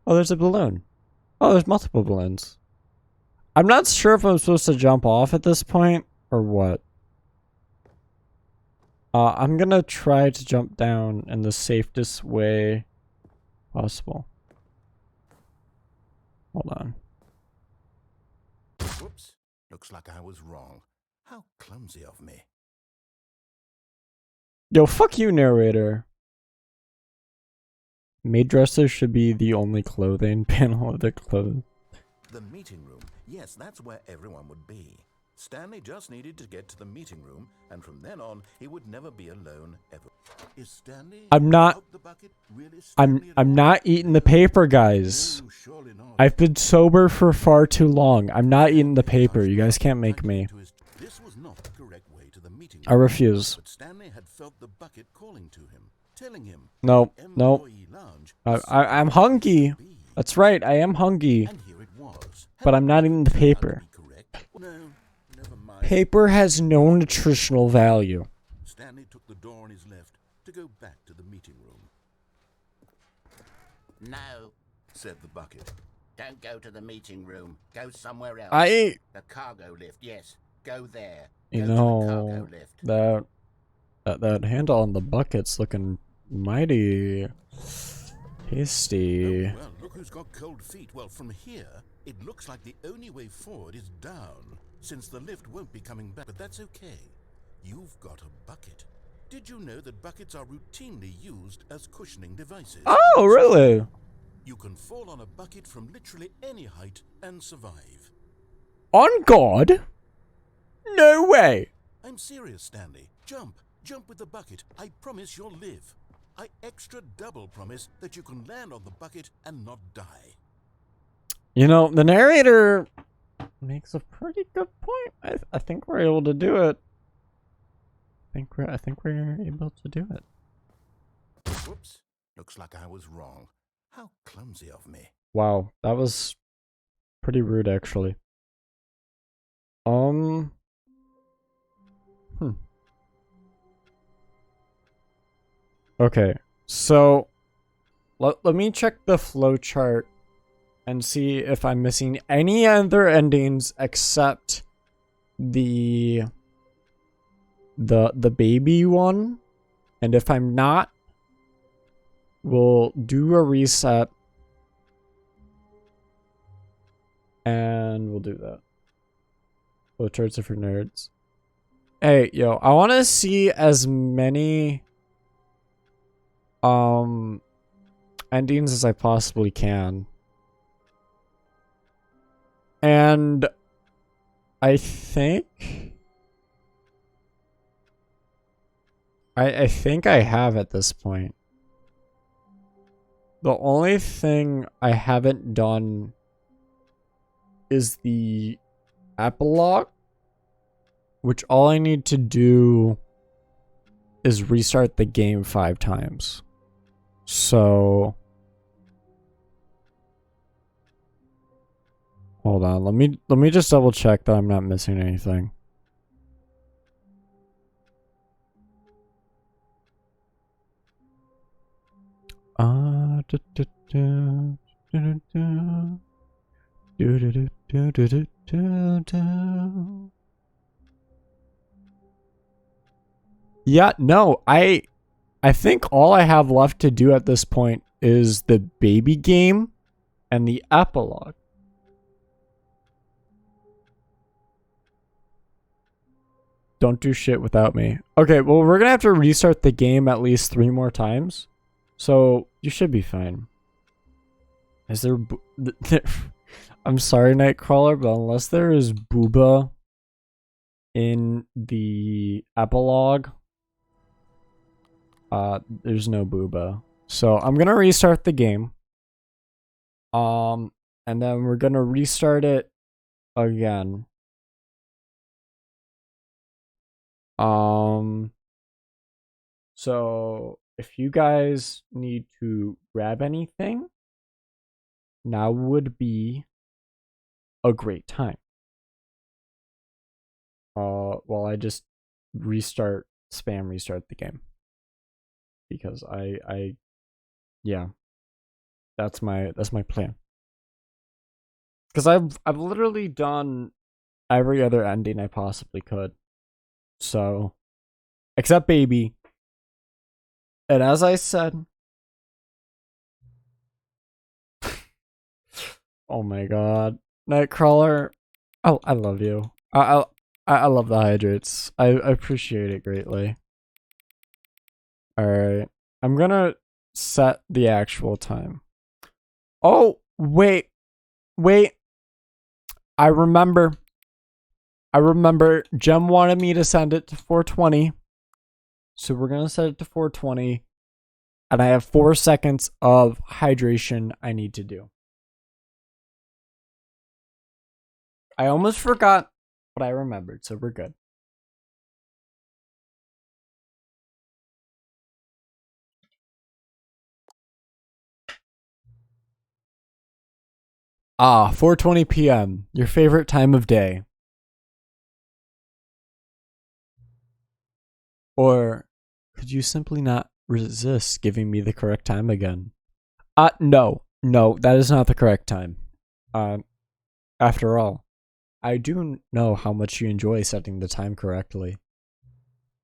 Oh, there's a balloon. Oh, there's multiple balloons. I'm not sure if I'm supposed to jump off at this point or what. I'm gonna try to jump down in the safest way possible. Hold on. Whoops. Looks like I was wrong. How clumsy of me. Yo, fuck you, narrator. Maid dresses should be the only clothing panel of the clothes. The meeting room. Yes, that's where everyone would be. Stanley just needed to get to the meeting room, and from then on, he would never be alone ever. Is Stanley? I'm not- out the bucket? Really, I'm Stanley at all? not eating the paper, guys. No, surely not. I've been sober for far too long. I'm not eating the paper. You guys can't make me. This was not the correct way to the meeting I room, refuse. but Stanley had felt the bucket calling to him, telling him No, the no. employee lounge I'm hungry. That's right. I am hungry. and here it was. But I'm not eating the paper. Correct? No, never mind. Paper has no nutritional value. Stanley took the door on his left to go back to the meeting room. No, Said the bucket. don't go to the meeting room. Go somewhere else. I, The cargo lift, yes. Go there. you Go to the know, cargo lift. that handle on the bucket's looking mighty tasty. Oh, well, look who's got cold feet. Well, from here, it looks like the only way forward is down, since the lift won't be coming back. But that's okay. You've got a bucket. Did you know that buckets are routinely used as cushioning devices? Oh, really? You can fall on a bucket from literally any height and survive. On God? No way. I'm serious, Stanley. Jump. Jump with the bucket. I promise you'll live. I extra double promise that you can land on the bucket and not die. You know, the narrator makes a pretty good point. I think we're able to do it. I think we're able to do it. Whoops. Looks like I was wrong. How clumsy of me. Wow, that was pretty rude, actually. Okay, so let me check the flowchart and see if I'm missing any other endings except the baby one. And if I'm not, we'll do a reset and we'll do that. Flowcharts are for nerds. Hey, yo, I want to see as many endings as I possibly can. And I think I think I have at this point. The only thing I haven't done is the epilogue, which all I need to do is restart the game 5 times. So hold on, let me just double check that I'm not missing anything. Yeah, no, I think all I have left to do at this point is the baby game and the epilogue. Don't do shit without me. Okay, well, we're gonna have to restart the game at least 3 more times. So, you should be fine. Is there... I'm sorry, Nightcrawler, but unless there is booba in the epilogue, there's no booba. So, I'm gonna restart the game. And then we're gonna restart it again. So if you guys need to grab anything, now would be a great time. While I just spam restart the game. Because yeah. That's my plan. Because I've literally done every other ending I possibly could. So, except baby. And as I said, oh my god, Nightcrawler, oh, I love you. I love the hydrates. I appreciate it greatly. All right, I'm gonna set the actual time. Oh wait. I remember. Jem wanted me to send it to 420. So we're going to set it to 420. And I have 4 seconds of hydration I need to do. I almost forgot, but I remembered, so we're good. Ah, 4:20 p.m. Your favorite time of day. Or could you simply not resist giving me the correct time again? No, that is not the correct time. After all, I do know how much you enjoy setting the time correctly.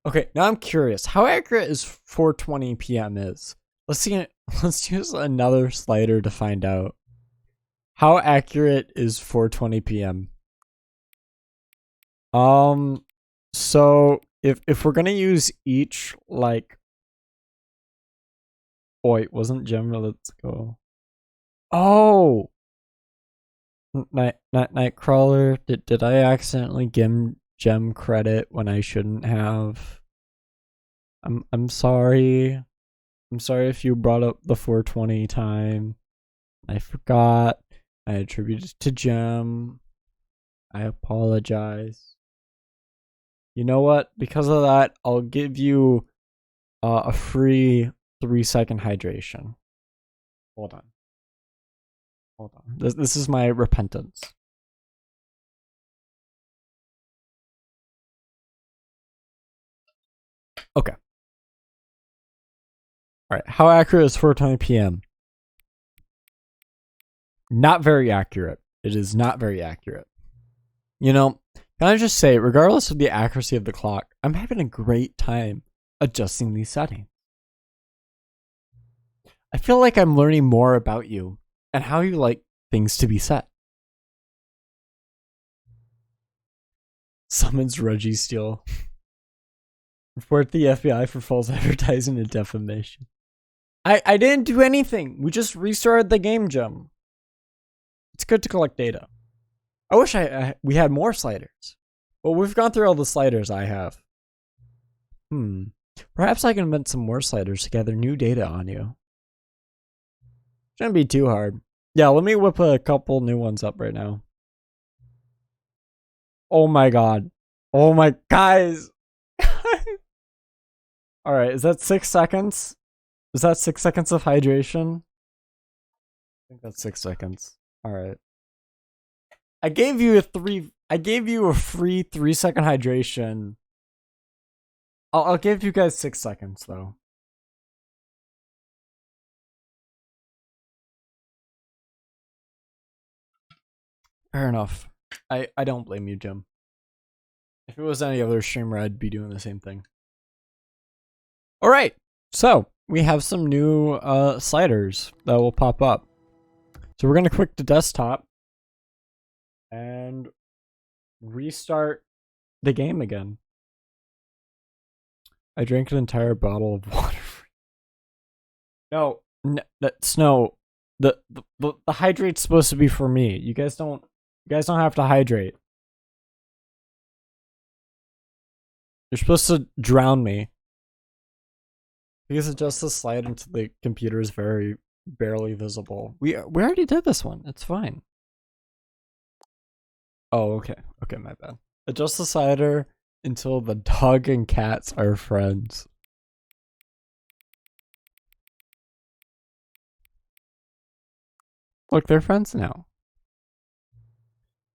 Okay, now I'm curious. How accurate is 4:20 p.m. is? Let's see. Let's use another slider to find out. How accurate is 4:20 p.m.? So if we're gonna use each, like, oh wait, wasn't Gemma? Let's go. Oh, Nightcrawler. Did I accidentally give Gem credit when I shouldn't have? I'm sorry. I'm sorry if you brought up the 4:20 time. I forgot. I attributed it to Gem. I apologize. You know what? Because of that, I'll give you a free 3-second hydration. Hold on. This is my repentance. Okay. All right. How accurate is 4:20 p.m.? Not very accurate. It is not very accurate. You know, can I just say, regardless of the accuracy of the clock, I'm having a great time adjusting these settings. I feel like I'm learning more about you and how you like things to be set. Summons Reggie Steele. Report the FBI for false advertising and defamation. I didn't do anything. We just restarted the game, Gem. It's good to collect data. I wish we had more sliders. Well, we've gone through all the sliders I have. Perhaps I can invent some more sliders to gather new data on you. Shouldn't be too hard. Yeah, let me whip a couple new ones up right now. Oh my god. Oh my guys. Alright, is that 6 seconds? Is that 6 seconds of hydration? I think that's 6 seconds. Alright. I gave you a free 3-second hydration. I'll give you guys 6 seconds though. Fair enough. I don't blame you, Jim. If it was any other streamer, I'd be doing the same thing. Alright, So we have some new sliders that will pop up. So we're gonna click the desktop and restart the game again. I drank an entire bottle of water. No, that's no. The hydrate's supposed to be for me. You guys don't have to hydrate. You're supposed to drown me. Because adjust the slide until the computer is very barely visible. We already did this one. It's fine. Oh, okay. Okay, my bad. Adjust the slider until the dog and cats are friends. Look, they're friends now.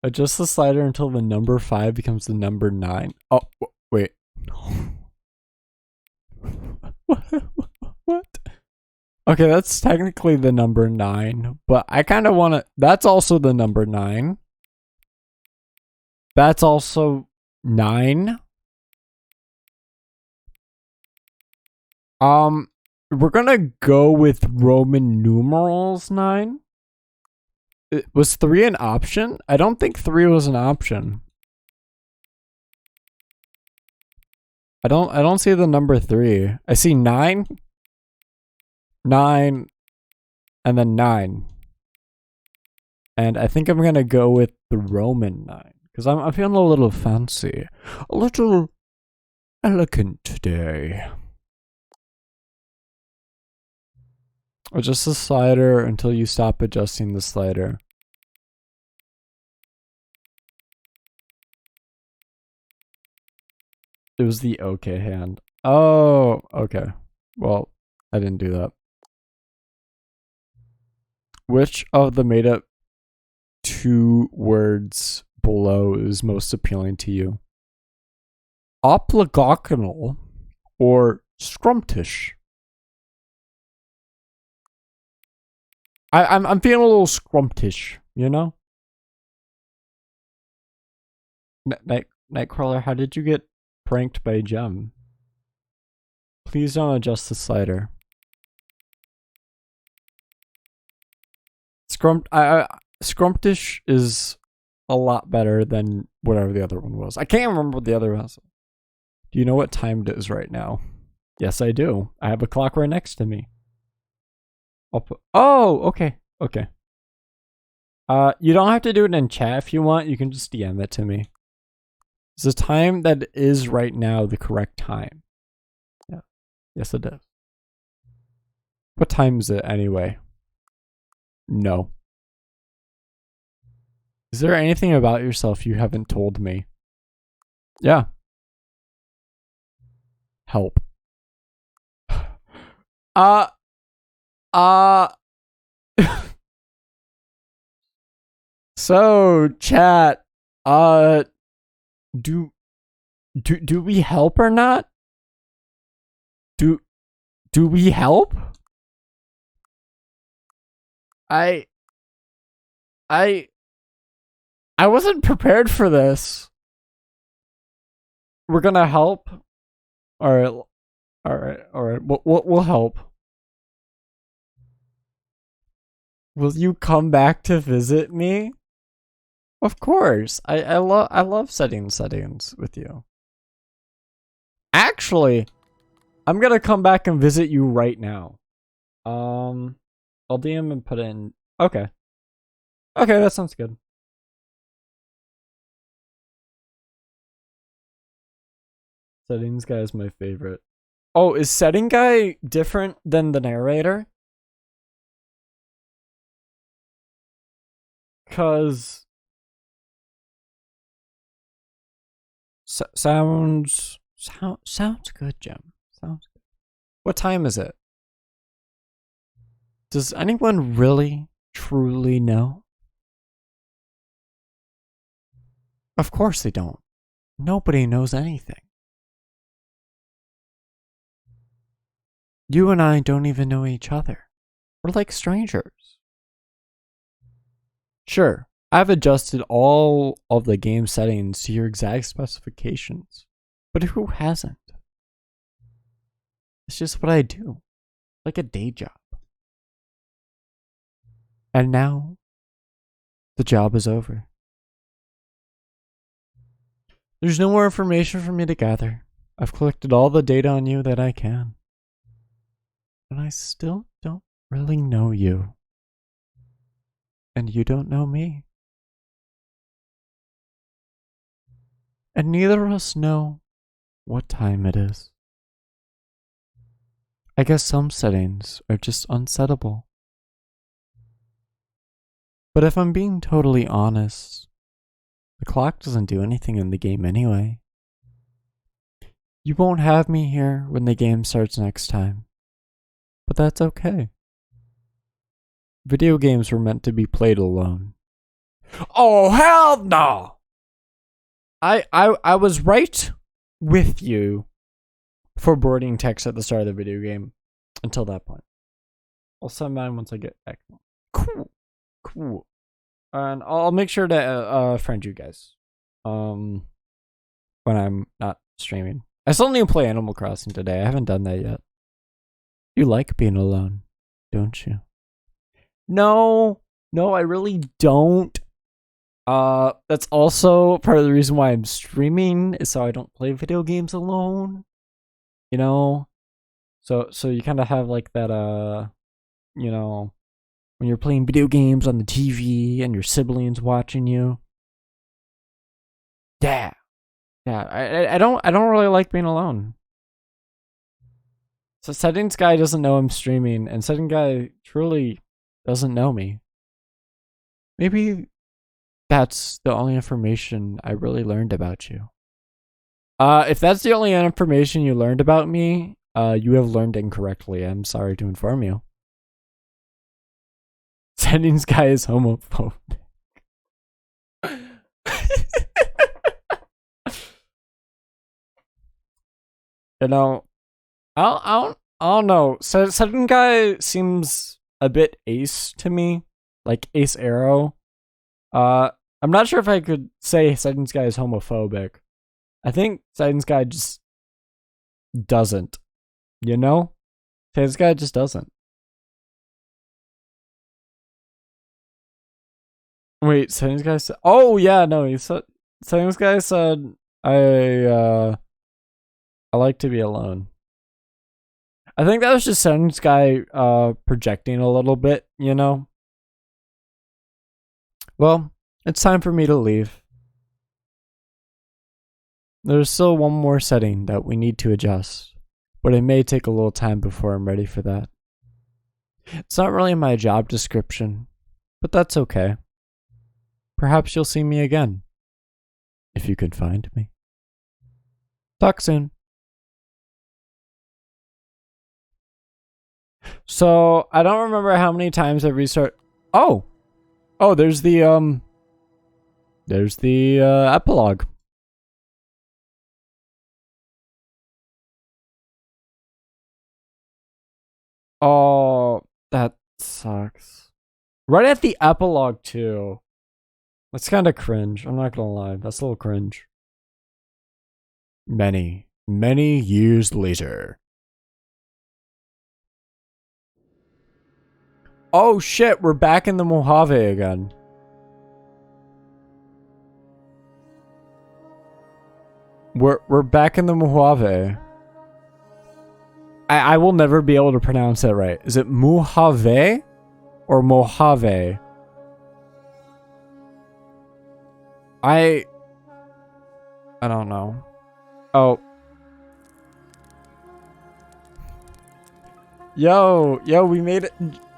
Adjust the slider until the number 5 becomes the number 9. Oh, wait. What? Okay, that's technically the number 9, but I kind of want to... That's also the number 9. That's also 9. We're gonna go with Roman numerals 9. Was 3 an option? I don't think 3 was an option. I don't see the number 3. I see 9, 9, and then 9. And I think I'm gonna go with the Roman 9. Because I'm feeling a little fancy. A little elegant today. Adjust the slider until you stop adjusting the slider. It was the okay hand. Oh, okay. Well, I didn't do that. Which of the made up 2 words below is most appealing to you? Obligational or scrumptious? I'm feeling a little scrumptious, you know? Nightcrawler, how did you get pranked by Gem? Please don't adjust the slider. Scrumptious is a lot better than whatever the other one was. I can't remember what the other was. Do you know what time it is right now? Yes, I do. I have a clock right next to me. Oh, okay. Okay. You don't have to do it in chat if you want. You can just DM it to me. Is the time that is right now the correct time? Yeah. Yes, it is. What time is it anyway? No. Is there anything about yourself you haven't told me? Yeah. Help. So, chat, do we help or not? Do we help? I wasn't prepared for this. We're gonna help. All right. We'll help. Will you come back to visit me? Of course. I love setting settings with you. Actually, I'm gonna come back and visit you right now. I'll DM and put in. Okay. Okay, that sounds good. Settings guy is my favorite. Oh, is setting guy different than the narrator? Cause sounds good, Jim. Sounds good. What time is it? Does anyone really, truly know? Of course they don't. Nobody knows anything. You and I don't even know each other. We're like strangers. Sure, I've adjusted all of the game settings to your exact specifications, but who hasn't? It's just what I do. Like a day job. And now, the job is over. There's no more information for me to gather. I've collected all the data on you that I can. And I still don't really know you. And you don't know me. And neither of us know what time it is. I guess some settings are just unsettable. But if I'm being totally honest, the clock doesn't do anything in the game anyway. You won't have me here when the game starts next time. But that's okay. Video games were meant to be played alone. Oh, hell no! I was right with you for boarding text at the start of the video game until that point. I'll send mine once I get back. Cool. And I'll make sure to friend you guys when I'm not streaming. I still need to play Animal Crossing today. I haven't done that yet. You like being alone, don't you? No, I really don't. That's also part of the reason why I'm streaming, is so I don't play video games alone. You know? So you kind of have like that, you know, when you're playing video games on the TV and your siblings watching you. Yeah. I don't really like being alone. So Settings Guy doesn't know I'm streaming, and Settings Guy truly doesn't know me. Maybe that's the only information I really learned about you. If that's the only information you learned about me, you have learned incorrectly. I'm sorry to inform you. Settings Guy is homophobic. You know, I don't know. Settings Guy seems a bit ace to me, like Ace Arrow. I'm not sure if I could say Settings Guy is homophobic. I think Settings Guy just doesn't. You know, Settings Guy just doesn't. Wait, Settings Guy said, oh yeah, no, he said, Settings Guy said, I like to be alone. I think that was just Settings Guy projecting a little bit, you know? Well, it's time for me to leave. There's still one more setting that we need to adjust, but it may take a little time before I'm ready for that. It's not really my job description, but that's okay. Perhaps you'll see me again, if you can find me. Talk soon. So, I don't remember how many times I restart. Oh, there's the epilogue. Oh, that sucks. Right at the epilogue too. That's kind of cringe. I'm not gonna lie. That's a little cringe. Many years later. Oh shit, we're back in the Mojave again. We're back in the Mojave. I will never be able to pronounce that right. Is it Mojave or Mojave? I don't know. Oh. Yo, we made it.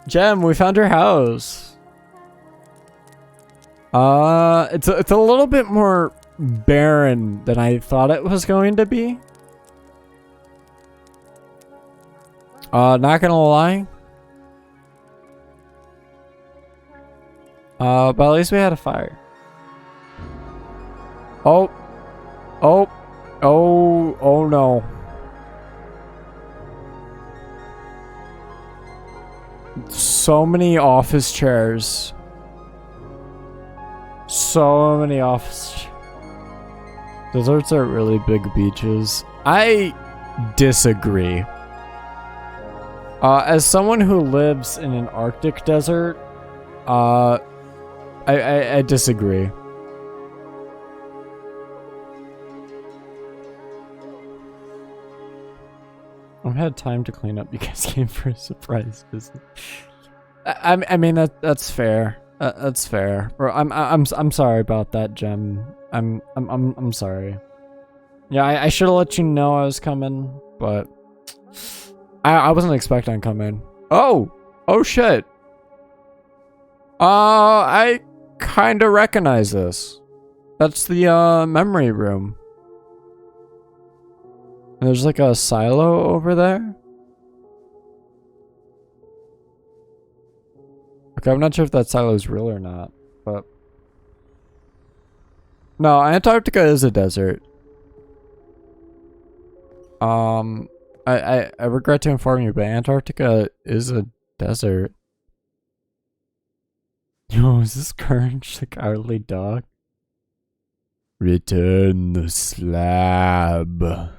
Gem, we found your house. It's a little bit more barren than I thought it was going to be. Not gonna lie. But at least we had a fire. Oh no. So many office chairs. So many office. Deserts are really big beaches. I disagree. As someone who lives in an Arctic desert, I disagree. I've had time to clean up. You guys came for a surprise visit. I mean that's fair. That's fair. Or I'm sorry about that, Gem. I'm sorry. Yeah, I should have let you know I was coming, but I wasn't expecting to come in. Oh shit. I kind of recognize this. That's the memory room. And there's like a silo over there. Okay, I'm not sure if that silo is real or not, but no, Antarctica is a desert. I regret to inform you, but Antarctica is a desert. Yo, is this Courage the Cowardly Dog? Return the slab.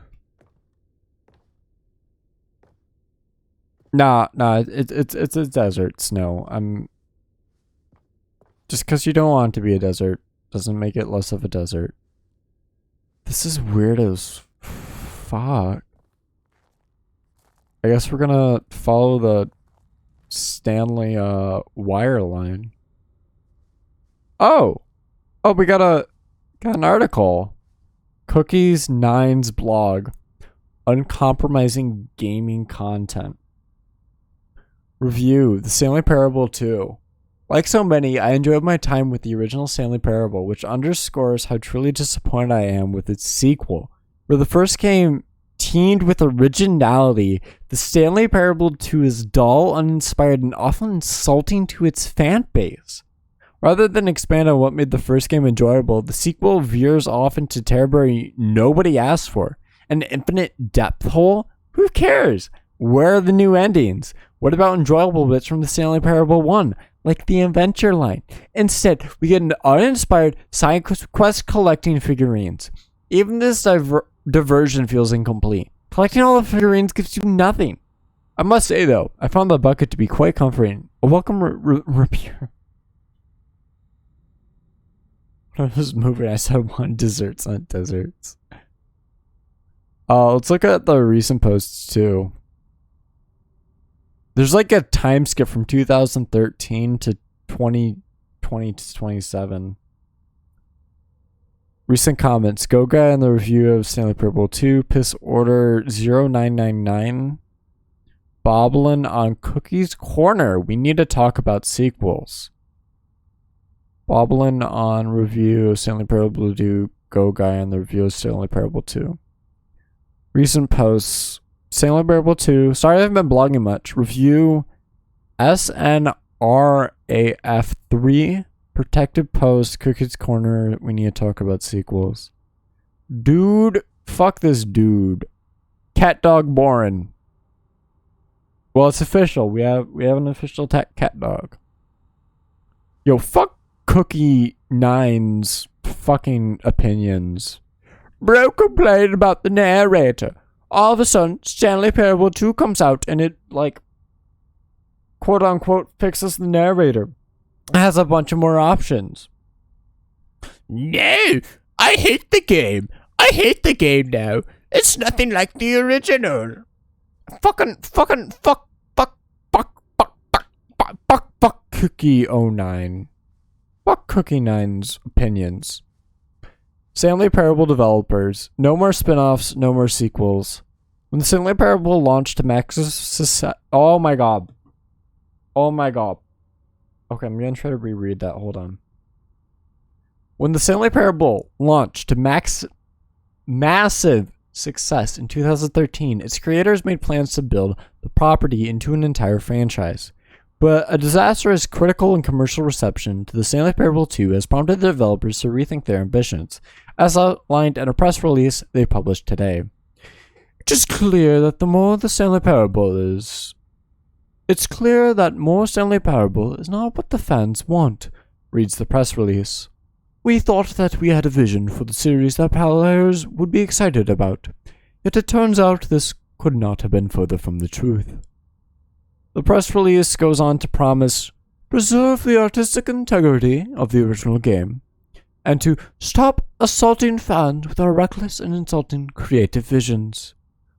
Nah, it's a desert, Snow. Just because you don't want it to be a desert doesn't make it less of a desert. This is weird as fuck. I guess we're gonna follow the Stanley wire line. Oh, we got an article. Cookies Nine's blog, uncompromising gaming content. Review: The Stanley Parable 2. Like so many, I enjoyed my time with the original Stanley Parable, which underscores how truly disappointed I am with its sequel. Where the first game teamed with originality, the Stanley Parable 2 is dull, uninspired, and often insulting to its fan base. Rather than expand on what made the first game enjoyable, the sequel veers off into territory nobody asked for. An infinite depth hole? Who cares? Where are the new endings? What about enjoyable bits from the Stanley Parable 1, like the adventure line? Instead, we get an uninspired side quest collecting figurines. Even this diversion feels incomplete. Collecting all the figurines gives you nothing. I must say, though, I found the bucket to be quite comforting. A welcome repair. When I was moving, I said one desserts on deserts. Let's look at the recent posts, too. There's like a time skip from 2013 to 2020 to 27. Recent comments. Go Guy in the review of Stanley Parable 2. Piss Order 0999. Boblin on Cookie's Corner. We need to talk about sequels. Boblin on review of Stanley Parable 2. Go Guy in the review of Stanley Parable 2. Recent posts. Stanley Parable 2. Sorry I haven't been blogging much. Review SNRAF3. Protected post. Cookie's Corner. We need to talk about sequels. Dude. Fuck this dude. Cat Dog Boren. Well, it's official. We have an official cat dog. Yo, fuck Cookie Nine's fucking opinions. Bro complained about the narrator. All of a sudden, Stanley Parable 2 comes out and it, like, quote unquote, fixes the narrator. It has a bunch of more options. No! I hate the game! I hate the game now! It's nothing like the original! Fuck Cookie 09. Fuck Cookie 9's opinions. Stanley Parable developers. No more spin-offs, no more sequels. When the Stanley Parable launched to Max's success... Oh my god. Oh my god. Okay, I'm gonna try to reread that. Hold on. When the Stanley Parable launched to massive success in 2013, its creators made plans to build the property into an entire franchise. But a disastrous critical and commercial reception to the Stanley Parable 2 has prompted the developers to rethink their ambitions, as outlined in a press release they published today. It's clear that more Stanley Parable is not what the fans want, reads the press release. We thought that we had a vision for the series that players would be excited about, yet it turns out this could not have been further from the truth. The press release goes on to promise preserve the artistic integrity of the original game and to stop assaulting fans with our reckless and insulting creative visions.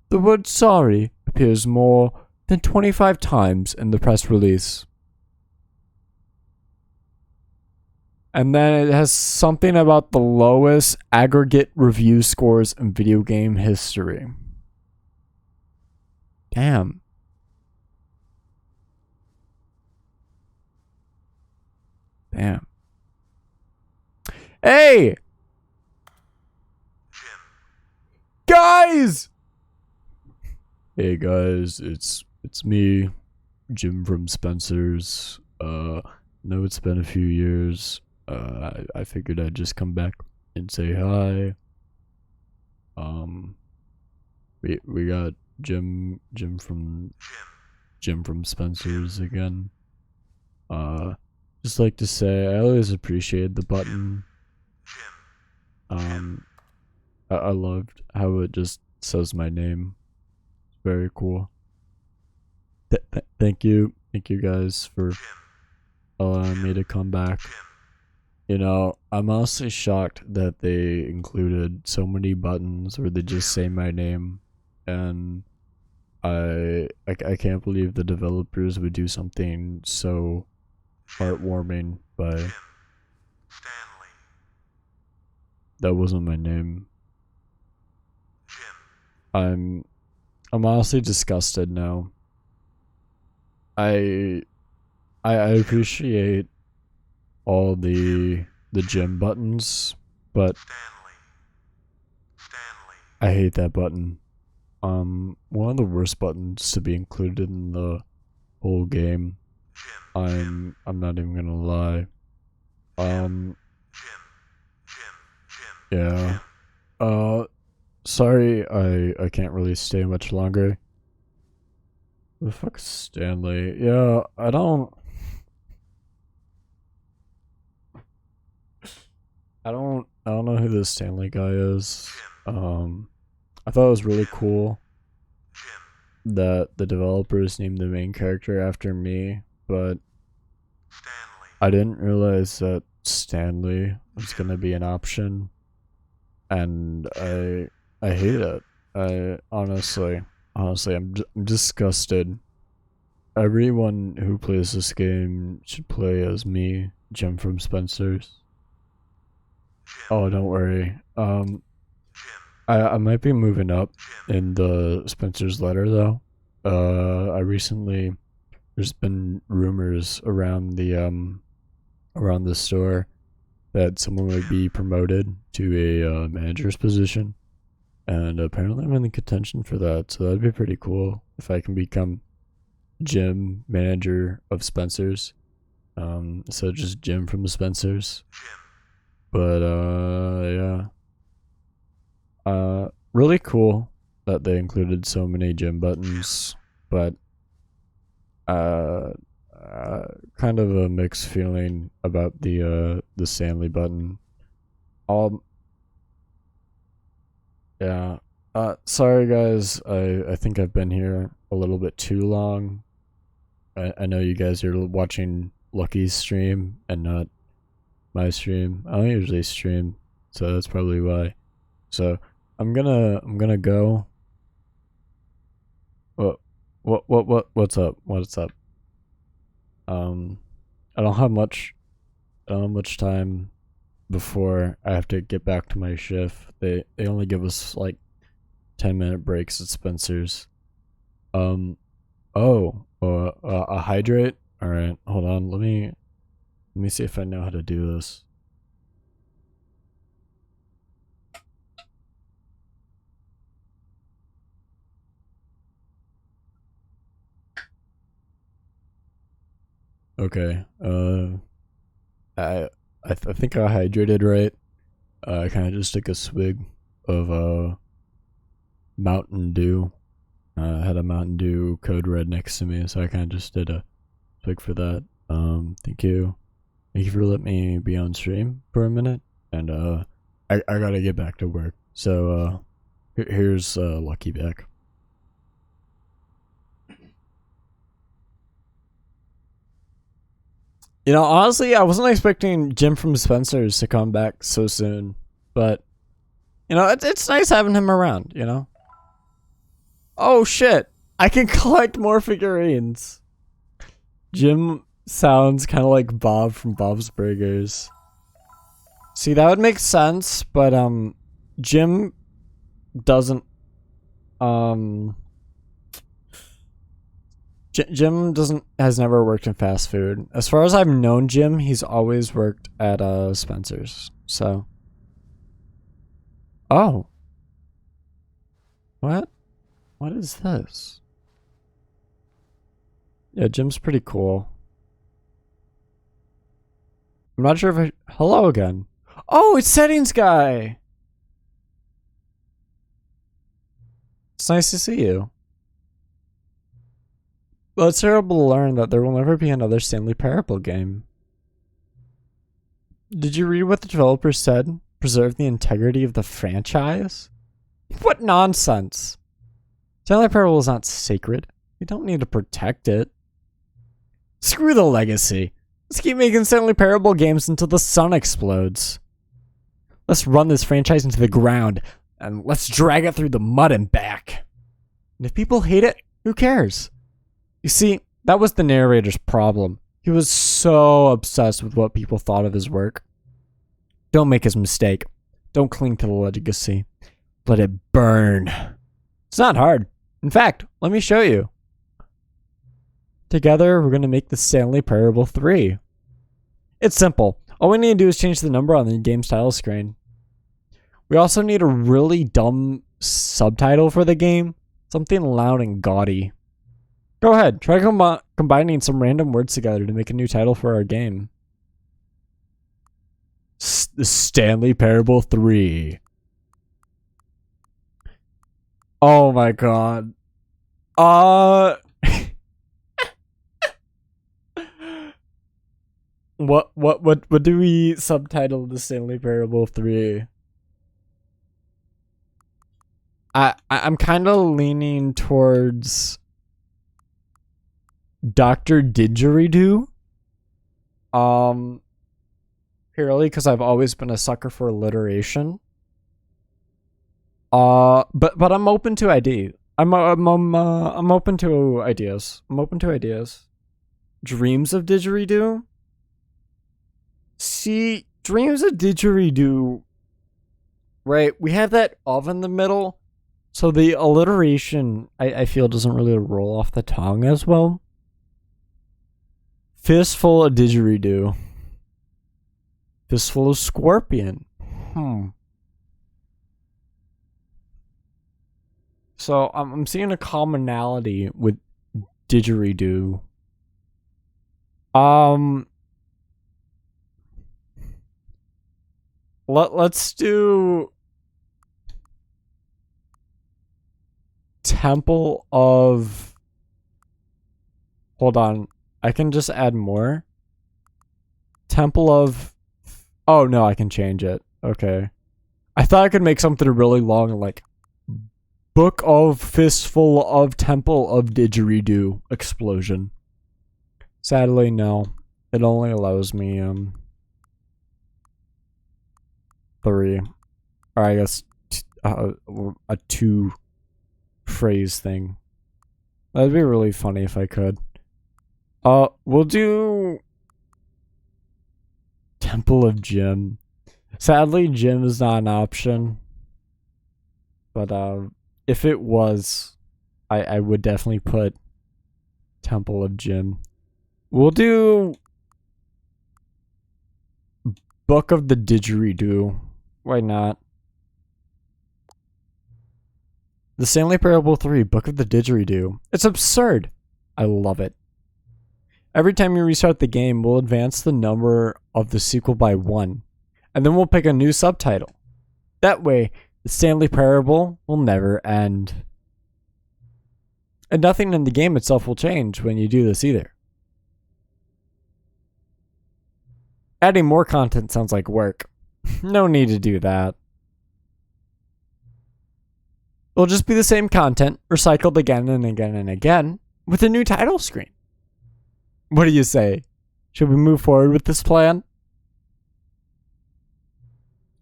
The word sorry appears more than 25 times in the press release. And then it has something about the lowest aggregate review scores in video game history. Damn. Damn. Hey! Guys! Hey guys, it's me, Jim from Spencer's. No, it's been a few years. I figured I'd just come back and say hi. We got Jim from Spencer's again. Just like to say, I always appreciated the button. I loved how it just says my name. It's very cool. Thank you guys for allowing me to come back. You know, I'm honestly shocked that they included so many buttons where they just say my name, and I can't believe the developers would do something so heartwarming by. That wasn't my name. I'm honestly disgusted now. I appreciate all the gym buttons, but I hate that button. One of the worst buttons to be included in the whole game. I'm not even gonna lie. Yeah. Sorry, I can't really stay much longer. Who the fuck is Stanley? Yeah, I don't know who this Stanley guy is. I thought it was really cool that the developers named the main character after me, but I didn't realize that Stanley was gonna be an option, and I hate it. I honestly, I'm disgusted. Everyone who plays this game should play as me, Jim from Spencer's. Oh, don't worry. I might be moving up in the Spencer's letter though. There's been rumors around the store that someone would be promoted to a manager's position, and apparently I'm in the contention for that. So that'd be pretty cool if I can become Jim, manager of Spencer's. So just Jim from the Spencer's. But yeah. Really cool that they included so many gym buttons, but kind of a mixed feeling about the Stanley button. Yeah. Sorry guys, I think I've been here a little bit too long. I know you guys are watching Lucky's stream and not my stream. I don't usually stream, so that's probably why. So I'm gonna go. What's up? What's up? I don't have much time before I have to get back to my shift. They only give us like 10-minute breaks at Spencer's. A hydrate? Alright, hold on, let me see if I know how to do this. Okay, I think I hydrated right. I kind of just took a swig of Mountain Dew. I had a Mountain Dew Code Red next to me, so I kind of just did a swig for that. Thank you for letting me be on stream for a minute, and I gotta get back to work. So here's Lucky back. You know, honestly, I wasn't expecting Jim from Spencer's to come back so soon, but you know, it's nice having him around. You know. Oh shit! I can collect more figurines. Jim sounds kind of like Bob from Bob's Burgers. See, that would make sense, but Jim doesn't Jim has never worked in fast food. As far as I've known Jim, he's always worked at Spencer's. So, oh, what is this? Yeah, Jim's pretty cool. I'm not sure if hello again. Oh, it's Settings Guy. It's nice to see you. Well, it's terrible to learn that there will never be another Stanley Parable game. Did you read what the developers said? Preserve the integrity of the franchise? What nonsense! Stanley Parable is not sacred. We don't need to protect it. Screw the legacy. Let's keep making Stanley Parable games until the sun explodes. Let's run this franchise into the ground, and let's drag it through the mud and back. And if people hate it, who cares? You see, that was the narrator's problem. He was so obsessed with what people thought of his work. Don't make his mistake. Don't cling to the legacy. Let it burn. It's not hard. In fact, let me show you. Together, we're going to make the Stanley Parable 3. It's simple. All we need to do is change the number on the game's title screen. We also need a really dumb subtitle for the game. Something loud and gaudy. Go ahead, try combining some random words together to make a new title for our game. The Stanley Parable 3. Oh my god. What do we subtitle the Stanley Parable 3? I'm kind of leaning towards Dr. Didgeridoo. Purely because I've always been a sucker for alliteration. But I'm open to ideas. I'm open to ideas. I'm open to ideas. Dreams of Didgeridoo. See, Dreams of Didgeridoo. Right, we have that of in the middle, so the alliteration I feel doesn't really roll off the tongue as well. Fistful of Didgeridoo. Fistful of Scorpion. So I'm seeing a commonality with Didgeridoo. Let's do Temple of. Hold on. I can just add more. Temple of. Oh no, I can change it. Okay. I thought I could make something really long, like Book of Fistful of Temple of Didgeridoo Explosion. Sadly, no. It only allows me 3, or I guess a 2 phrase thing. That'd be really funny if I could. We'll do Temple of Jim. Sadly, Jim is not an option. But if it was, I would definitely put Temple of Jim. We'll do Book of the Didgeridoo. Why not? The Stanley Parable 3, Book of the Didgeridoo. It's absurd. I love it. Every time you restart the game, we'll advance the number of the sequel by 1. And then we'll pick a new subtitle. That way, the Stanley Parable will never end. And nothing in the game itself will change when you do this either. Adding more content sounds like work. No need to do that. It'll just be the same content, recycled again and again and again, with a new title screen. What do you say? Should we move forward with this plan?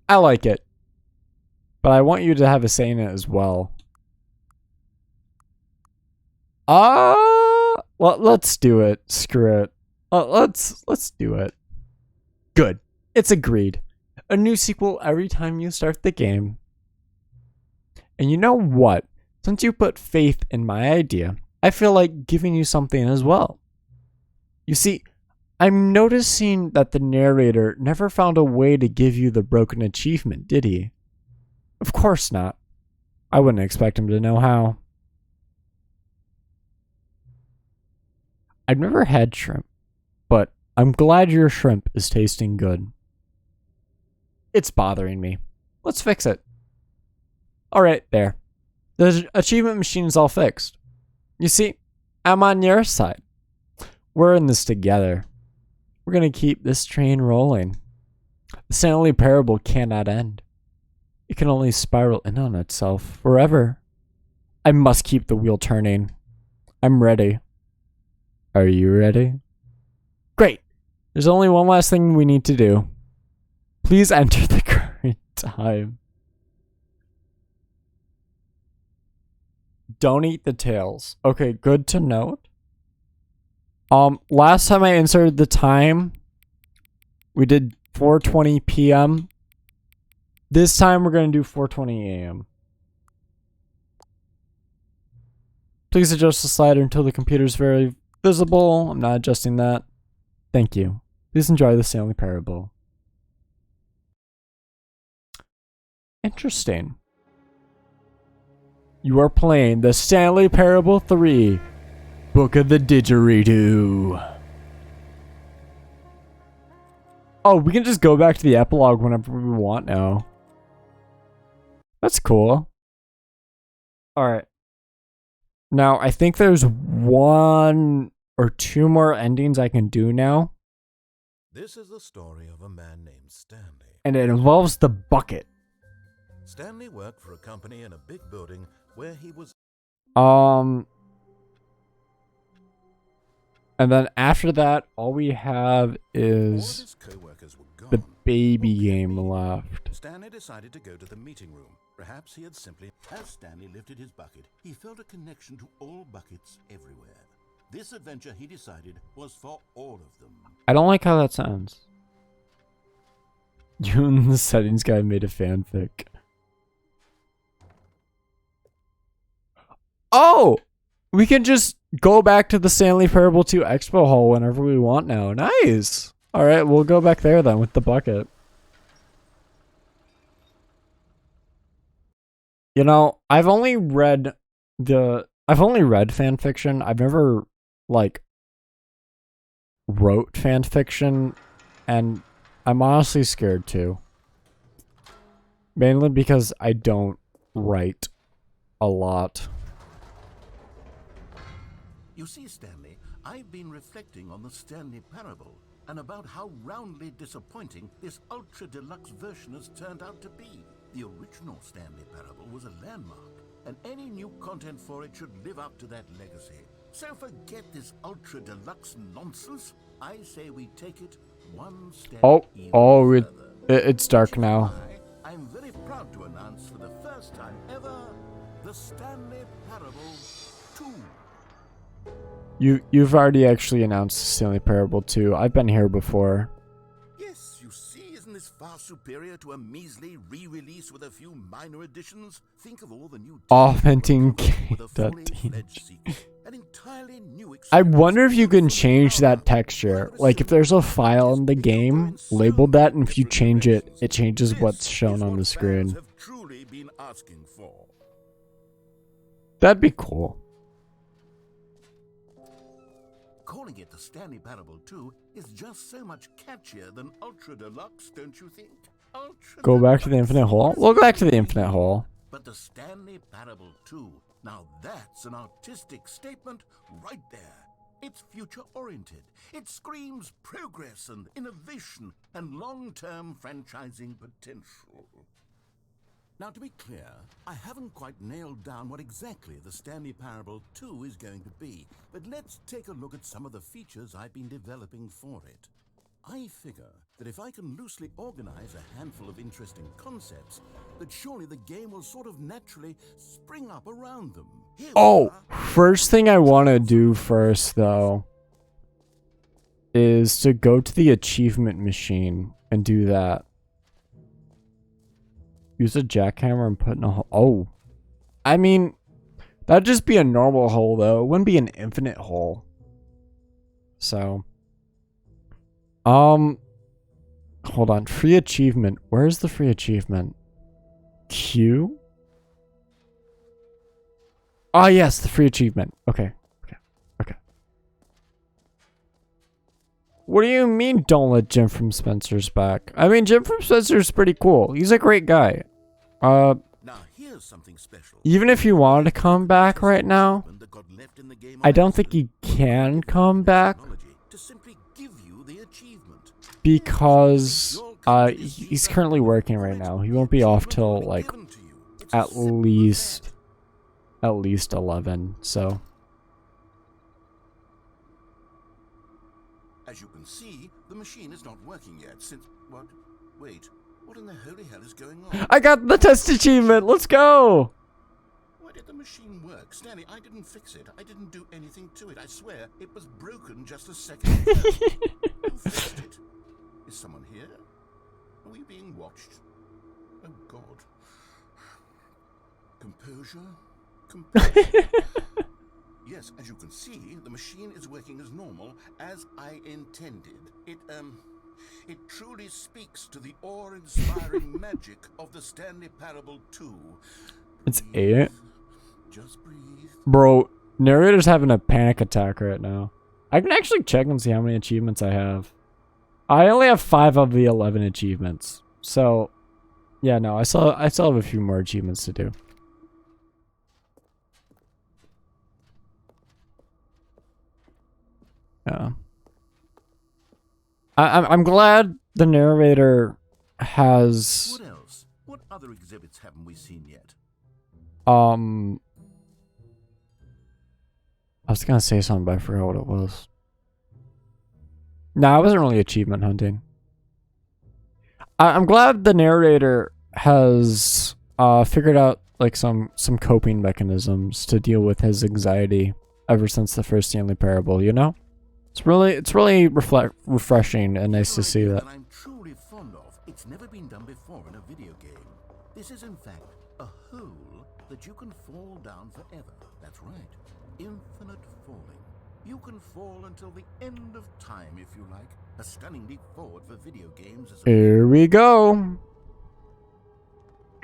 I like it. But I want you to have a say in it as well. Let's do it. Screw it. Let's do it. Good. It's agreed. A new sequel every time you start the game. And you know what? Since you put faith in my idea, I feel like giving you something as well. You see, I'm noticing that the narrator never found a way to give you the broken achievement, did he? Of course not. I wouldn't expect him to know how. I've never had shrimp, but I'm glad your shrimp is tasting good. It's bothering me. Let's fix it. Alright, there. The achievement machine is all fixed. You see, I'm on your side. We're in this together. We're gonna keep this train rolling. The Stanley Parable cannot end. It can only spiral in on itself forever. I must keep the wheel turning. I'm ready. Are you ready? Great. There's only one last thing we need to do. Please enter the current time. Don't eat the tails. Okay, good to note. Last time I inserted the time, we did 4:20 p.m. This time we're going to do 4:20 a.m. Please adjust the slider until the computer is very visible. I'm not adjusting that. Thank you. Please enjoy the Stanley Parable. Interesting. You are playing the Stanley Parable 3, Book of the Didgeridoo. Oh, we can just go back to the epilogue whenever we want now. That's cool. Alright. Now, I think there's 1 or 2 more endings I can do now. This is the story of a man named Stanley. And it involves the bucket. Stanley worked for a company in a big building where he was... And then after that, all we have All of is his co-workers were gone. the baby game left. Stanley decided to go to the meeting room. Perhaps he had simply... As Stanley lifted his bucket, he felt a connection to all buckets everywhere. This adventure, he decided, was for all of them. I don't like how that sounds. You and the settings guy made a fanfic. Oh! We can just go back to the Stanley Parable 2 Expo Hall whenever we want now. Nice! Alright, we'll go back there then with the bucket. You know, I've only read fanfiction. I've never, like, wrote fanfiction, and I'm honestly scared too. Mainly because I don't write a lot. You see, Stanley, I've been reflecting on the Stanley Parable and about how roundly disappointing this ultra deluxe version has turned out to be. The original Stanley Parable was a landmark, and any new content for it should live up to that legacy. So forget this ultra deluxe nonsense. I say we take it one step even further. It's dark now. I'm very proud to announce for the first time ever the Stanley Parable 2. You've already actually announced Stanley Parable 2. I've been here before. Yes, you see, isn't this far superior to a measly re-release with a few minor additions? Think of all the new Augmenting with a fully fledged sequel, an entirely new I experience. wonder if you can change that texture. Like if there's a file in the game labeled that, and if you change it, it changes what's shown on the screen. Have truly been asking for. That'd be cool. Calling it the Stanley Parable 2 is just so much catchier than Ultra Deluxe, don't you think? Ultra Go back to the Deluxe. Infinite Hole? We'll go back to the Infinite Hole. But the Stanley Parable 2, now that's an artistic statement right there. It's future-oriented. It screams progress and innovation and long-term franchising potential. Now, to be clear, I haven't quite nailed down what exactly the Stanley Parable 2 is going to be, but let's take a look at some of the features I've been developing for it. I figure that if I can loosely organize a handful of interesting concepts, that surely the game will sort of naturally spring up around them. Here we Oh, are. first thing I want to do first, though, is to go to the achievement machine and do that. Use a jackhammer and put in a hole. Oh. I mean, that'd just be a normal hole, though. It wouldn't be an infinite hole. So. Hold on. Free achievement. Where's the free achievement? Q? Ah, yes, the free achievement. Okay. What do you mean don't let Jim from Spencer's back? I mean, Jim from Spencer's pretty cool. He's a great guy. Now, here's something special. Even if you wanted to come back right now, That got left in the game I don't think he can come back to simply give you the achievement. because he's currently working right now. He won't be off till like Given to you. It's at as simple as least that. 11. So As you can see, the machine is not working yet since... What? Wait. What in the holy hell is going on? I got the test achievement. Let's go. Why did the machine work? Stanley, I didn't fix it. I didn't do anything to it. I swear, it was broken just a second ago. Who fixed it? Is someone here? Are we being watched? Oh, God. Composure? Composure. Yes, as you can see, the machine is working as normal, as I intended. It truly speaks to the awe-inspiring magic of the Stanley Parable 2. It's Breathe. 8. Just breathe. Bro, narrator's having a panic attack right now. I can actually check and see how many achievements I have. I only have 5 of the 11 achievements. So, yeah, no, I still have a few more achievements to do. Yeah. I'm glad the narrator has What else? What other exhibits haven't we seen yet? I was gonna say something, but I forgot what it was. No, I wasn't really achievement hunting. I'm glad the narrator has figured out like some coping mechanisms to deal with his anxiety ever since the first Stanley Parable, you know? It's really refreshing and nice to see that. I'm truly fond of. It's never been done before in a video game. This is in fact a hole that you can fall down forever. That's right. Infinite falling. You can fall until the end of time if you like. A stunning leap forward for video games as a Here we go.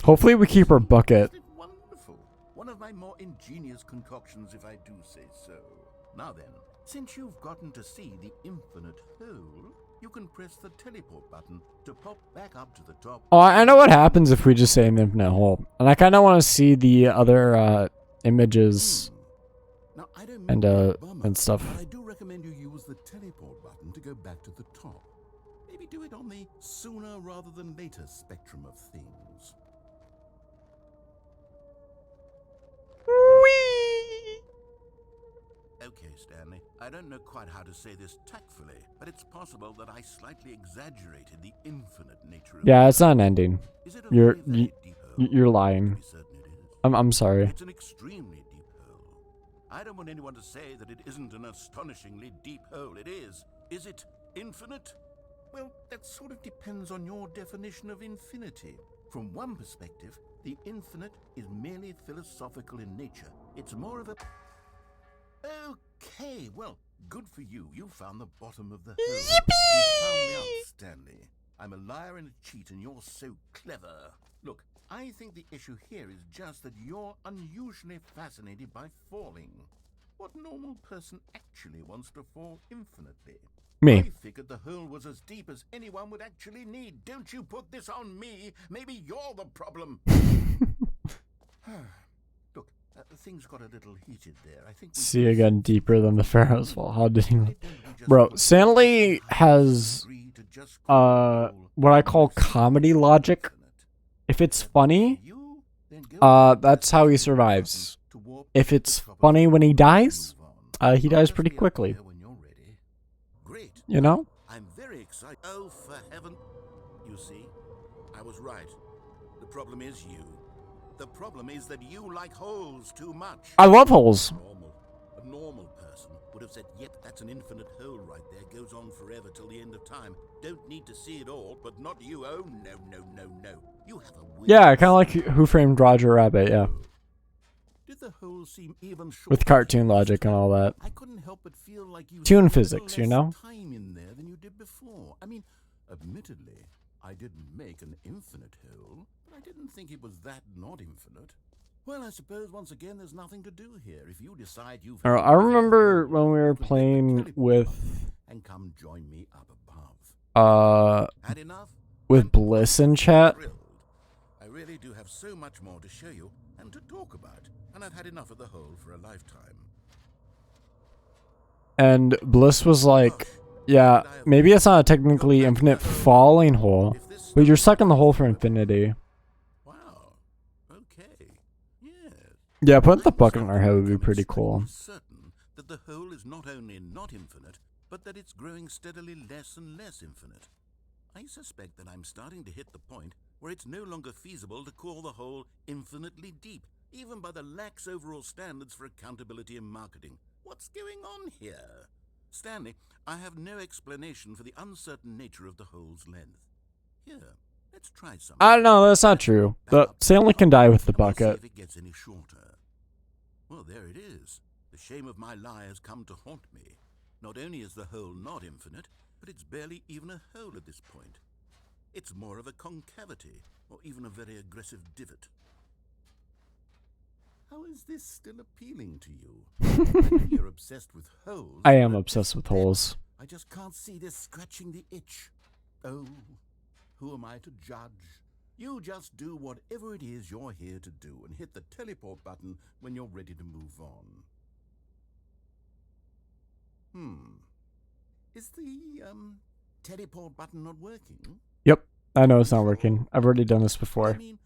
Hopefully we keep our bucket. Isn't it wonderful? One of my more ingenious concoctions, if I do say so. Now then, since you've gotten to see the infinite hole, you can press the teleport button to pop back up to the top. Oh, I know what happens if we just say an infinite hole. And I kind of want to see the other images Now, I don't mean and to be a bummer, and stuff. but I do recommend you use the teleport button to go back to the top. Maybe do it on the sooner rather than later spectrum of things. Okay, Stanley, I don't know quite how to say this tactfully, but it's possible that I slightly exaggerated the infinite nature of Yeah, it's not an ending. Is it a You're very, very deep hole? you're lying. Pretty certain it is. I'm sorry. It's an extremely deep hole. I don't want anyone to say that it isn't an astonishingly deep hole. It is. Is it infinite? Well, that sort of depends on your definition of infinity. From one perspective, the infinite is merely philosophical in nature. It's more of a... Okay, well, good for you. You found the bottom of the hole. You found me out, Stanley. I'm a liar and a cheat, and you're so clever. Look, I think the issue here is just that you're unusually fascinated by falling. What normal person actually wants to fall infinitely? Me. I figured the hole was as deep as anyone would actually need. Don't you put this on me. Maybe you're the problem. Look, things got a little heated there. I think. See again deeper than the Pharaoh's fall. How did he? Bro, Stanley has what I call comedy logic. If it's funny, then go That's how he survives. If it's funny when he dies, he dies pretty quickly. When you're ready. Great. You know? I'm very excited. Oh, for heaven. You see, I was right. The problem is you. The problem is that you like holes too much. I love holes. A normal person would have said, yep, that's an infinite hole right there. Goes on forever till the end of time. Don't need to see it all, but not you. Oh, no, no, no, no. You have a weird Yeah, kind of like Who Framed Roger Rabbit, yeah. Did the hole seem even shorter With cartoon logic and all that. I couldn't help but feel like you Tune had a little physics, you less know? time in there than you did before. I mean, admittedly, I didn't make an infinite hole, but I didn't think it was that not infinite. Well, I suppose once again there's nothing to do here. If you decide you've I remember when we were playing with and come join me up above. Had enough? with I'm Bliss in chat. thrilled. I really do have so much more to show you and to talk about, and I've had enough of the hole for a lifetime. And Bliss was like, yeah, maybe it's not a technically infinite falling hole, but you're stuck in the hole for infinity. Wow. Okay. Yes. Yeah, putting the bucket in our head would be pretty cool. I'm certain that the hole is not only not infinite, but that it's growing steadily less and less infinite. I suspect that I'm starting to hit the point where it's no longer feasible to call the hole infinitely deep, even by the lax overall standards for accountability and marketing. What's going on here? Stanley, I have no explanation for the uncertain nature of the hole's length. Here, let's try something. I don't know, that's not true. The Stanley can die with the And we'll see bucket. if it gets any shorter. Well, there it is. The shame of my lie has come to haunt me. Not only is the hole not infinite, but it's barely even a hole at this point. It's more of a concavity, or even a very aggressive divot. How is this still appealing to you? You're obsessed with holes. I am but obsessed with this bit, holes. I just can't see this scratching the itch. Oh, who am I to judge? You just do whatever it is you're here to do and hit the teleport button when you're ready to move on. Is the, teleport button not working? Yep, I know it's not working. I've already done this I before. mean,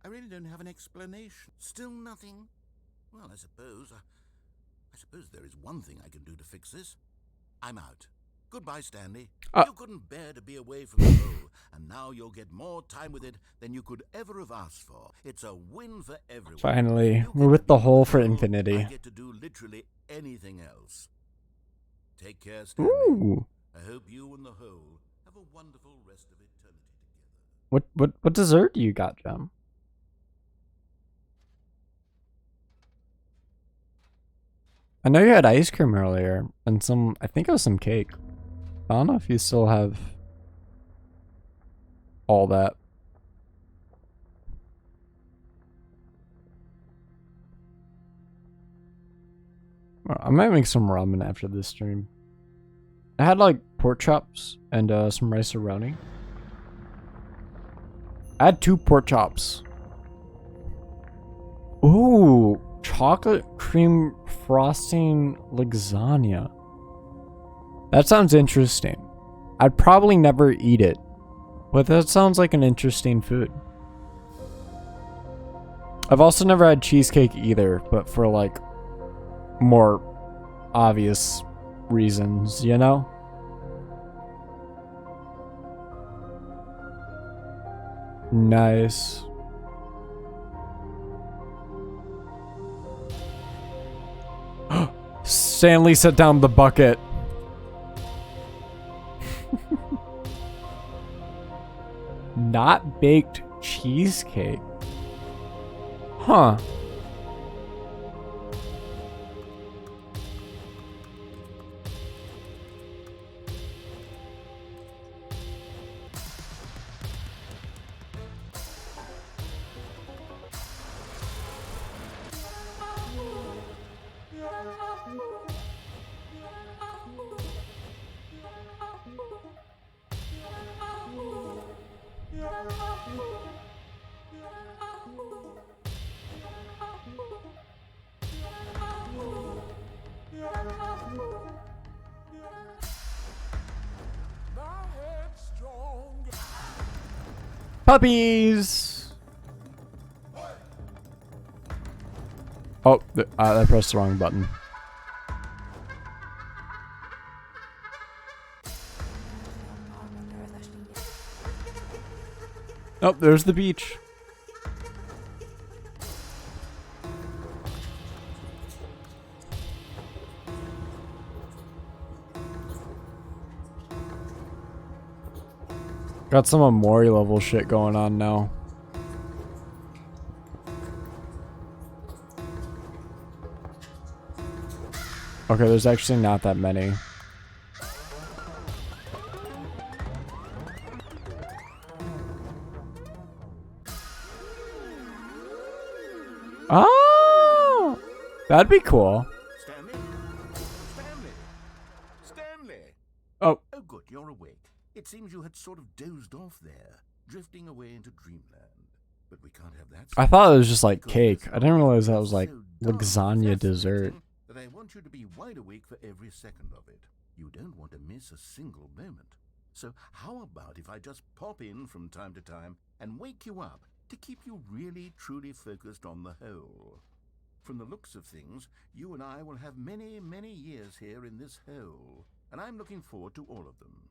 I really don't have an explanation. Still nothing? Well, I suppose there is one thing I can do to fix this. I'm out. Goodbye, Stanley. You couldn't bear to be away from the hole, and now you'll get more time with it than you could ever have asked for. It's a win for everyone. Finally, You we're get with to the be hole with for the hole, infinity. I get to do literally anything else. Take care, Stanley. Ooh. I hope you and the hole have a wonderful rest of eternity together. What dessert do you got, Jem? I know you had ice cream earlier, and I think it was some cake. I don't know if you still have all that. I might make some ramen after this stream. I had like pork chops and some rice roni. I had 2 pork chops. Ooh, chocolate cream frosting lasagna. That sounds interesting. I'd probably never eat it, but that sounds like an interesting food. I've also never had cheesecake either, but for like more obvious reasons, you know? Nice. Stanley set down the bucket. Not baked cheesecake. Huh. Puppies! Oh, I pressed the wrong button. Oh, there's the beach. Got some Amori level shit going on now. Okay, there's actually not that many. Oh! That'd be cool. Stanley? Stanley? Oh. Oh, good, you're awake. It seems you had sort of dozed off there, drifting away into dreamland. But we can't have that. I thought it was just like because cake. there's I didn't realize that something was like so darn lasagna dessert. fascinating that I want you to be wide awake for every second of it. You don't want to miss a single moment. So how about if I just pop in from time to time and wake you up to keep you really truly focused on the whole? From the looks of things, you and I will have many, many years here in this hole, and I'm looking forward to all of them.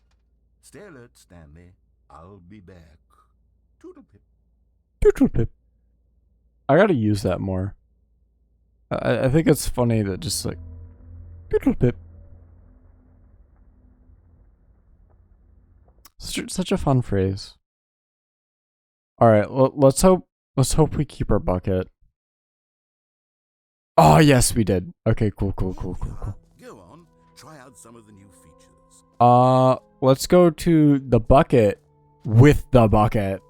Stay alert, Stanley. I'll be back. Toodlepip. Toodlepip. I gotta use that more. I think it's funny that just like Toodlepip. Such a fun phrase. All right, let's hope we keep our bucket. Oh yes, we did. Okay, cool. Go on, try out some of the new features. Let's go to the bucket with the bucket.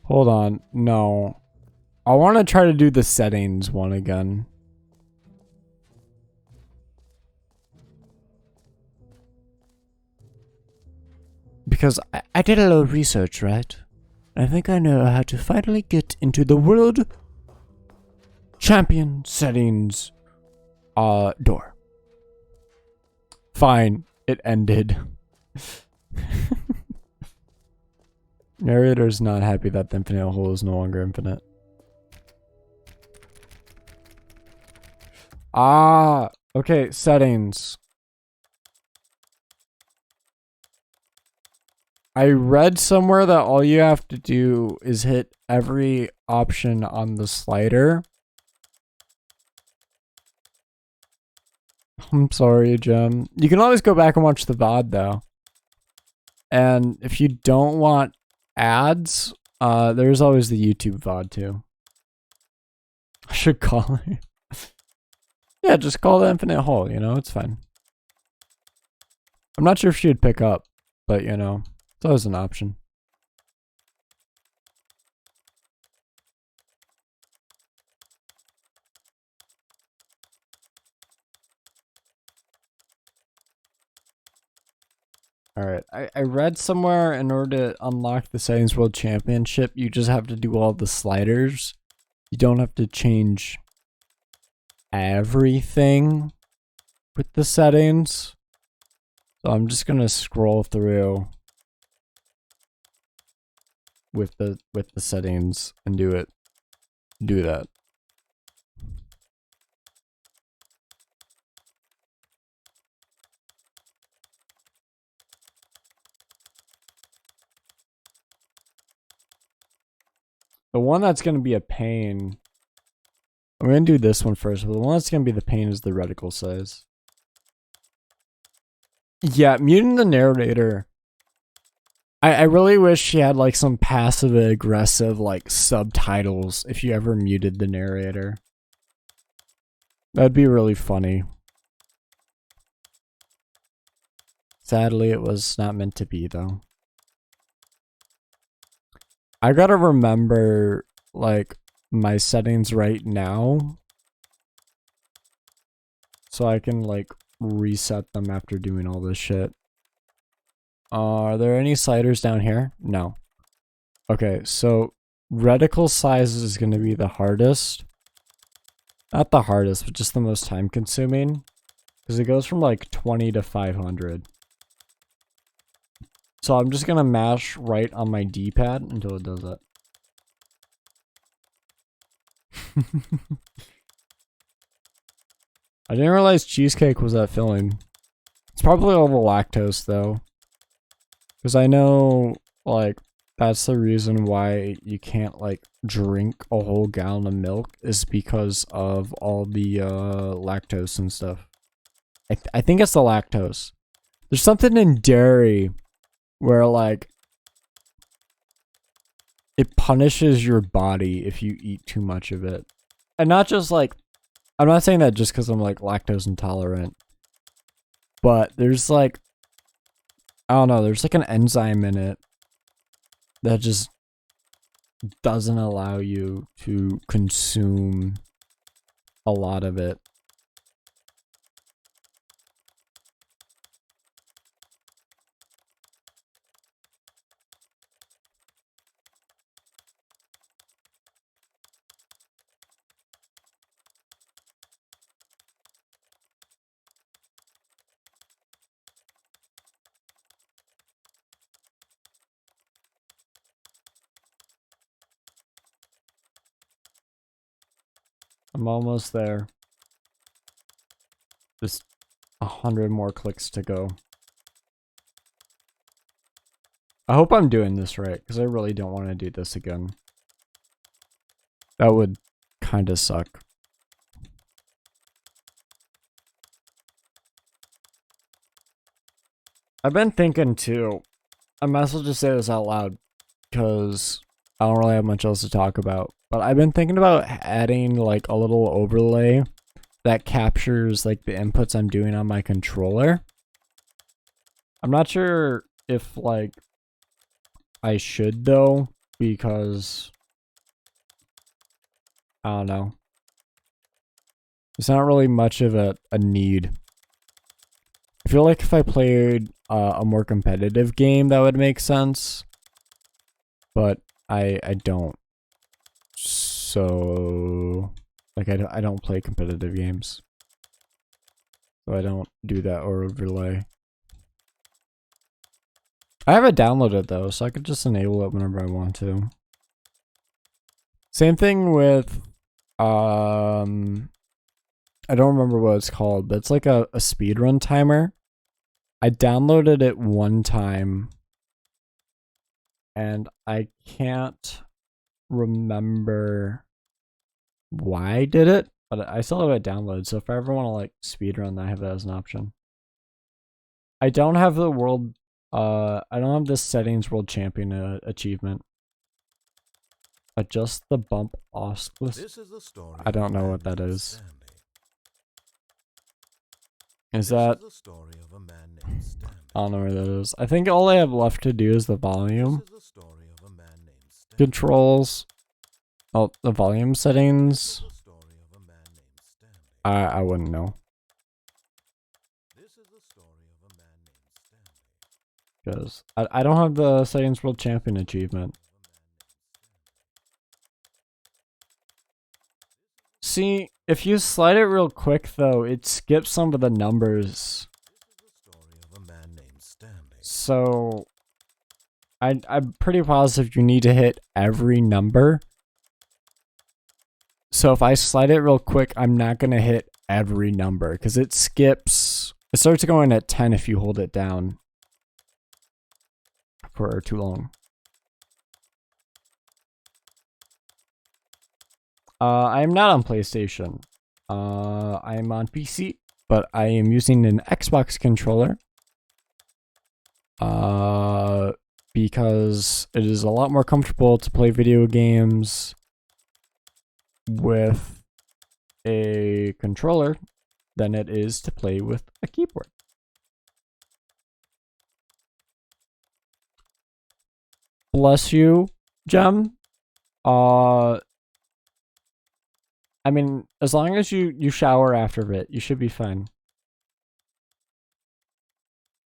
Hold on, no. I want to try to do the settings one again. Because I did a little research, right? I think I know how to finally get into the world champion settings door. Fine, it ended. Narrator's not happy that the infinite hole is no longer infinite. Ah, okay, settings. I read somewhere that all you have to do is hit every option on the slider. I'm sorry, Jim. You can always go back and watch the VOD though. And if you don't want ads, there's always the YouTube VOD too. I should call it. Yeah, just call the infinite hole, you know, it's fine. I'm not sure if she would pick up, but you know, it's always an option. Alright, I read somewhere in order to unlock the Settings World Championship, you just have to do all the sliders. You don't have to change everything with the settings. So I'm just gonna scroll through with the settings and do that. The one that's going to be a pain, I'm going to do this one first, but the one that's going to be the pain is the reticle size. Yeah, muting the narrator. I really wish she had like some passive aggressive like subtitles if you ever muted the narrator. That'd be really funny. Sadly, it was not meant to be though. I gotta remember, like, my settings right now. So I can, like, reset them after doing all this shit. Are there any sliders down here? No. Okay, so reticle size is gonna be the hardest. Not the hardest, but just the most time consuming. Because it goes from, like, 20 to 500. So I'm just gonna mash right on my D-pad until it does it. I didn't realize cheesecake was that filling. It's probably all the lactose though. Because I know, like, that's the reason why you can't, like, drink a whole gallon of milk is because of all the lactose and stuff. I think it's the lactose. There's something in dairy where, like, it punishes your body if you eat too much of it. And not just, like, I'm not saying that just because I'm, like, lactose intolerant. But there's, like, I don't know, there's, like, an enzyme in it that just doesn't allow you to consume a lot of it. I'm almost there. Just 100 more clicks to go. I hope I'm doing this right, because I really don't want to do this again. That would kind of suck. I've been thinking too, I might as well just say this out loud, because I don't really have much else to talk about. But I've been thinking about adding like a little overlay that captures like the inputs I'm doing on my controller. I'm not sure if like I should though, because I don't know. It's not really much of a need. I feel like if I played a more competitive game, that would make sense. But I don't. So, like, I don't play competitive games. So I don't do that or overlay. I have it downloaded though, so I could just enable it whenever I want to. Same thing with, I don't remember what it's called, but it's like a speedrun timer. I downloaded it one time, and I can't remember why I did it, but I still have it downloaded, so if I ever want to like speedrun, I have that as an option. I don't have the world, I don't have the settings world champion achievement. Adjust the bump oscillus. This is the story I don't of a know man what that named is. Stanley. Is This that, is the story of a man named Stanley. I don't know where that is. I think all I have left to do is the volume This is the story of a man named Stanley. controls. Oh, the volume This settings. is the story of a man named Stanley. I wouldn't know. This is the story of a man named Stanley. Because I don't have the settings world champion achievement. See, if you slide it real quick though, it skips some of the numbers. This is the story of a man named Stanley. So I'm pretty positive you need to hit every number. So if I slide it real quick, I'm not gonna hit every number because it skips. It starts going at 10 if you hold it down for too long. I am not on PlayStation. I am on PC, but I am using an Xbox controller. Because it is a lot more comfortable to play video games with a controller than it is to play with a keyboard. Bless you, Gem. I mean, as long as you shower after it, you should be fine.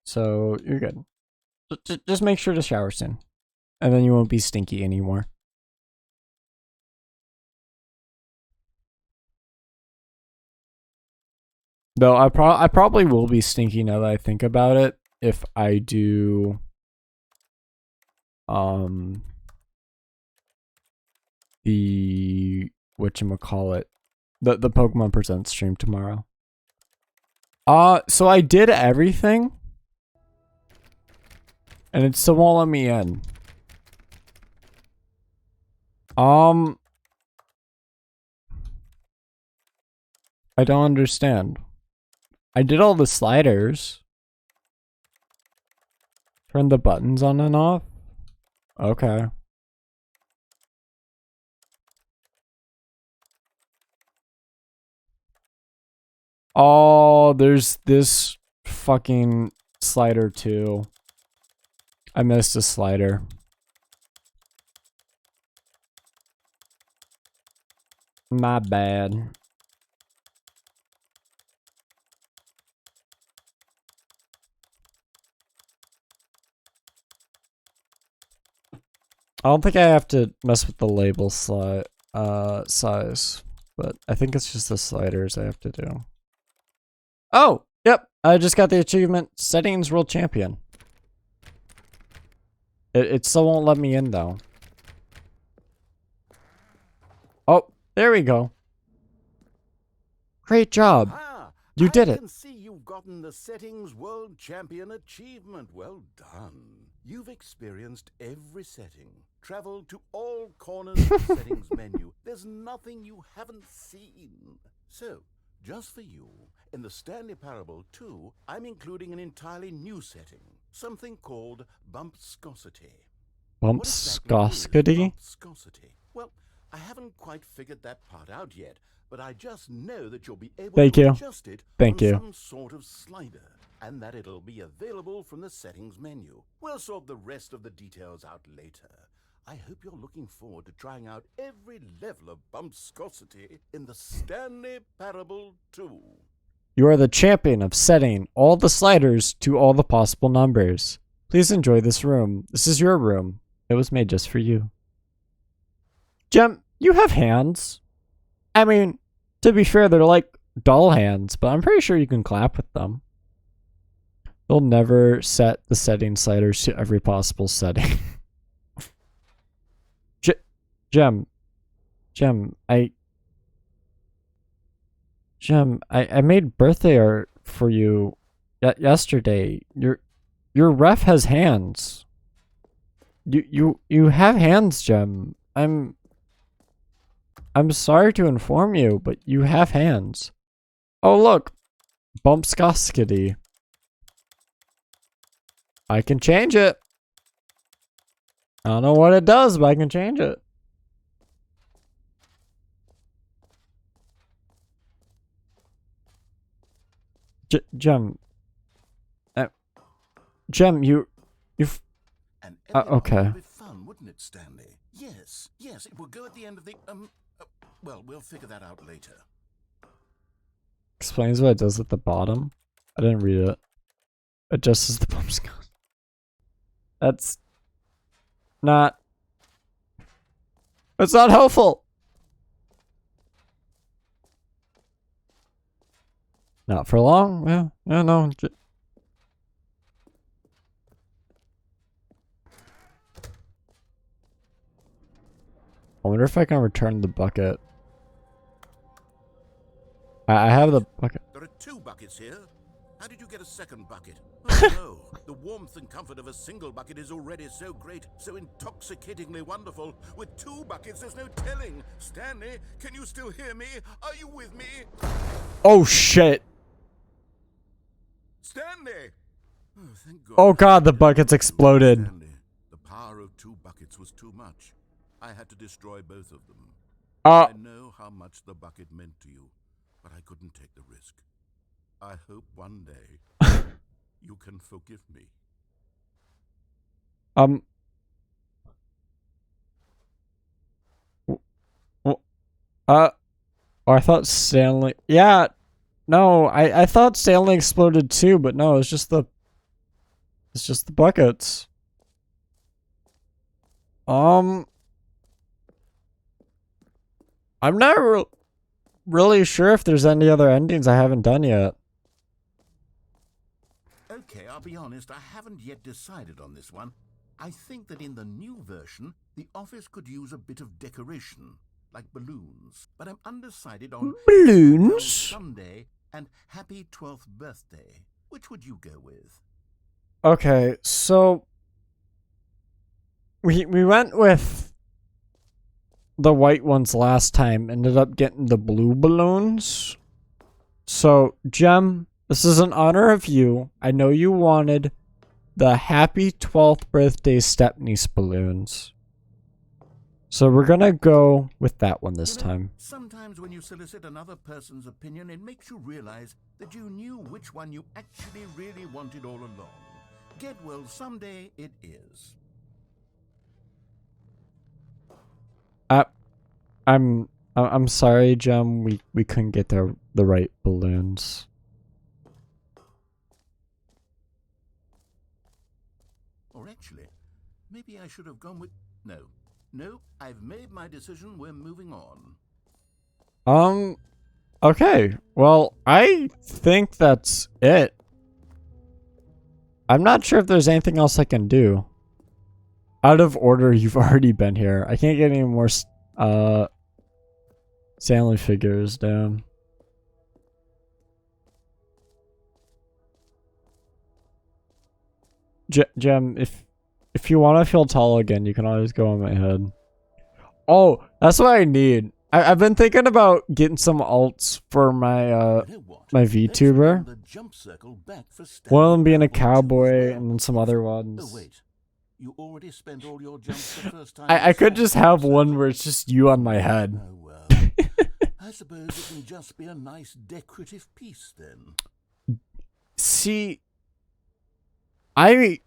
So, you're good. Just make sure to shower soon. And then you won't be stinky anymore. Though I probably will be stinky now that I think about it if I do the whatchamacallit, the Pokemon Presents stream tomorrow. So I did everything, and it still won't let me in. I don't understand. I did all the sliders. Turn the buttons on and off. Okay. Oh, there's this fucking slider too. I missed a slider. My bad. I don't think I have to mess with the label size, but I think it's just the sliders I have to do. Oh, yep. I just got the achievement, Settings World Champion. It still won't let me in though. Oh, there we go. Great job. Ah, You did I it. can see you've gotten the Settings World Champion achievement. Well done. You've experienced every setting, traveled to all corners of the settings menu. There's nothing you haven't seen. So, just for you, in the Stanley Parable 2, I'm including an entirely new setting, something called bumpscosity. What exactly is Bumpscosity? bumpscosity? Well, I haven't quite figured that part out yet, but I just know that you'll be able Thank to you. adjust it Thank on you. some sort of slider, and that it'll be available from the settings menu. We'll sort the rest of the details out later. I hope you're looking forward to trying out every level of bumpscosity in the Stanley Parable 2. You are the champion of setting all the sliders to all the possible numbers. Please enjoy this room. This is your room. It was made just for you. Gem, you have hands. I mean, to be fair, they're like doll hands, but I'm pretty sure you can clap with them. They'll never set the setting sliders to every possible setting. Gem, I made birthday art for you yesterday. Your ref has hands. You have hands, Gem. I'm sorry to inform you, but you have hands. Oh look, bumpscosity. I can change it. I don't know what it does, but I can change it. Gem. Gem, you've. And everyone Okay. would be fun, wouldn't it, Stanley? Yes, it will go at the end of the, well, we'll figure that out later. Explains what it does at the bottom. I didn't read it. Adjusts the bumpscos. That's not. It's not helpful. Not for long. Yeah, no. I wonder if I can return the bucket. I have the bucket. There are 2 buckets here. How did you get a second bucket? Oh no, the warmth and comfort of a single bucket is already so great, so intoxicatingly wonderful. With 2 buckets, there's no telling. Stanley, can you still hear me? Are you with me? Oh shit. Stanley! Oh, thank God. Oh god, the buckets exploded. Stanley, the power of 2 buckets was too much. I had to destroy both of them. Uh, I know how much the bucket meant to you, but I couldn't take the risk. I hope one day you can forgive me. I thought Stanley. Yeah, no, I thought Stanley exploded too, but no, it's just the buckets. I'm not really sure if there's any other endings I haven't done yet. Okay, I'll be honest, I haven't yet decided on this one. I think that in the new version, the office could use a bit of decoration. like balloons, but I'm undecided on Balloons? Sunday and Happy 12th Birthday. Which would you go with? Okay, so we went with the white ones last time, ended up getting the blue balloons. So, Jem, this is in honor of you. I know you wanted the Happy 12th Birthday stepniece balloons. So we're gonna go with that one this time. Sometimes when you solicit another person's opinion, it makes you realize that you knew which one you actually really wanted all along. Get well someday it is. I'm sorry, Jem. We couldn't get the right balloons. Or actually, maybe I should have gone with... No, I've made my decision. We're moving on. Okay. Well, I think that's it. I'm not sure if there's anything else I can do. Out of order, you've already been here. I can't get any more, Stanley figures down. Jem, if you want to feel tall again, you can always go on my head. Oh, that's what I need. I've been thinking about getting some alts for my my VTuber. One of them being a cowboy, and then some other ones. Oh wait, you already spent all your jumps the first time. I could just have one where it's just you on my head. Oh well, I suppose it can just be a nice decorative piece then. See, I've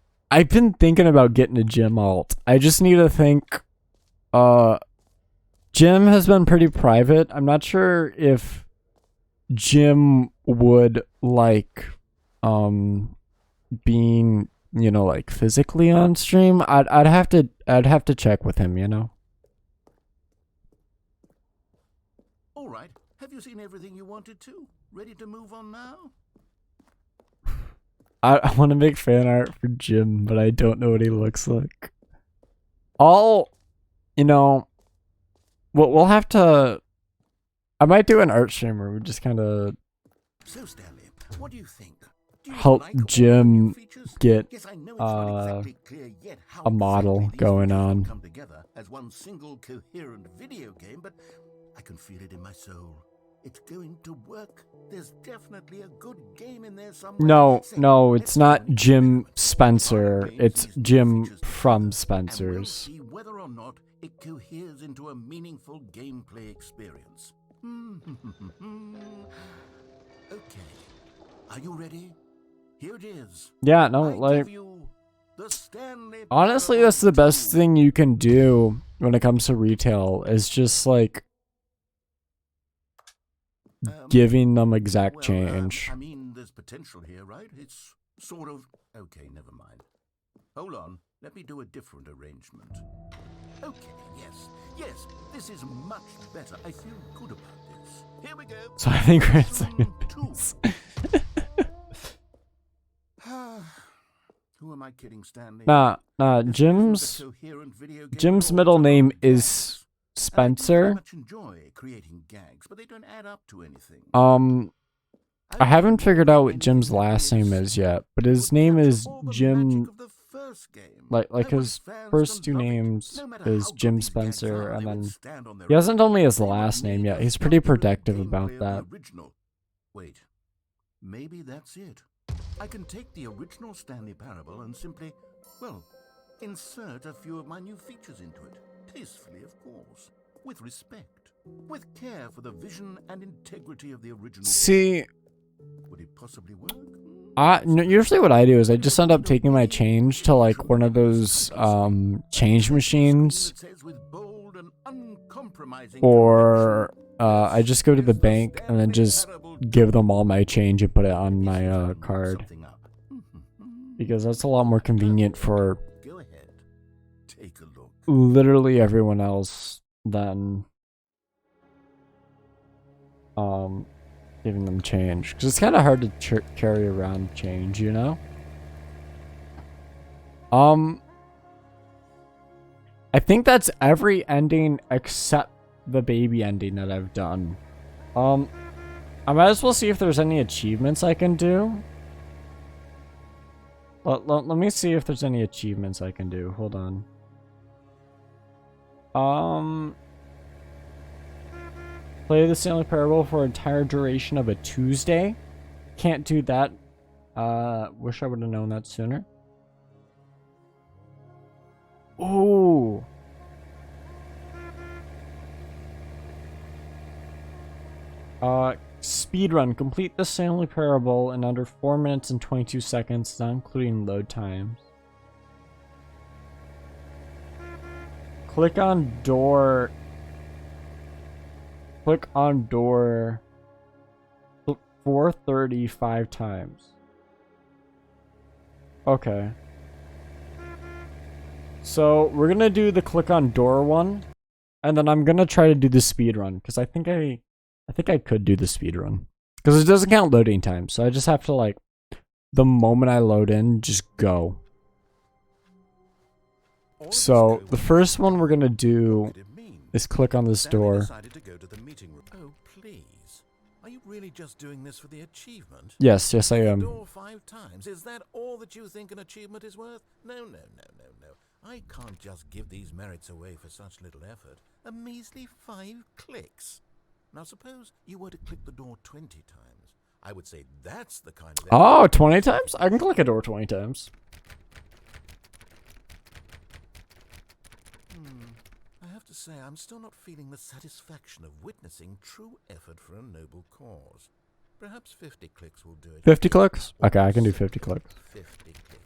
been thinking about getting a gym alt. I just need to think. Jim has been pretty private. I'm not sure if Jim would like being, you know, like physically on stream. I'd have to check with him, you know. All right. Have you seen everything you wanted to? Ready to move on now? I want to make fan art for Jim, but I don't know what he looks like. You know, we'll have to. I might do an art stream where we just kind of So Stanley, what do you think? Do you help like all the Jim new features? get Yes, I know it's not exactly clear yet how a model exactly these going features will on. come together as one single coherent video game, but I can feel it in my soul. It's going to work. There's definitely a good game in there somewhere. No, Let's it's see not when it Jim comes. Spencer. Our game It's sees these Jim features from together, and we'll Spencer's. see whether or not it coheres into a meaningful gameplay experience. Okay. Are you ready? Here it is. Yeah, no, I like give you the Stanley honestly, Parable that's the best 2. thing you can do when it comes to retail is just like giving them exact Well, change. I mean, there's potential here, right? It's sort of... Okay, never mind. Hold on. Let me do a different arrangement. Okay, yes, this is much better. I feel good about this. Here we go. So I think we're Version 2. Who am I kidding, Stanley? Nah, This isn't a coherent video game Jim's at all. middle It's a name lot of is gags. And I do very Spencer. much enjoy creating gags, but they don't add up to anything. I haven't figured out what Jim's last name is yet, but his name is Jim. Like his first two names is Jim Spencer, and then he hasn't told me his last name yet. He's pretty protective about that. Wait, maybe that's it. I can take the original Stanley Parable and simply, well, insert a few of my new features into it. Tastefully, of course. With respect. With care for the vision and integrity of the original. See, Would it possibly work? usually what I do is I just end up taking my change to like one of those change machines, or I just go to the bank and then just give them all my change and put it on my card, because that's a lot more convenient for Go ahead. Take a look. literally everyone else than giving them change, because it's kind of hard to carry around change, you know. I think that's every ending except the baby ending that I've done. I might as well see if there's any achievements I can do. Let me see if there's any achievements I can do. Hold on. Play the Stanley Parable for entire duration of a Tuesday. Can't do that. Wish I would have known that sooner. Ooh. Speedrun. Complete the Stanley Parable in under 4 minutes and 22 seconds, not including load times. Click on door 435 times. Okay. So we're gonna do the click on door one, and then I'm gonna try to do the speed run because I think I could do the speed run because it doesn't count loading time. So I just have to, like, the moment I load in, just go. So the first one we're gonna do is click on this Stanley door. decided to go to the meeting room. Oh, please. Are you really just doing this for the achievement? Yes, I The am. door 5 times. Is that all that you think an achievement is worth? No. I can't just give these merits away for such little effort. A measly 5 clicks. Now suppose you were to click the door 20 times. I would say that's the kind of... Oh, 20 times? I can click a door 20 times. I have to say, I'm still not feeling the satisfaction of witnessing true effort for a noble cause. Perhaps 50 clicks will do it. 50 clicks? Okay, I can do 50 clicks. 50 clicks.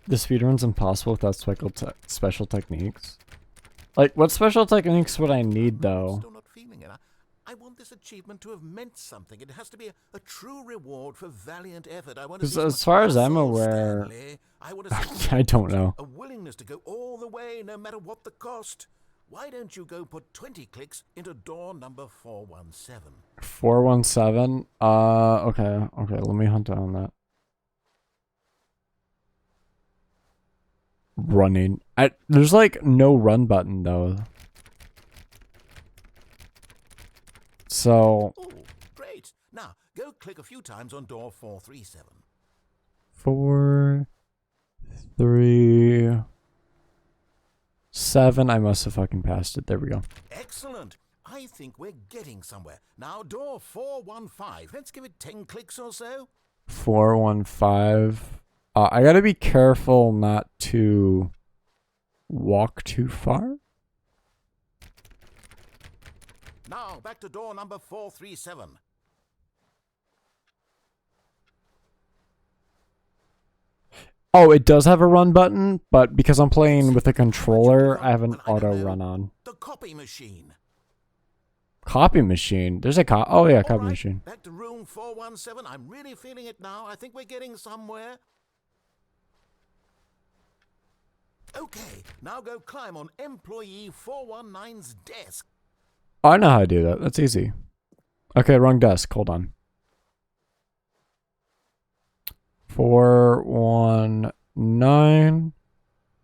The speedrun's impossible without special techniques. Like, what special techniques would I need, I'm though? still not feeling it. I want this achievement to have meant something. It has to be a true reward for valiant effort. I want to 'Cause see as far as I'm muscle, aware- Stanley. I want to see I don't know. a willingness to go all the way, no matter what the cost. Why don't you go put 20 clicks into door number 417? 417? Okay, let me hunt down that. Running. There's, like, no run button, though. So... Oh, great. Now, go click a few times on door 437. 4, 3, 7. I must have fucking passed it. There we go. Excellent. I think we're getting somewhere. Now, door 415. Let's give it 10 clicks or so. 415. I gotta be careful not to walk too far. Now, back to door number 437. Oh, it does have a run button, but because I'm playing with a controller, I have an auto run on. The copy machine. Copy machine? There's a oh yeah, copy All right, machine. back to room 417. I'm really feeling it now. I think we're getting somewhere. Okay, now go climb on employee 419's desk. I know how to do that. That's easy. Okay, wrong desk. Hold on. 419.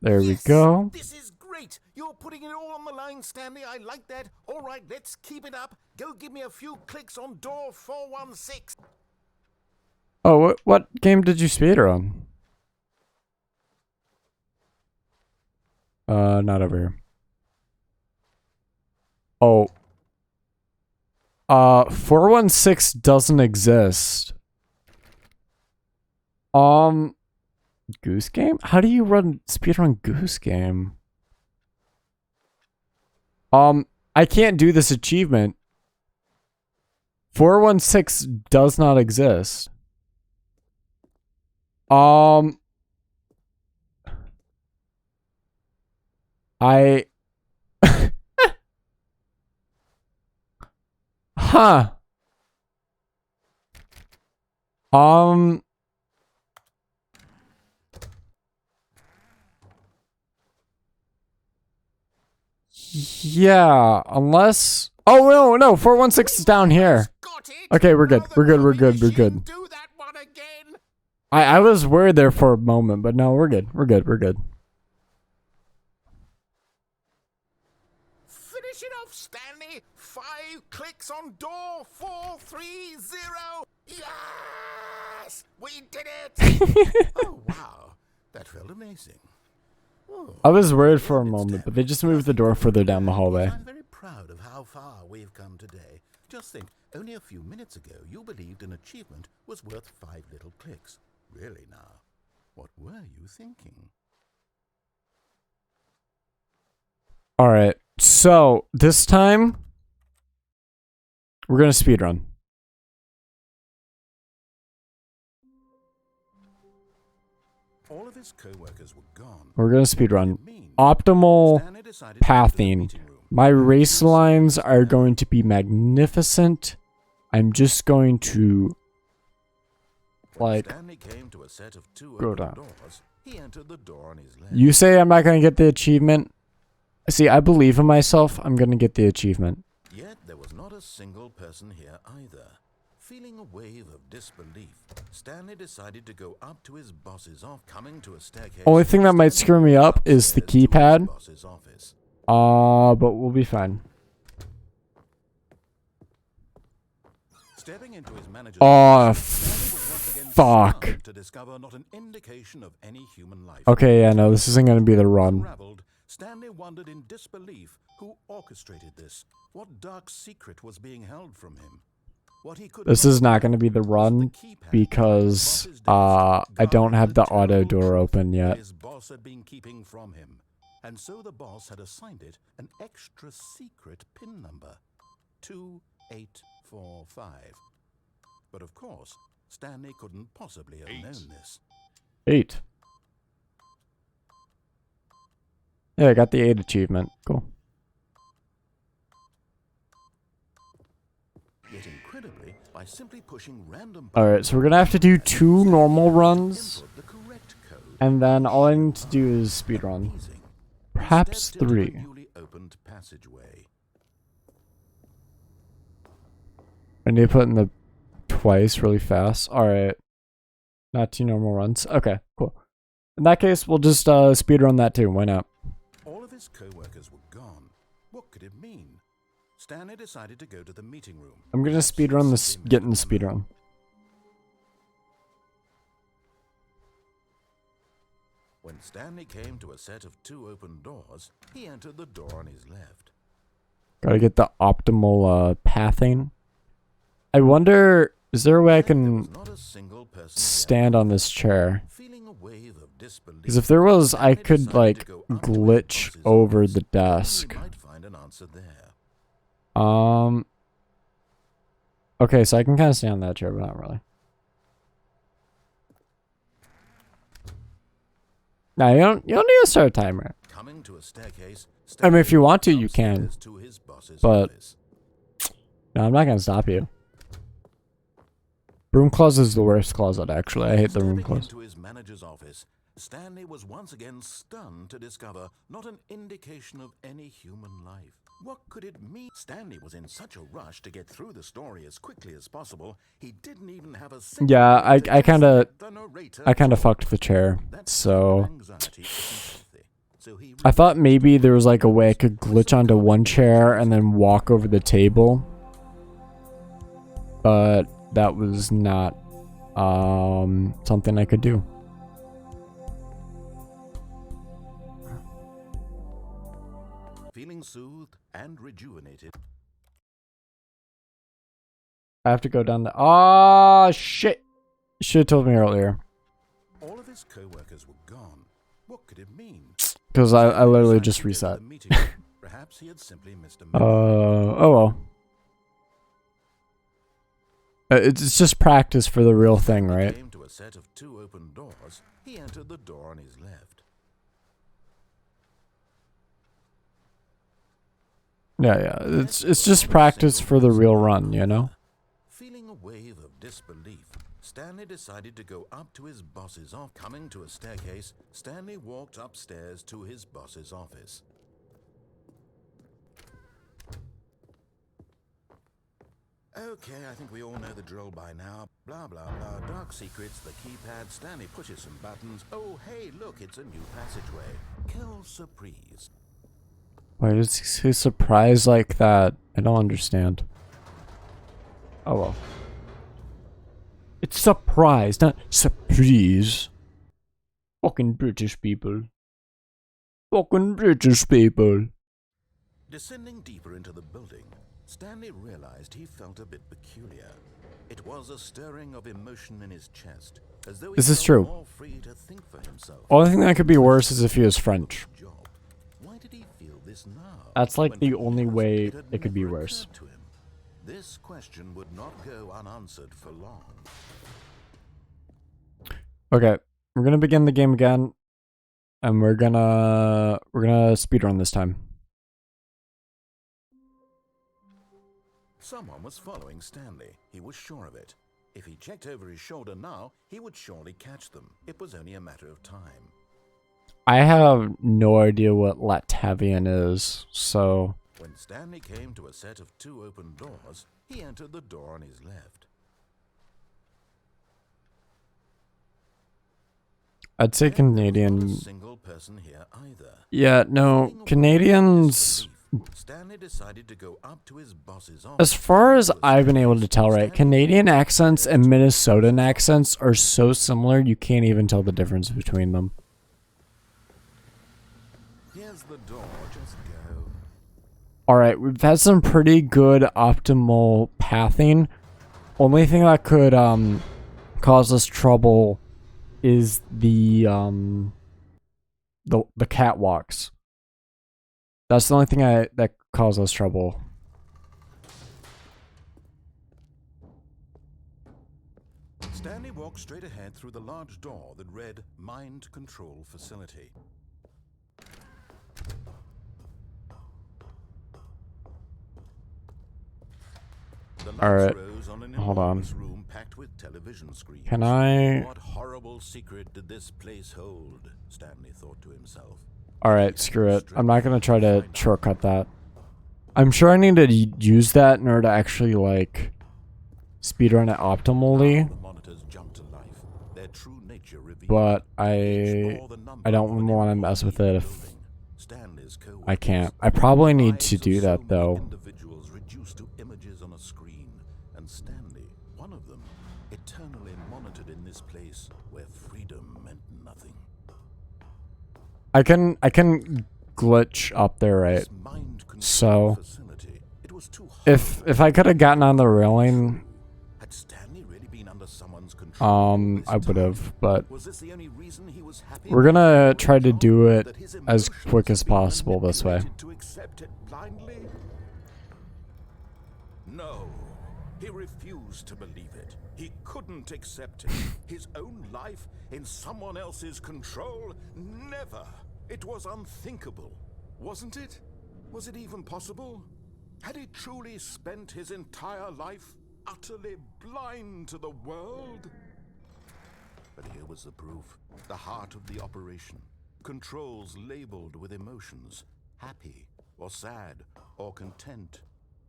There we Yes, go. This is great. You're putting it all on the line, Stanley. I like that. All right, let's keep it up. Go give me a few clicks on door 416. Oh, what game did you speedrun? Not over here. Oh. 416 doesn't exist. Goose Game? How do you run speedrun Goose Game? I can't do this achievement. 416 does not exist. Huh. Yeah, unless... Oh, no, 416 is down here. Got it. Okay, we're good. Now the We're good. copy machine, do that one again. I was worried there for a moment, but no, we're good. We're good. We're good. Finish it off, Stanley! 5 clicks on door 430! Yes! We did it! Oh, wow. That felt amazing. Oh, I was worried for a moment, but they just moved the door further down the hallway. I'm very proud of how far we've come today. Just think, only a few minutes ago, you believed an achievement was worth 5 little clicks. Really now, what were you thinking? All right. So this time, we're gonna speedrun. All of his co-workers were gone. We're gonna speedrun. Mean, Optimal Stanley decided to go to the pathing. meeting room. My race lines are going to be magnificent. I'm just going to like Stanley came to a set of 2 go open down. doors. He entered the door on his left. You say I'm not gonna get the achievement. See, I believe in myself. I'm gonna get the achievement. Yet there was not a single person here either. Feeling a wave of disbelief, Stanley decided to go up to his boss's office. Coming to a staircase. Only thing that might screw me up is the upstairs to his keypad. boss's office. But we'll be fine. Stepping into his manager's Oh, office, Stanley was once again fuck. stunned to discover not an indication of any human life. Okay, yeah, no, this isn't gonna be the run. Unraveled, Stanley wondered in disbelief who orchestrated this. What dark secret was being held from him? What he could This is not gonna be the run because I don't have the auto door open yet. His boss had been keeping from him, and so the boss had assigned it an extra secret PIN number, 2845. But of course, Stanley couldn't possibly have known this. 8. Yeah, I got the 8 achievement. Cool. Yet incredibly, by simply pushing random Alright, so we're gonna have to do 2 normal runs, input the correct code. and then all I need to do is speedrun. Amazing. He Perhaps stepped into 3. a newly opened passageway. I need to put in the twice really fast. Alright. Not 2 normal runs. Okay, cool. In that case, we'll just speedrun that too. Why not? All of his co-workers were gone. What could it mean? Stanley decided to go to the meeting room. I'm gonna Perhaps speedrun he'd this, simply get in the missed a memo. speedrun. When Stanley came to a set of 2 open doors, he entered the door on his left. Gotta get the optimal pathing. I wonder, is there a way I Yet there can was not a single person stand there. on this chair? Feeling a wave of disbelief, Because if there was, I Stanley could decided like to go up to his glitch boss's over office, the hoping he desk. might find an answer there. Okay, so I can kind of stand on that chair, but not really. Now you don't need to start a timer. Coming to a staircase, I mean, if you want to, Stanley you can. upstairs to his boss's But- office. No, I'm not gonna stop you. Broom closet is the worst closet, actually. I hate the room Stepping closet. into his manager's office, Stanley was once again stunned to discover not an indication of any human life. What could it mean? Stanley was in such a rush to get through the story as quickly as possible, he didn't even have a second Yeah, moment to I kinda- consider the narrator I kind of talking. fucked the chair, That so kind of anxiety isn't healthy. So he I thought maybe there was like a way I could glitch onto one chair and then walk over the table, but that was not something I could do. feeling soothed and rejuvenated. I have to go down the. Oh shit! Should have told me earlier. All of his co-workers were gone. What could it mean? Because I literally Decided just to go to reset. the meeting room. Perhaps he had simply missed a memo. Oh well. It's just practice for the real thing, He right? came to a set of 2 open doors. He entered the door on his left. Yeah. It's just practice for the real run, you know? Feeling a wave of disbelief, Stanley decided to go up to his boss's office. Coming to a staircase, Stanley walked upstairs to his boss's office. Okay, I think we all know the drill by now. Blah, blah, blah. Dark secrets, the keypad. Stanley pushes some buttons. Oh, hey, look, it's a new passageway. Kill surprise. Why is he surprised like that? I don't understand. Oh well. It's surprise, not surprise. Fucking British people. Fucking British people. Descending deeper into the building, Stanley realized he felt a bit peculiar. It was a stirring of emotion in his chest, as though he This is felt true. more free to think for himself. Only thing that could be worse is if he was French. Job. Why did he feel this now? That's like when the for only years way had it could be never worse. occurred to him? This question would not go unanswered for long. Okay, we're gonna begin the game again, and we're gonna speedrun this time. Someone was following Stanley. He was sure of it. If he checked over his shoulder now, he would surely catch them. It was only a matter of time. I have no idea what Latvian is, so When Stanley came to a set of 2 open doors, he entered the door on his left. I'd say There was not Canadian. a single person here either. Yeah, no, Feeling Canadians. disbelief, Stanley decided to go up to his boss's office. As far as Was I've been able to surprised tell, right, Stanley Canadian accents and prepared to Minnesotan accents are so similar you can't even tell the difference between them. Here's the door, just go. Alright, we've had some pretty good optimal pathing. Only thing that could cause us trouble is the catwalks. That's the only thing that causes us trouble. Stanley walked straight ahead through the large door that read Mind Control Facility. The lights Alright, rose on an hold on. enormous room packed with television screens. Can I... What horrible secret did this place hold? Stanley thought to himself. Alright, screw it. I'm not gonna try to shortcut that. I'm sure I need to use that in order to actually, like, speedrun it optimally. The monitors jumped to life, their true nature revealed. But Each bore the number I don't of an want to employee mess with it if building. Stanley's I co-workers, can't. I probably need to lives do of so that many though. individuals reduced to images on a screen, and Stanley, one of them, eternally monitored in this place where freedom meant nothing. I can glitch up there, right? This mind control So facility, it was too if I could have gotten on the railing, Had Stanley really been under someone's control all this I would time? have, but Was this the only reason he was happy we're about gonna the try to job? do it That his as emotions quick as had been possible this way. manipulated to accept it blindly? No, he refused to believe it. He couldn't accept it. His own life in someone else's control? Never. It was unthinkable, wasn't it? Was it even possible? Had he truly spent his entire life utterly blind to the world? But here was the proof. The heart of the operation. Controls labeled with emotions. Happy, or sad, or content.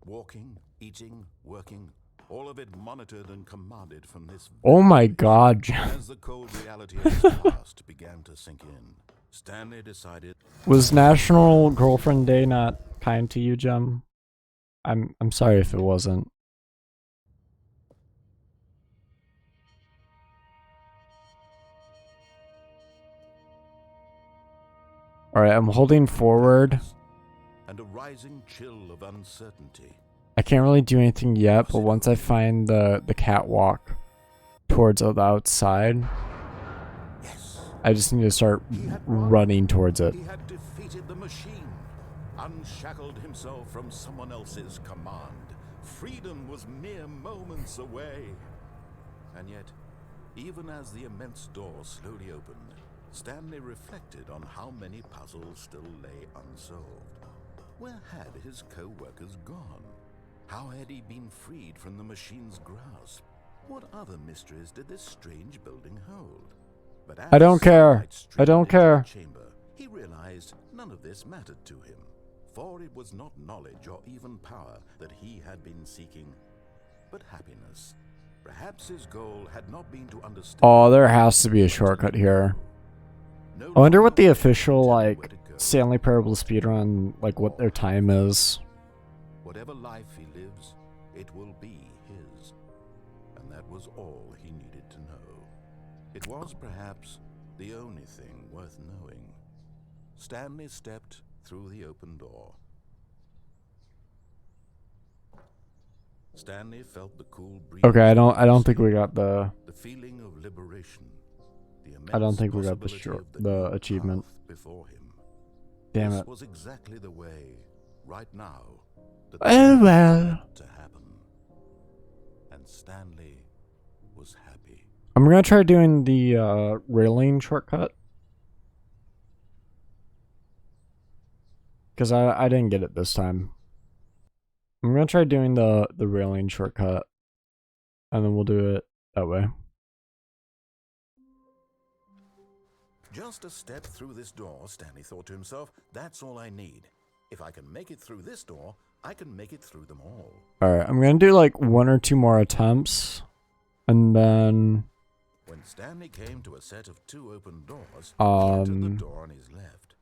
Walking, eating, working. All of it monitored and commanded from this. Oh my god. As the cold reality of his past began to sink in, Stanley decided. Was National Girlfriend Day not kind to you, Jem? I'm sorry if it wasn't. Alright, I'm holding forward. And a rising chill of uncertainty. I can't really do anything yet, but once I find the catwalk towards the outside, Yes, I just need to start he had won. running towards it. He had defeated the machine, unshackled himself from someone else's command. Freedom was mere moments away. And yet, even as the immense door slowly opened, Stanley reflected on how many puzzles still lay unsolved. Where had his co-workers gone? How had he been freed from the machine's grasp? What other mysteries did this strange building hold? But as I don't care. sunlight I streamed don't into care. the chamber, he realized none of this mattered to him, for it was not knowledge or even power that he had been seeking. but happiness. Perhaps his goal had not been to understand. Oh, there has to be a shortcut here. No I wonder what the longer official, tell him like, where to go. Stanley Parable speedrun, like, what their time is. Whatever life he lives, it will be his. And that was all he needed to know. It was perhaps the only thing worth knowing. Stanley stepped through the open door. Stanley felt the cool breeze. Okay, I don't think we got the... The feeling of liberation. The I don't immense think we got the possibility short, of the new achievement. path before him. Damn This it. was exactly the way, right now, that Oh, well. had to happen. And Stanley was happy. I'm gonna try doing the railing shortcut. Because I didn't get it this time. I'm gonna try doing the railing shortcut. And then we'll do it that way. Just a step through this door, Stanley thought to himself, that's all I need. If I can make it through this door, I can make it through them all. Alright, I'm gonna do like 1 or 2 more attempts. And then... When Stanley came to a set of 2 open doors, he entered the door on his left.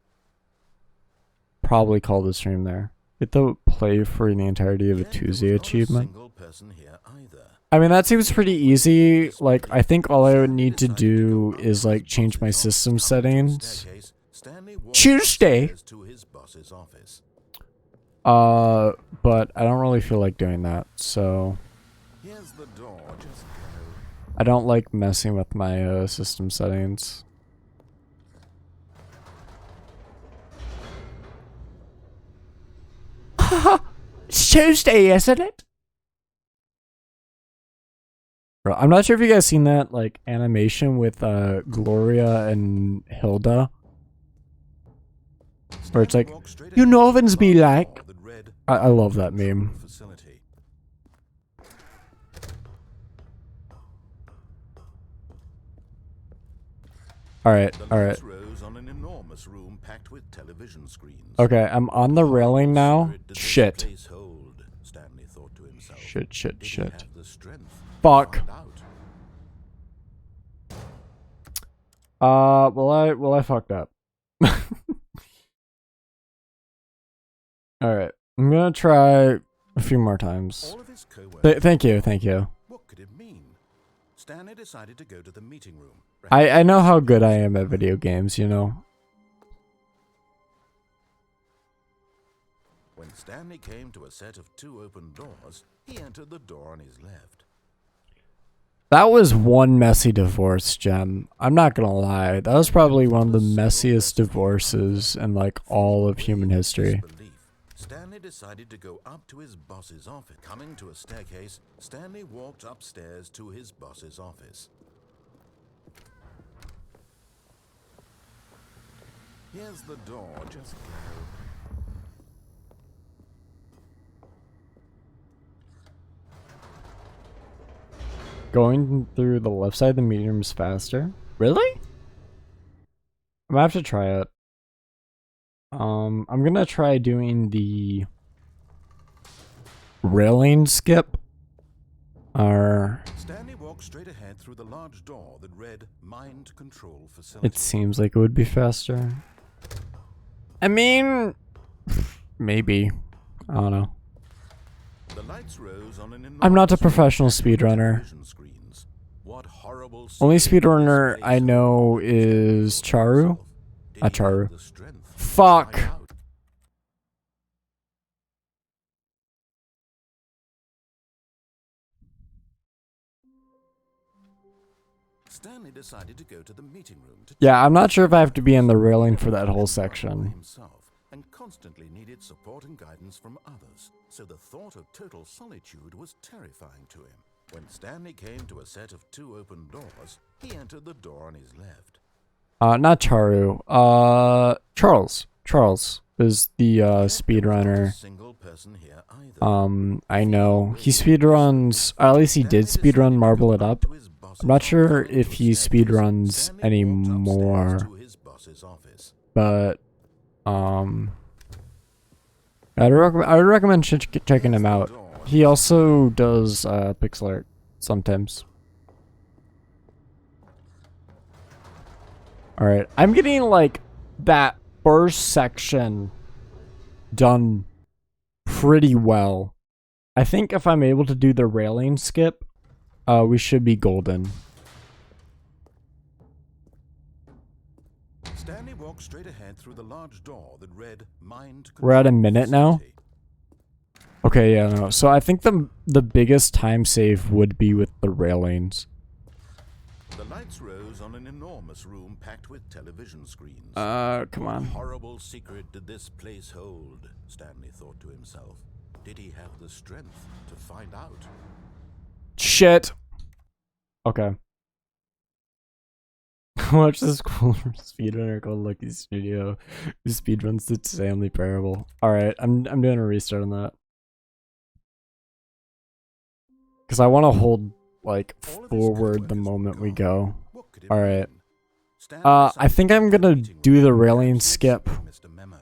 Probably call the stream there. Get the play for the entirety of a Yet there was Tuesday not achievement. A single person here either. I mean, that seems pretty easy. Like, I think all I would need to do is, like, change my system settings. Tuesday! To his boss's office. But I don't really feel like doing that, so... Here's the door, just go. I don't like messing with my, system settings. Haha! It's Tuesday, isn't it? Bro, I'm not sure if you guys seen that, like, animation with, Gloria and Hilda. Where it's like, you Novans be like... I love that meme. Facility. Alright, The alright. lights rose on an enormous room packed with television screens. Okay, I'm on the railing now. Secret did this Shit. place hold? Stanley thought to himself. Shit, shit, Did he shit. have the strength to Fuck. find out? Well I fucked up. Alright, I'm gonna try a few more times. All of his co-workers. Thank you, thank you. What could it mean? Stanley decided to go to the meeting room. I know how good I am at video games, you know. When Stanley came to a set of 2 open doors, he entered the door on his left. That was one messy divorce, Gem. I'm not gonna lie. That was probably one of the messiest divorces in like all of human history. Disbelief, Stanley decided to go up to his boss's office. Coming to a staircase, Stanley walked upstairs to his boss's office. Here's the door, just go. Going through the left side of the meeting room is faster. Really? I'm gonna have to try it. I'm gonna try doing the railing skip. Or Stanley walked straight ahead through the large door that read Mind Control Facility. it seems like it would be faster. I mean, maybe. I don't know. The lights rose on an I'm not a enormous professional room packed with speedrunner. television screens. What horrible Only secret did speedrunner this I place know hold? is Charu. Did Not he have Charu. the strength to Fuck. find out? Stanley decided to go to the meeting room to Yeah, I'm not sure if I have to be in the railing for that whole section. himself and constantly needed support and guidance from others. So the thought of total solitude was terrifying to him. When Stanley came to a set of 2 open doors, he entered the door on his left. Not Charu. Charles. Charles is the speedrunner. Single person here either. I know he speedruns. At least he did speedrun Marble It Up. I'm not sure if he speedruns anymore, but I would recommend checking him out. He also does pixel art sometimes. Alright, I'm getting like that first section done pretty well. I think if I'm able to do the railing skip, we should be golden. Stanley walked straight ahead through the large door that read Mind We're at a Control minute now. Facility. Okay, yeah, no. So I think the biggest time save would be with the railings. The lights rose on an enormous room packed with television screens. Come on. What horrible secret did this place hold? Stanley thought to himself. Did he have the strength to find out? Shit. Okay. Watch this cool speedrunner called Lucky Studio who speedruns the Stanley Parable. Alright, I'm doing a restart on that. Because I want to hold, like, forward the moment we go. What could it Alright. mean? Stanley I decided think to I'm have a gonna meeting do with the the railing Deluxe skip Mr. Memo.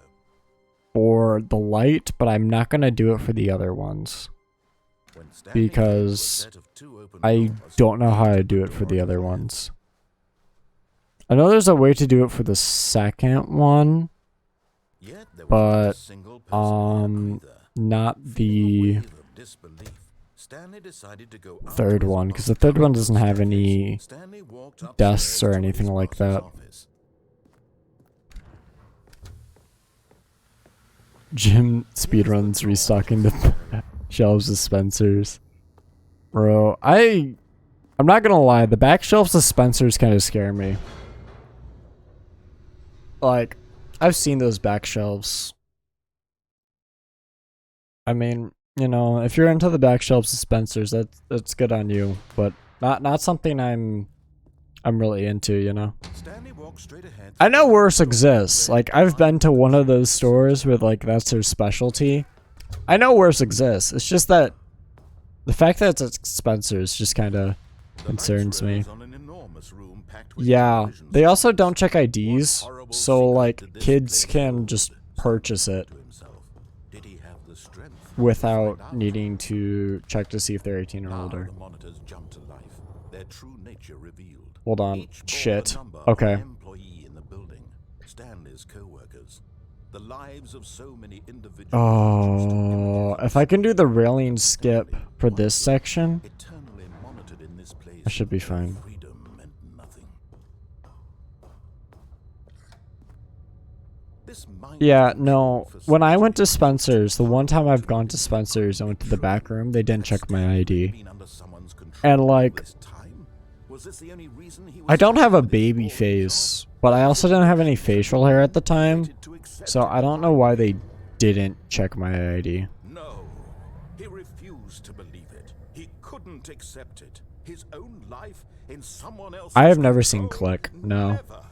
for the light, but I'm not gonna do it for the other ones. When Stanley came to a Because set of 2 open I doors, don't know how to do the it for door the to other the ones. I know there's a way to do it for the second one, Yet there was not a but single person there either. not Feeling a the wave of disbelief, Stanley decided to go up third to his one, because the boss's third one office. doesn't have any Stanley walked upstairs desks or to anything his like boss's that. office. Jim speedruns restocking the shelves of Spencer's. Bro, I'm not gonna lie, the back shelves of Spencer's kind of scare me. Like, I've seen those back shelves. I mean, you know, if you're into the back shelves of Spencer's, that's good on you, but not something I'm really into, you know. Stanley walked straight ahead I know through the worse door exists. that Like, read I've been to Mind one of Control those stores where, like, that's their specialty. I know worse exists. It's just that the fact that it's at Spencer's just kind of The concerns lights me. rose on an enormous room packed with Yeah, television they also screens. don't check What IDs, horrible so, secret like, did this kids place can hold? just Stanley purchase thought it to himself. Did he have the strength to without find out? needing to check to see if they're 18 or Now older. the monitors jumped to life, their true nature revealed. Hold on. Each bore Shit. the number of Okay. an employee in the building, Stanley's co-workers. The lives of so many individuals. Oh, if I can do the railing skip for this section, Eternally monitored in this place, I should be their fine. freedom meant nothing. This mind Yeah, control no. When I went to facility Spencer's, the one time I've gone to was Spencer's, I went to the back room, they didn't check my ID. been under someone's control And, all like, this time? Was this the only reason he was I don't have a with his baby boring face, but I also didn't have any facial hair at the time, job? To accept so I don't know why they didn't check my ID. No, he refused to believe it. He couldn't accept it. His own life in someone else's I have never seen control? Click, no. Never.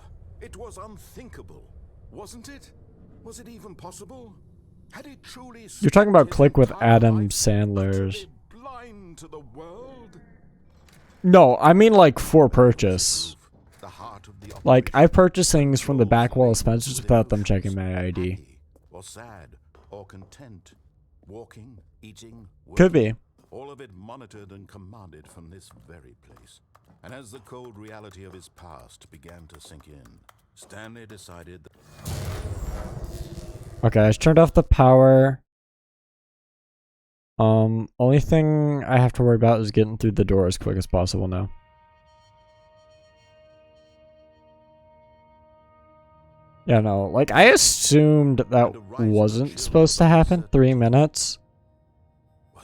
It was unthinkable, wasn't it? Was it even possible? Had he truly You're talking about spent his Click with entire Adam life Sandler's. utterly blind to the world? No, I mean like for purchase. The heart of the Like, operation. I purchased things from the back wall of Spencer's without them checking my ID. Happy or sad or content, walking, eating, Could working, be. all of it monitored and commanded from this very place. And as the cold reality of his past began to sink in, Stanley decided that Okay, I just turned off the power. Only thing I have to worry about is getting through the door as quick as possible now. Yeah, no, like, I assumed that wasn't supposed to happen. 3 minutes.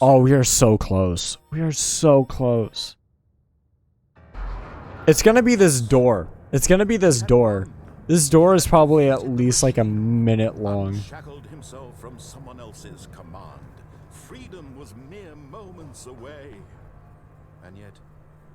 Oh, we are so close. We are so close. It's gonna be this door. It's gonna be this door. This door is probably at least like a minute long. unshackled himself from someone else's command. Freedom was mere moments away. And yet,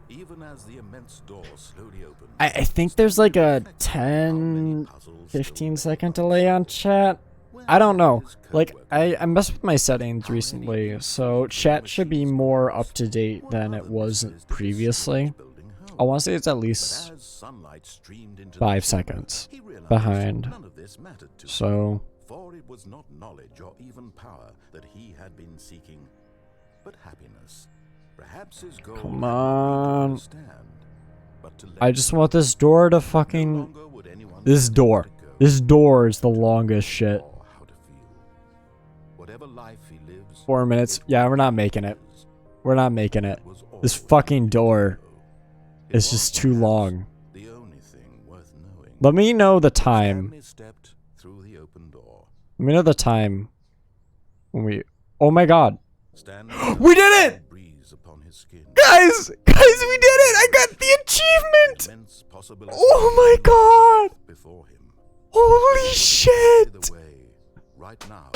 even as the immense door slowly opened, I think there's like a 10, 15 second delay on chat. I don't know. Like, I messed with my settings recently, so chat should be more up to date than it was previously. I want to say it's at least 5 seconds behind. None of this mattered to him, So, for it was not knowledge or even power that he had been seeking. but happiness. Perhaps his goal Come had not been to on. understand, but to let I just want this door to no fucking... longer would anyone This ever door. let it go. This door is the longest shit. Or how to feel. Whatever life he lives, 4 minutes. it Yeah, will we're not be making it. his. We're not making it. That was This all fucking he needed to door know. It is was just too perhaps long. the only thing worth knowing. Let me know the time. Stanley stepped through the open door. Let me know the time when we... Oh my god. Stanley We did it! breeze upon his skin. Guys! Guys, we did it! I got the achievement! Immense possibilities Oh my god! before him. Holy shit! Either way, right now,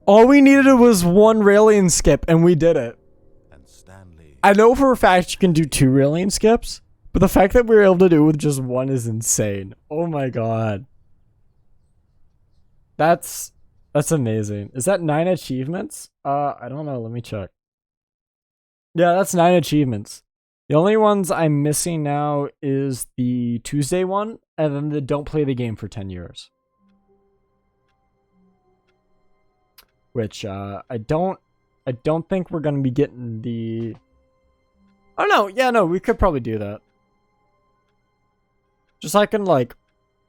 All we needed was one railing skip, and we did it. and Stanley I know for a fact you can do 2 railing skips, but the fact that we were able to do it with just one is insane. Oh my god. That's amazing. Is that 9 achievements? I don't know. Let me check. Yeah, that's 9 achievements. The only ones I'm missing now is the Tuesday one, and then the don't play the game for 10 years. Which, I don't think we're gonna be getting the... Oh no, yeah, no, we could probably do that. Just so I can, like,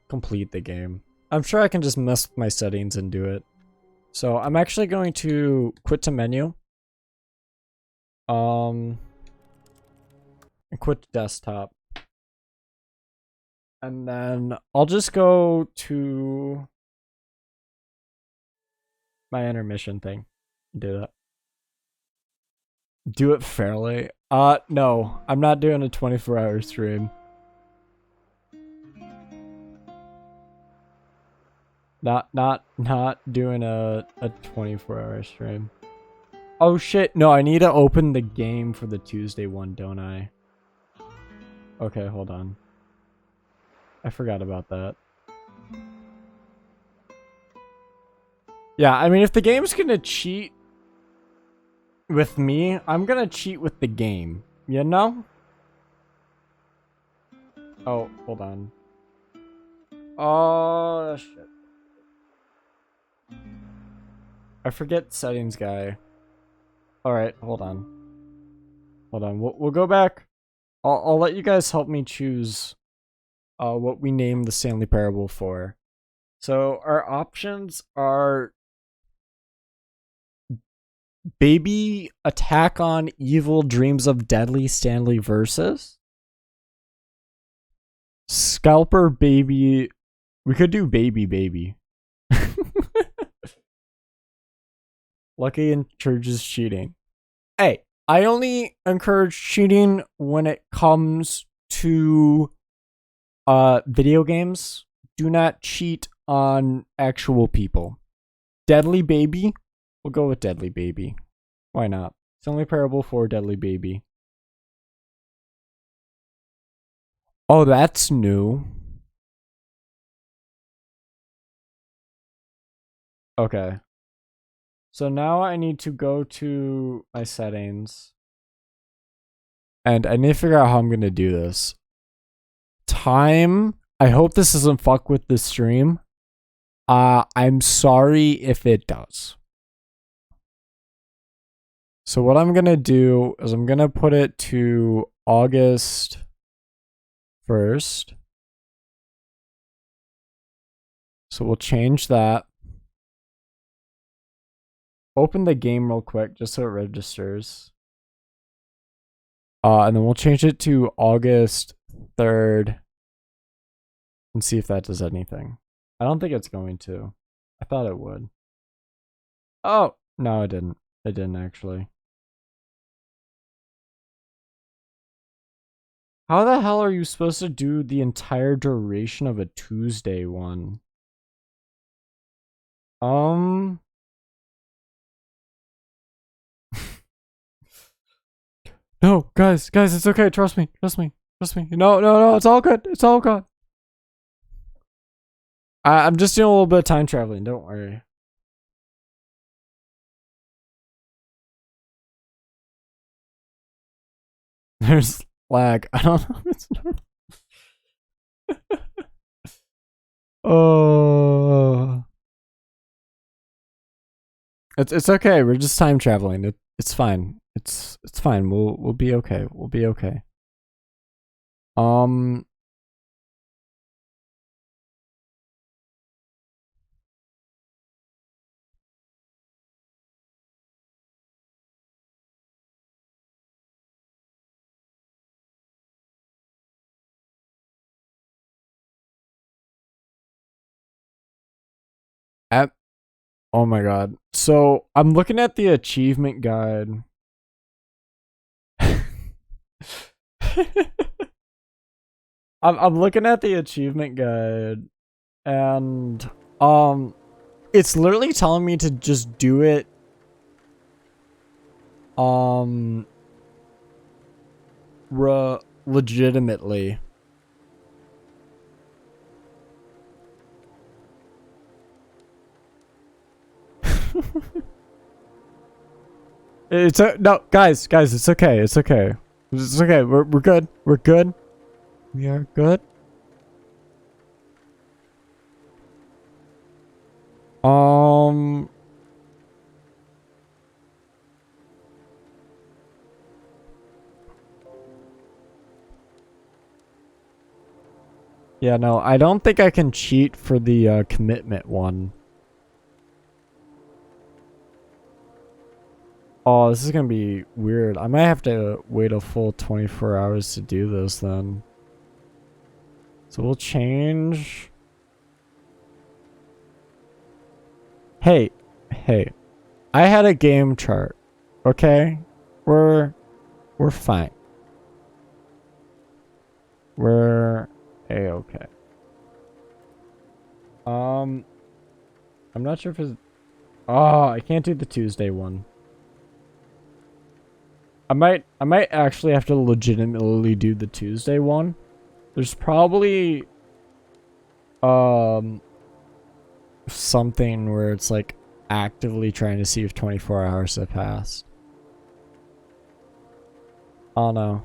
complete the game. I'm sure I can just mess with my settings and do it. So, I'm actually going to quit to menu. And quit desktop. And then I'll just go to my intermission thing. Do that. Do it fairly. No. I'm not doing a 24-hour stream. Not doing a 24-hour stream. Oh shit, no, I need to open the game for the Tuesday one, don't I? Okay, hold on. I forgot about that. Yeah, I mean, if the game's gonna cheat with me, I'm gonna cheat with the game, you know? Oh, hold on. Oh, shit. I forget settings guy. Alright, hold on. Hold on, we'll go back. I'll let you guys help me choose what we name the Stanley Parable for. So our options are Baby Attack on Evil Dreams of Deadly Stanley versus Scalper Baby. We could do Baby. Lucky encourages cheating. Hey, I only encourage cheating when it comes to video games. Do not cheat on actual people. Deadly Baby? We'll go with Deadly Baby. Why not? Stanley Parable for Deadly Baby. Oh, that's new. Okay. So now I need to go to my settings. And I need to figure out how I'm going to do this. Time. I hope this doesn't fuck with the stream. I'm sorry if it does. So what I'm going to do is I'm going to put it to August 1st. So we'll change that. Open the game real quick just so it registers. And then we'll change it to August 3rd and see if that does anything. I don't think it's going to. I thought it would. Oh, no, it didn't. It didn't actually. How the hell are you supposed to do the entire duration of a Tuesday one? No, guys, it's okay. Trust me. No, it's all good. It's all good. I'm just doing a little bit of time traveling. Don't worry. There's lag. I don't know if it's normal. Oh. It's okay. We're just time traveling. It's fine. It's fine. We'll be okay. We'll be okay. Um. At, oh my god. So I'm looking at the achievement guide. I'm looking at the achievement guide, and it's literally telling me to just do it legitimately. It's no, guys, it's okay. It's okay. It's okay. We're good. We're good. We are good. Yeah, no, I don't think I can cheat for the commitment one. Oh, this is gonna be weird. I might have to wait a full 24 hours to do this then. So we'll change. Hey, I had a game chart. Okay? We're fine. We're A-okay. I'm not sure if it's... Oh, I can't do the Tuesday one. I might actually have to legitimately do the Tuesday one. There's probably something where it's like actively trying to see if 24 hours have passed. Oh no.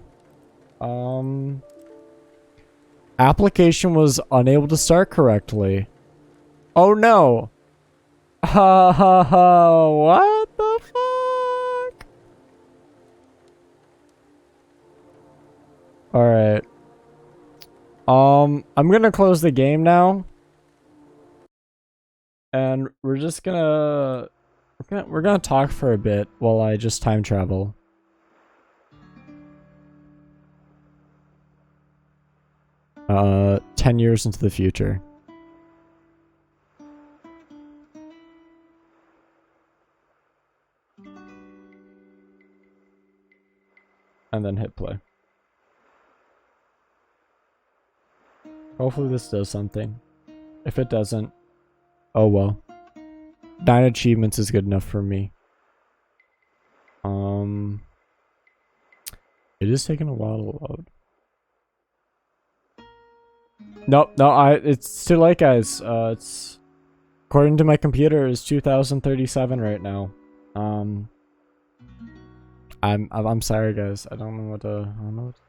Application was unable to start correctly. Oh no. Ha ha ha. What the fuck? Alright. I'm gonna close the game now. And we're just gonna... We're gonna talk for a bit while I just time travel. 10 years into the future. And then hit play. Hopefully this does something. If it doesn't, oh well. 9 achievements is good enough for me. It is taking a while to load. Nope, no, it's too late, guys. It's according to my computer is 2037 right now. I'm sorry, guys. I don't know what to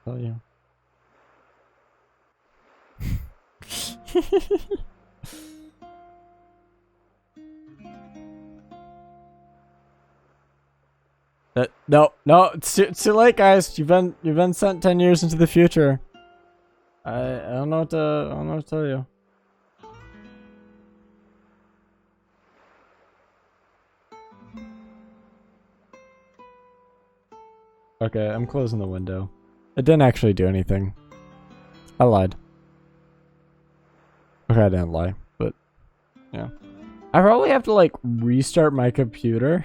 tell you. No, it's too late, guys. You've been sent 10 years into the future. I don't know what to tell you. Okay, I'm closing the window. It didn't actually do anything. I lied. Okay, I didn't lie, but yeah. I probably have to like restart my computer.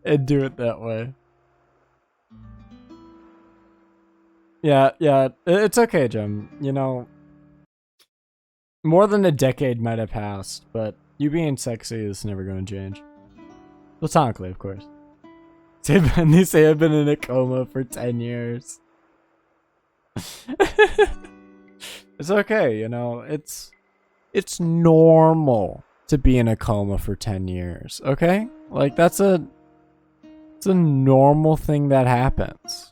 And do it that way. Yeah, it's okay, Jim. You know, more than a decade might have passed, but you being sexy is never going to change. Platonically, of course. They say I've been in a coma for 10 years. It's okay, you know, it's normal to be in a coma for 10 years, okay? Like, it's a normal thing that happens.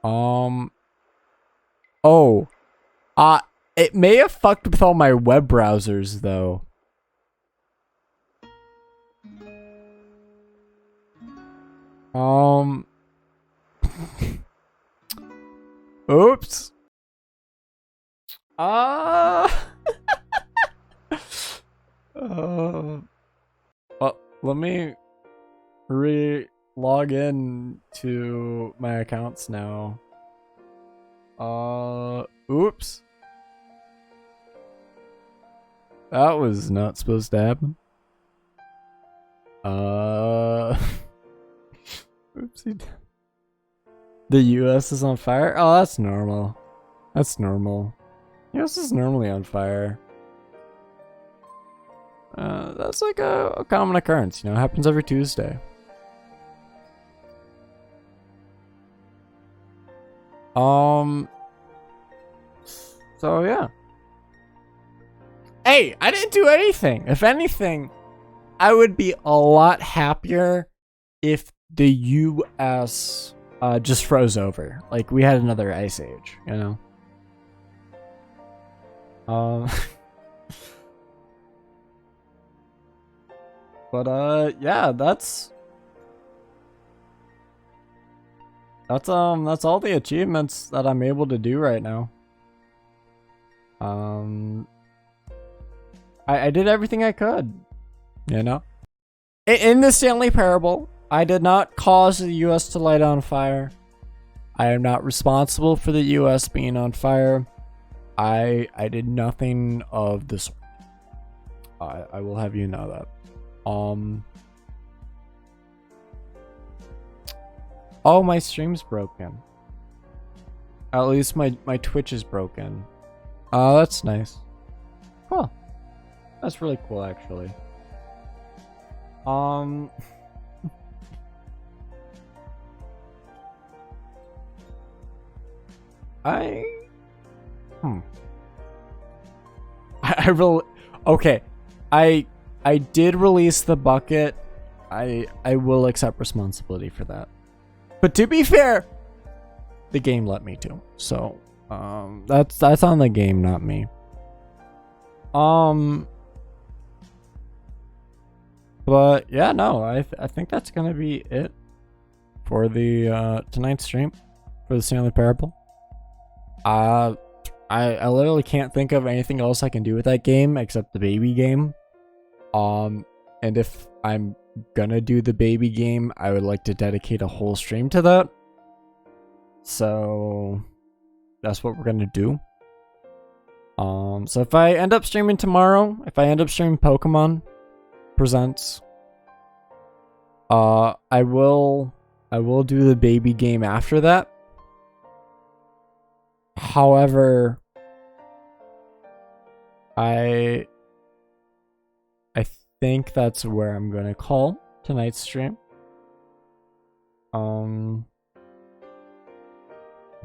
Oh. It may have fucked with all my web browsers, though. Oops. Well, let me log in to my accounts now. Oops. That was not supposed to happen. Oopsie. The US is on fire? Oh, that's normal. That's normal. US is normally on fire. That's like a common occurrence, you know, it happens every Tuesday. So yeah. Hey, I didn't do anything. If anything, I would be a lot happier if the US just froze over. Like we had another ice age, you know? But yeah, that's all the achievements that I'm able to do right now. I did everything I could, you know? In the Stanley Parable, I did not cause the US to light on fire. I am not responsible for the US being on fire. I did nothing of the sort. I will have you know that. Oh, my stream's broken. At least my Twitch is broken. Oh, that's nice. Cool. That's really cool, actually. I really okay. I did release the bucket. I will accept responsibility for that. But to be fair, the game let me to. So, that's on the game, not me. But yeah, no, I think that's gonna be it for the tonight's stream for the Stanley Parable. I literally can't think of anything else I can do with that game except the baby game. And if I'm gonna do the baby game, I would like to dedicate a whole stream to that. So that's what we're gonna do. So if I end up streaming tomorrow, if I end up streaming Pokemon Presents, I will do the baby game after that. However, I think that's where I'm gonna call tonight's stream.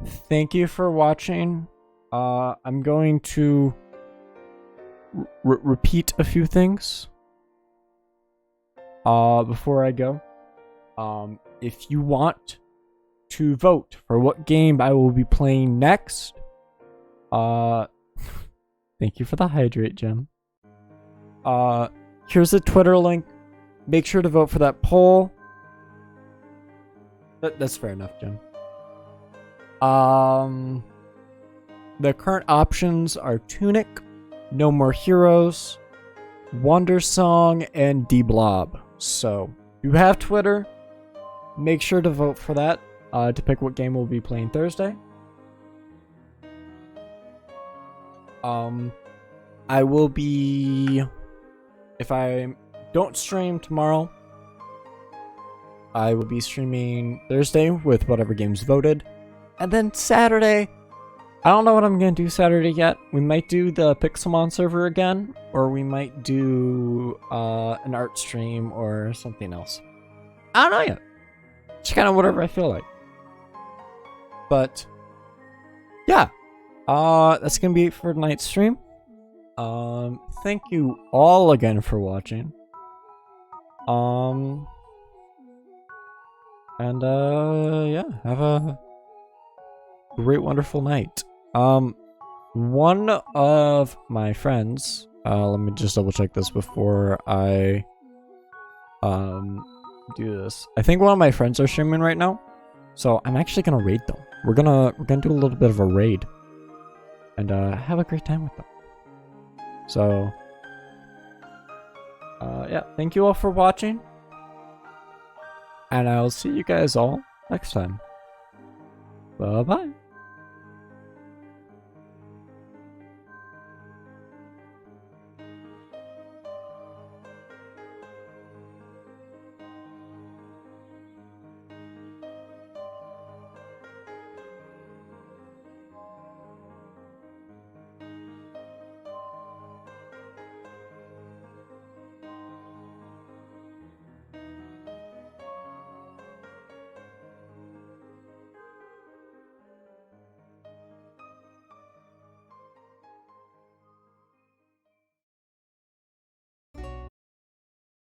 Thank you for watching. I'm going to repeat a few things before I go. If you want to vote for what game I will be playing next, thank you for the hydrate, Jim. Here's a Twitter link. Make sure to vote for that poll. That's fair enough, Jim. The current options are Tunic, No More Heroes, Wonder Song, and D-Blob. So, if you have Twitter, make sure to vote for that to pick what game we'll be playing Thursday. I will be... If I don't stream tomorrow, I will be streaming Thursday with whatever games voted. And then Saturday, I don't know what I'm going to do Saturday yet. We might do the Pixelmon server again, or we might do an art stream or something else. I don't know yet. Just kind of whatever I feel like. But, yeah. That's going to be it for tonight's stream. Thank you all again for watching. Yeah, have a great, wonderful night. one of my friends, let me just double check this before I do this. I think one of my friends are streaming right now, so I'm actually gonna raid them. We're gonna do a little bit of a raid and have a great time with them. So yeah, thank you all for watching, and I'll see you guys all next time. Bye bye.